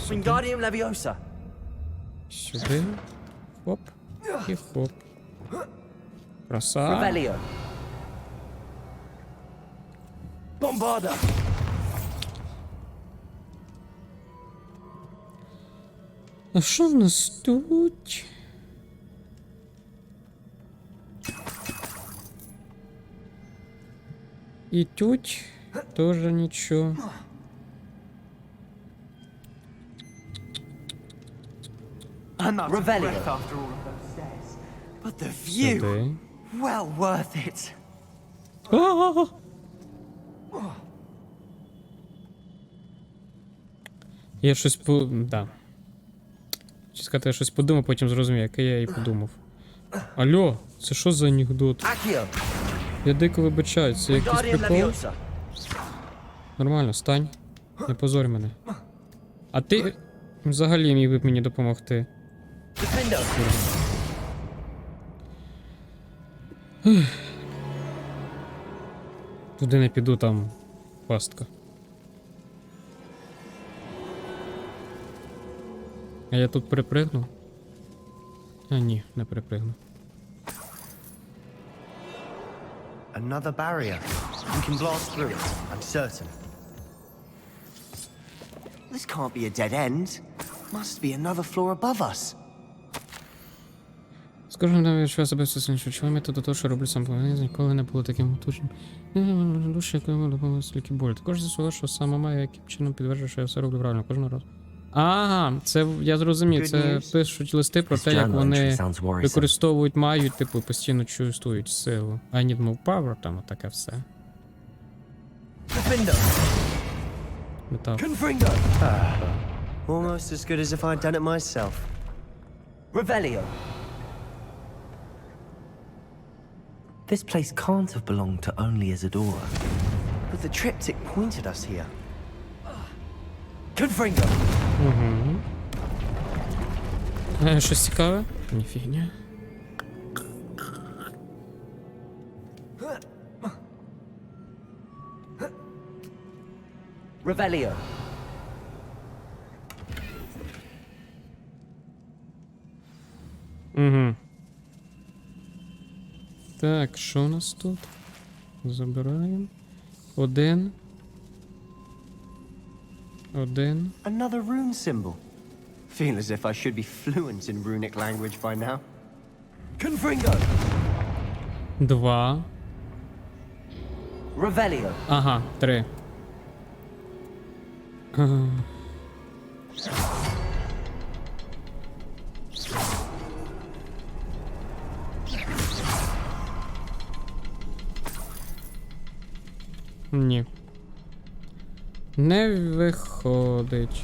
Wingardium Leviosa. Сюди. Хоп. І хоп. Краса. Ревеліо. Бомбарда. А що в нас тут? І тут теж нічого. Ревеліо. But the view, Сюди. well worth it. А-а-а! Я щось да. Чи сказати, я щось подумав, потім зрозумів, яке я і подумав. Алло, це що за анекдот? Я дико вибачаю, це якийсь прикол? Нормально, стань. Не позорь мене. А ти взагалі міг би мені допомогти. Туди не піду, там пастка. А я тут перепригну? А ні, не перепригну. Another barrier. We can blast through it, I'm certain. This can't be a dead end. Must be another floor above us. З кожним днем я відчуваю себе все сильніше. Чого метод до того, що роблю сам повинен, ніколи не було таким готучим. Душа, яку йому допомогла стільки болі. Також з'ясував, що саме має яким чином підтверджує, що я все роблю правильно кожного разу. Ага, це я зрозумів. Це пишуть листи про те, як вони використовують магію, типу, постійно чувствують силу. I need more power, там таке все. Метафора. Almost as good as if I'd done it myself. Revelio. This place can't have belonged to only Isadora. But the triptych pointed us here. Confringo. Щось цікаве? Ніфігня. Revelio. Угу. Так, що у нас тут? Забираємо. Один. Another rune symbol. Feel as if I should be fluent in runic language by now. Confringo. Два. Revelio. Ага, три. Ні. Не виходить.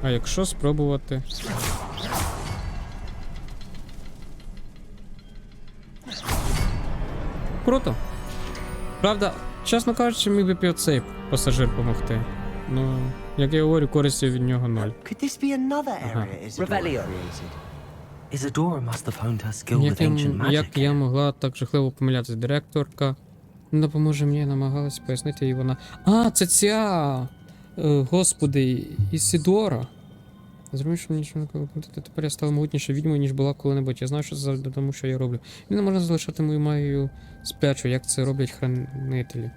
А якщо спробувати? Круто. Правда, чесно кажучи, міг би цей пасажир допомогти. Ну, як я говорю, користі від нього ноль. Could this be another area Isadora created? Isadora must have honed her skill with ancient magic. Як я могла так жахливо помилятися? Директорка допоможе мені, намагалась пояснити, і вона... А, це ця! Господи, Ісідора. Зрозумів, що мені нічого не коментувати. Тепер я стала могутніше відьмою, ніж була коли-небудь. Я знаю, що це завжди тому, що я роблю. Мені не можна залишати мою магію сплячу, як це роблять хранителі.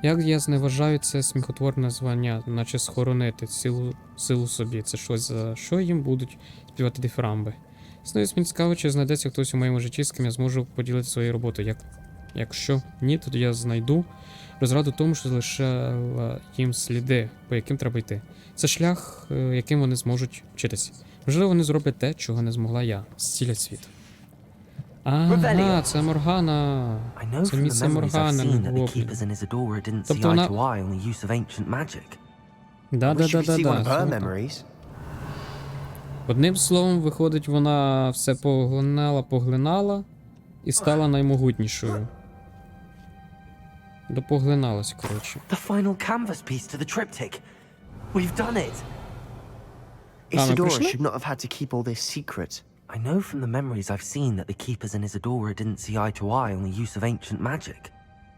Як я зневажаю це сміхотворне звання, наче схоронити силу собі. Це щось, за що їм будуть співати дифірамби. Знову мені цікаво, чи знайдеться хтось у моєму житті, з ким я зможу поділити свою роботу. Якщо ні, то я знайду розраду тому, що залишила їм сліди, по яким треба йти. Це шлях, яким вони зможуть вчитися. Можливо, вони зроблять те, чого не змогла я. Зцілять світ. Ага, це Моргана. Це місце Моргана, не Гоблін. Тобто вона... Да. Одним словом, виходить, вона все поглинала і стала наймогутнішою. Допоглиналась, коротше. The final canvas piece to the triptych. We've done it. Isadora should not have had to keep all this secret. I know from the memories I've seen that the keepers in Isadora didn't see eye to eye on the use of ancient magic.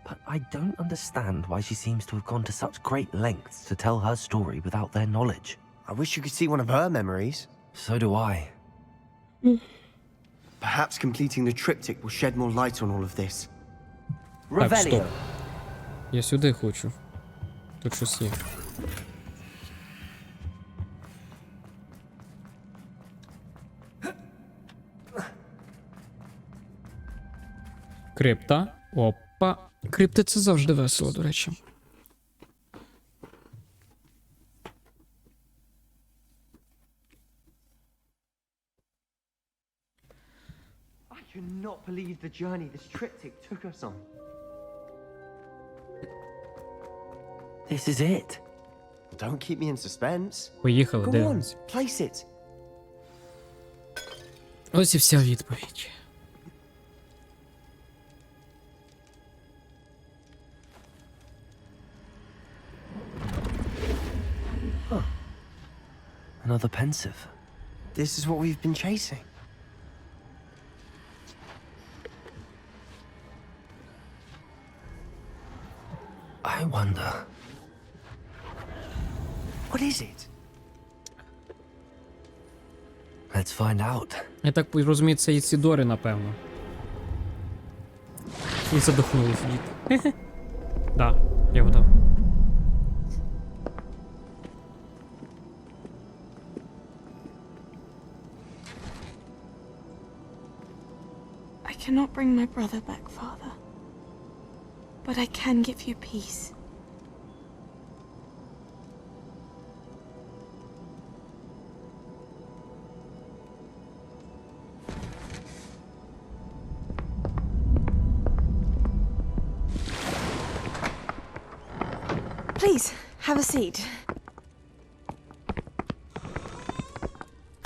But I don't understand why she seems to have gone to such great lengths to tell her story without their knowledge. I wish you could see one of her memories. So do I. Perhaps completing the triptych will shed more light on all of this. Так, стоп. Ревеліо. Я сюди хочу. Тут щось є. Крипта. Опа. Крипти це завжди весело, до речі. I cannot believe the journey this triptych took us on. This is it. Don't keep me in suspense. Поїхали, Go on, дивимось. place it. Ось і вся відповідь. Another pensive. This is what we've been chasing. I wonder. What is it? Let's find out. Я так розумію, це Ісідори, напевно. І задохнулись діти. Да, я вгадав. I cannot bring my brother back, Father. But I can give you peace. Please, have a seat.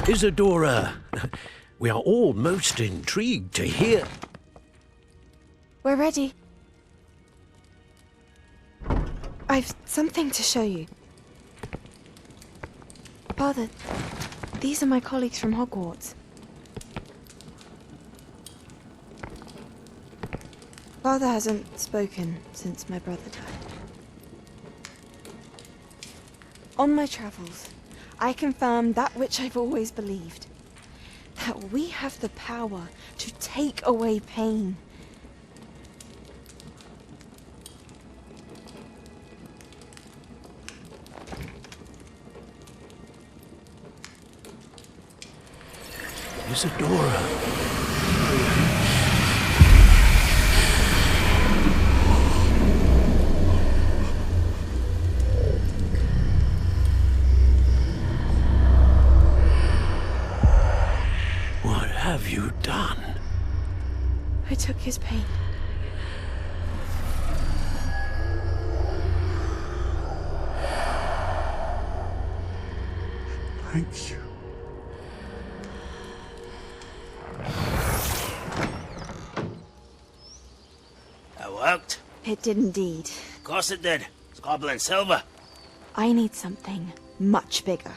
Isadora, we are all most intrigued to hear. We're ready. I've something to show you. Father, these are my colleagues from Hogwarts. Father hasn't spoken since my brother died. On my travels, I confirmed that which I've always believed. That we have the power to take away pain. Isadora. What have you done? I took his pain. Thank you. That worked. It did indeed. Of course it did. It's goblin silver. I need something much bigger.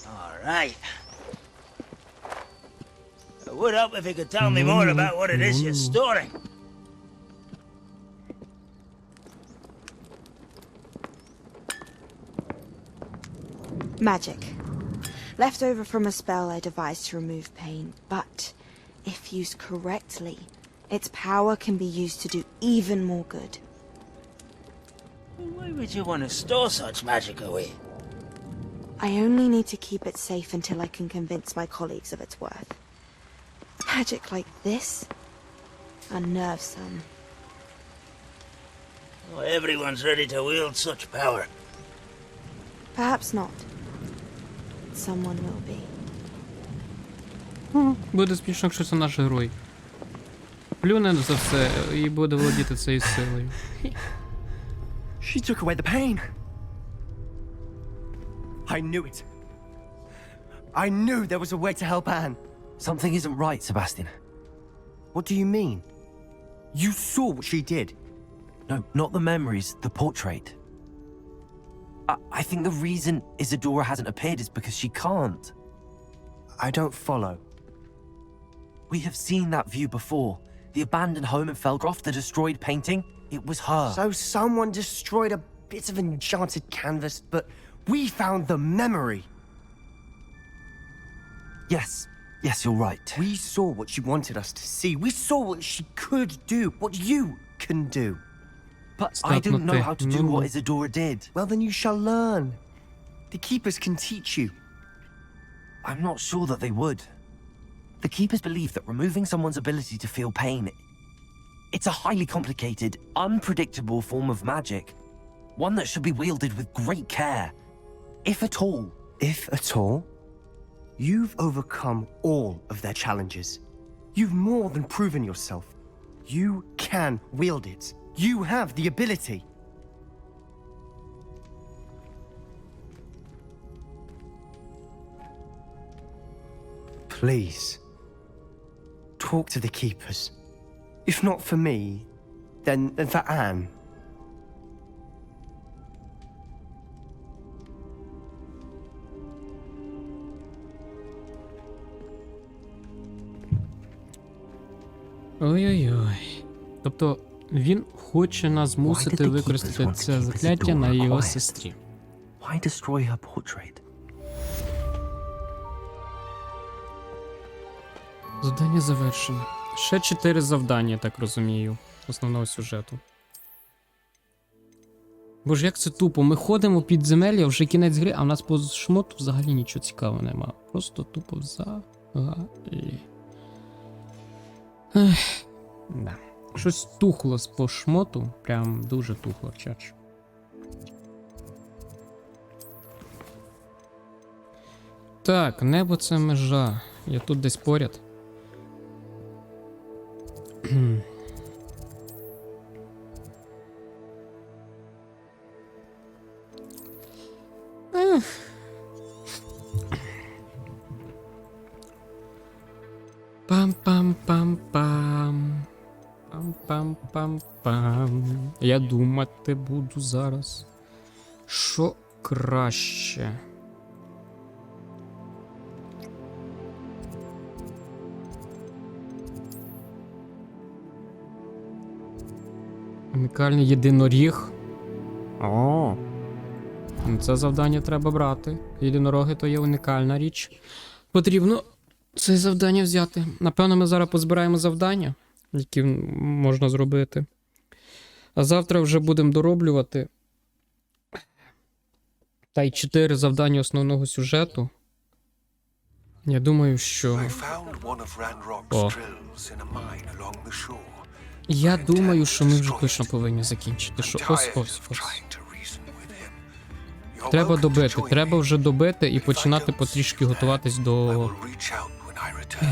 All right. It would help if you could tell me more about what it is you're storing. Magic. Left over from a spell I devised to remove pain, but if used correctly, its power can be used to do even more good. Why would you want to store such magic away? I only need to keep it safe until I can convince my colleagues of its worth. Magic like this unnerves some. Oh, everyone's ready to wield such power. Perhaps not. Someone will be. Буде смішно, якщо це наш герой. Плюне за все і буде володіти цією силою. She took away the pain. I knew it. I knew there was a way to help Anne. Something isn't right, Sebastian. What do you mean? You saw what she did. No, not the memories, the portrait. I think the reason Isadora hasn't appeared is because she can't. I don't follow. We have seen that view before. The abandoned home in Felgroth, the destroyed painting, it was her. So someone destroyed a bit of enchanted canvas, but we found the memory. Yes, Yes, you're right. We saw what she wanted us to see. We saw what she could do, what you can do. But I don't know how to do what Isadora did. Well, then you shall learn. The Keepers can teach you. I'm not sure that they would. The Keepers believe that removing someone's ability to feel pain, it's a highly complicated, unpredictable form of magic. One that should be wielded with great care. If at all. If at all? You've overcome all of their challenges. You've more than proven yourself. You can wield it. You have the ability. Please, talk to the Keepers. If not for me, then for Anne. Ой-ой-ой. Тобто він хоче нас змусити використати це закляття на його сестрі. Why destroy her portrait? Завдання завершено. Ще 4 завдання, я так розумію, основного сюжету. Боже, як це тупо. Ми ходимо під підземелля, вже кінець гри, а в нас по шмоту взагалі нічого цікавого нема. Просто тупо взагалі. Да. Щось тухло по шмоту, прям дуже тухло, чач. Так, небо це межа. Я тут десь поряд. Пам-пам-пам-пам. Пам-пам-пам-пам. Я думати буду зараз. Що краще? Унікальний єдиноріг. О. Це завдання треба брати. Єдинороги то є унікальна річ. Потрібно це завдання взяти. Напевно, ми зараз позбираємо завдання, які можна зробити. А завтра вже будемо дороблювати. Та й 4 завдання основного сюжету. Я думаю, що... О. Я думаю, що ми вже точно повинні закінчити. Що ось. Треба добити. Треба вже добити і починати потрішки готуватись до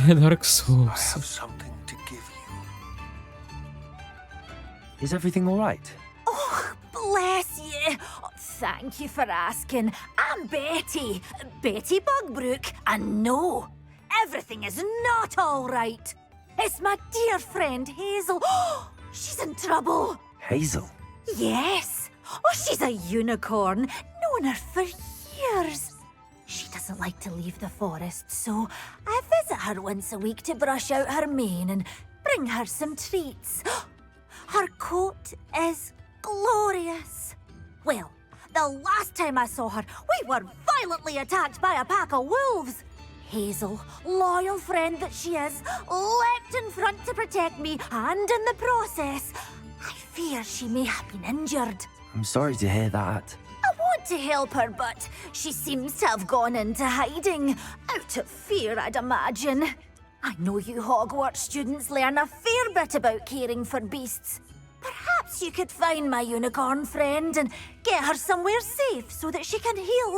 Dark Souls. Is everything all right? Oh, bless you. Thank you for asking. I'm Betty. Betty Bugbrook. And no, everything is not all right. It's my dear friend Hazel. She's in trouble. Hazel? Yes. Oh, she's a unicorn. Known her for years. She doesn't like to leave the forest, so I visit her once a week to brush out her mane and bring her some treats. Her coat is glorious. Well, the last time I saw her, we were violently attacked by a pack of wolves. Hazel, loyal friend that she is, leapt in front to protect me, and in the process, I fear she may have been injured. I'm sorry to hear that. I want to help her, but she seems to have gone into hiding. Out of fear, I'd imagine. I know you Hogwarts students learn a fair bit about caring for beasts. Perhaps you could find my unicorn friend and get her somewhere safe so that she can heal.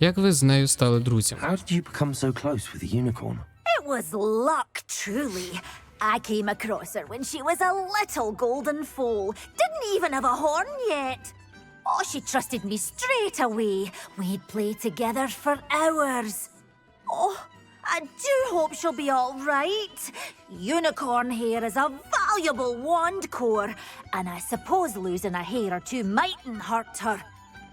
Як ви з нею стали друзями? How did you become so close with the unicorn? It was luck, truly. I came across her when she was a little golden foal. Didn't even have a horn yet. Oh, she trusted me straight away. We'd play together for hours. Oh, I do hope she'll be all right. Unicorn hair is a valuable wand core, and I suppose losing a hair or two mightn't hurt her.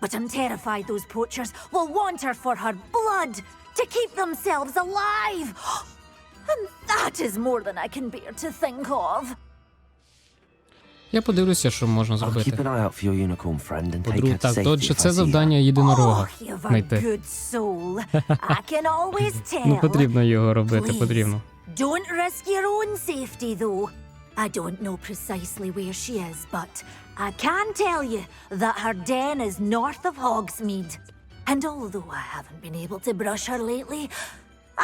But I'm terrified those poachers will want her for her blood, to keep themselves alive. And that is more than I can bear to think of. Я подивлюся, що можна I'll зробити. keep an eye out for your unicorn friend and take her По-друге, to так, safety отже, if I це see her. завдання єдинорога. You've a Знайти. good soul. I can always tell. Ну, потрібно його робити, Please, потрібно. Don't risk your own safety, though. I don't know precisely where she is, but I can tell you that her den is north of Hogsmeade. And although I haven't been able to brush her lately,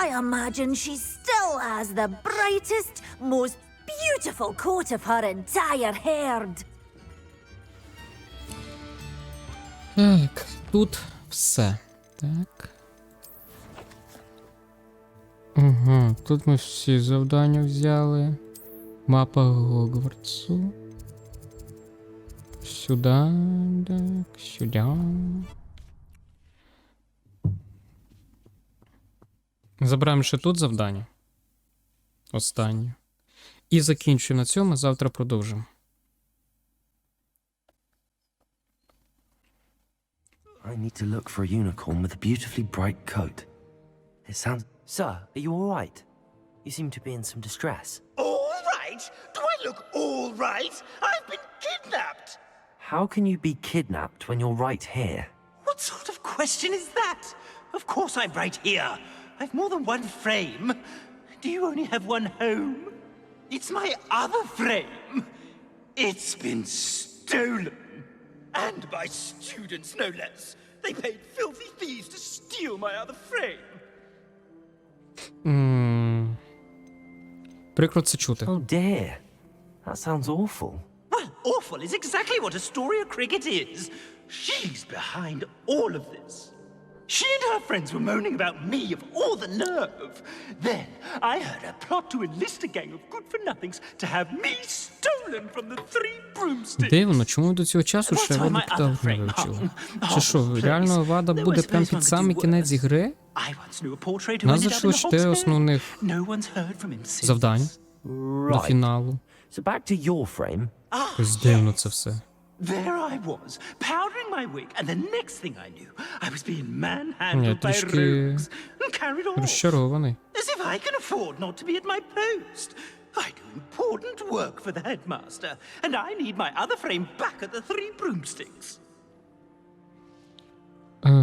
I imagine she still has the brightest, most beautiful coat of her entire herd. Так, тут все. Так. Угу, тут ми всі завдання взяли. Мапа Гогвартсу. Сюди, так, сюди. Забираємо ще тут завдання. Останнє. І закінчуємо на цьому, завтра продовжимо. I need to look for a unicorn with a beautifully bright coat. It sounds... Sir, are you all right? You seem to be in some distress. All right? Do I look all right? I've been kidnapped! How can you be kidnapped when you're right here? What sort of question is that? Of course I'm right here. I've more than one frame. Do you only have one home? It's my other frame. It's been stolen. And by students, no less. They paid filthy thieves to steal my other frame. Прикро це чути. Oh dear. That sounds awful. Well, awful is exactly what Astoria Cricket is. She's behind all of this. She and her friends were moaning about me of all the nerve. Then I heard her plot to enlist a gang of good-for-nothings to have me stolen from the Three Broomsticks. Дивно, чому до цього часу ще Вада Птаху не вивчила? Чи що, реально Вада буде прям під самий кінець ігри? У нас зайшли 4 основних завдань до фіналу. So back to your frame. Ось дивно це все. There I was, powdering my wig, and the next thing I knew, I was being Я manhandled by трішки rogues and carried off. розчарований. As if I can afford not to be at my post. I do important work for the headmaster, and I need my other frame back at the Three Broomsticks.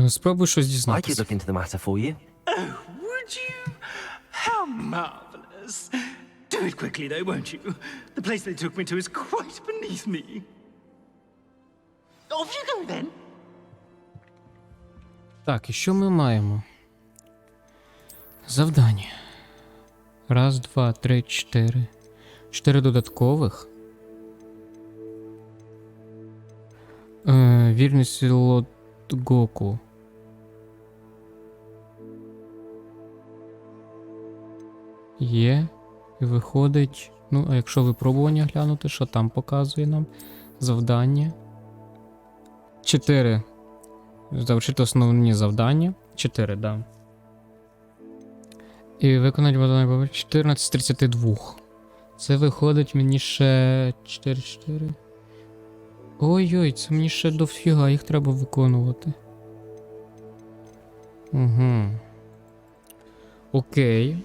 Спробуй щось I could дізнатися. look into the matter for you. Oh, would you? How marvelous. Do it quickly, though, won't you? The place they took me to is quite beneath me. Off you go, then. Так, і що ми маємо? Завдання. Раз, два, три, 4. 4 додаткових. Вірність Лотгоку. Є. І виходить. Ну, а якщо випробування глянути, що там показує нам? Завдання. 4. Завершити основні завдання. 4, да. І виконати завдання 14 з 32. Це виходить мені ще 4. Ой-ой, це мені ще дофіга, їх треба виконувати. Угу. Окей.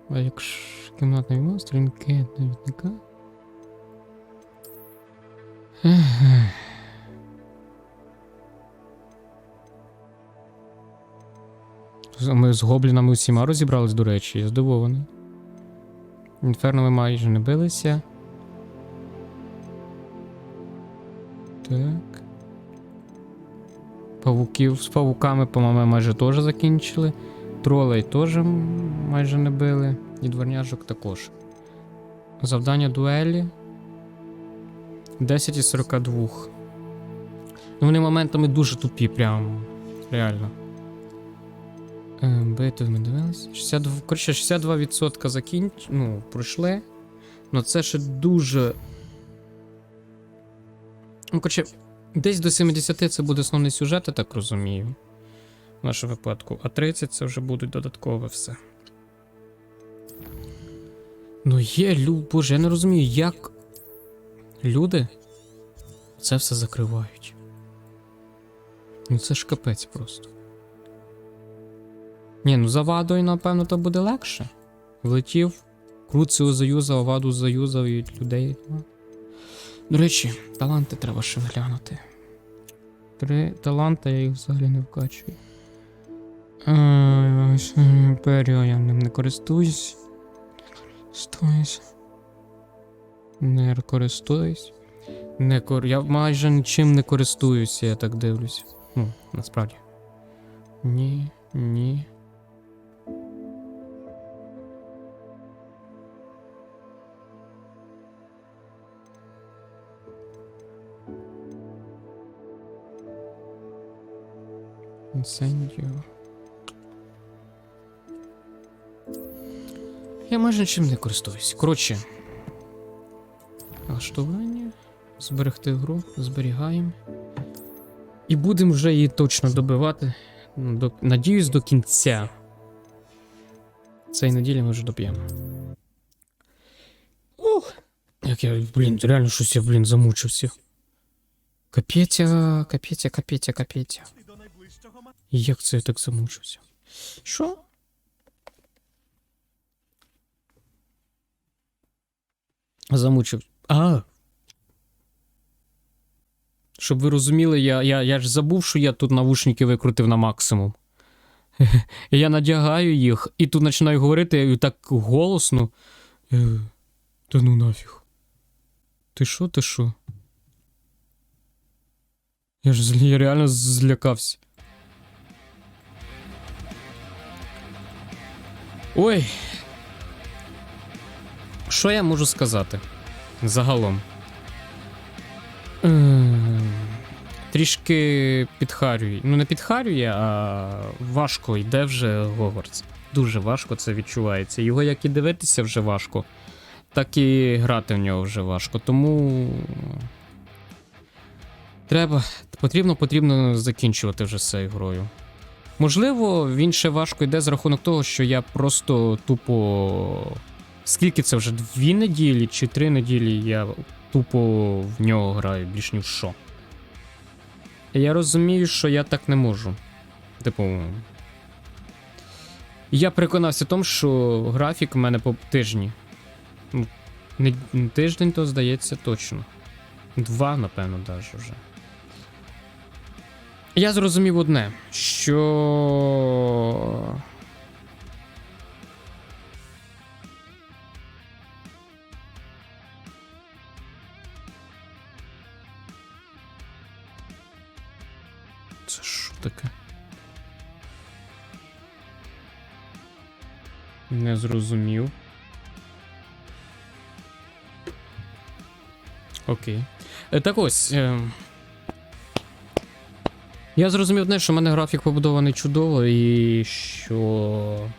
А якщо кімнатна війна, сторінки довідника. Ми з гоблінами усіма розібрались, до речі, я здивований. Інферно ми майже не билися. Так. Павуків з павуками, по-моєму, майже теж закінчили. Тролей теж майже не били. І дворняжок також. Завдання дуелі. 10 із 42. Ну, вони моментами дуже тупі, прям. Реально. Битви ми дивилися. 62% ну, пройшли. Ну це ще дуже. Ну, коротше, десь до 70 це буде основний сюжет, я так розумію. В нашому випадку. А 30 це вже будуть додаткове все. Ну є, боже, я не розумію, як люди це все закривають. Ну це ж капець просто. Ні, ну за Вадою, напевно, то буде легше. Влетів, Круцио заюзав, Ваду заюзав і людей. До речі, таланти треба ще глянути. 3 таланти, я їх взагалі не вкачую. Періо я ним не користуюсь. Не користуюсь. Я майже нічим не користуюся, я так дивлюсь. Ну, насправді. Ні. Інсендіо. Я майже нічим не користуюсь. Коротше. Налаштування. Зберегти гру. Зберігаємо. І будемо вже її точно добивати. Надіюсь, до кінця. Цієї неділі ми вже доб'ємо. Ух! Як я, реально щось я, замучився. Капець. Як це я так замучився? Що? Замучив. Щоб ви розуміли, я ж забув, що я тут навушники викрутив на максимум. Я надягаю їх, і тут починаю говорити і так голосно. Та ну нафіг. Ти що? Я реально злякався. Ой. Що я можу сказати? Загалом. Трішки підхарює. Ну, не підхарює, а важко йде вже Hogwarts. Дуже важко це відчувається. Його як і дивитися вже важко, так і грати в нього вже важко. Тому потрібно закінчувати вже з цією грою. Можливо, він ще важко йде з рахунок того, що я просто тупо... Скільки це вже? 2 неділі чи 3 неділі я тупо в нього граю, більш ні в що. І я розумію, що я так не можу. Типу... Я переконався в тому, що графік в мене по тижні. Не тиждень, то здається точно. 2, напевно, навіть вже. Я зрозумів одне, що... Це що таке? Не зрозумів. Окей. Так ось. Я зрозумів одне, що в мене графік побудований чудово і що...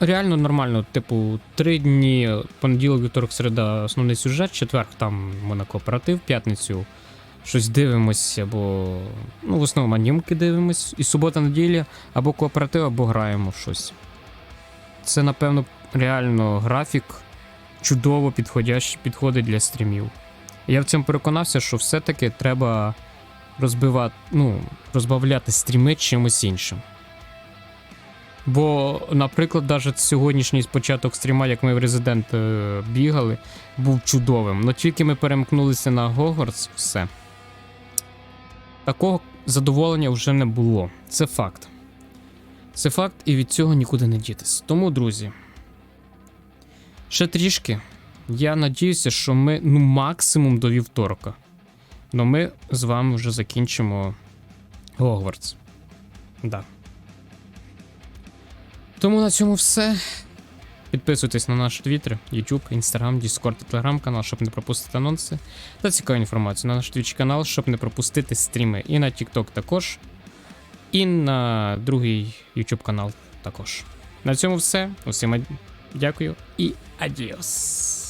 Реально нормально, типу, 3 дні, понеділок, вівторок, середа, основний сюжет, четверг там на кооператив, п'ятницю щось дивимось, або, ну, в основному анімки дивимось, і субота-неділя, або кооператив, або граємо в щось. Це, напевно, реально графік чудово підходить для стрімів. Я в цьому переконався, що все-таки треба розбавляти стріми чимось іншим. Бо, наприклад, навіть сьогоднішній початок стріма, як ми в Резидент бігали, був чудовим. Но тільки ми перемкнулися на Hogwarts, все. Такого задоволення вже не було. Це факт. Це факт, і від цього нікуди не дітись. Тому, друзі, ще трішки. Я надіюся, що ми, максимум до вівторка. Но ми з вами вже закінчимо Hogwarts. Да. Тому на цьому все. Підписуйтесь на наш Twitter, YouTube, Instagram, Discord та Telegram-канал, щоб не пропустити анонси та цікаву інформацію. На наш Twitch канал, щоб не пропустити стріми. І на TikTok також. І на другий YouTube канал також. На цьому все. Усім дякую і адіос.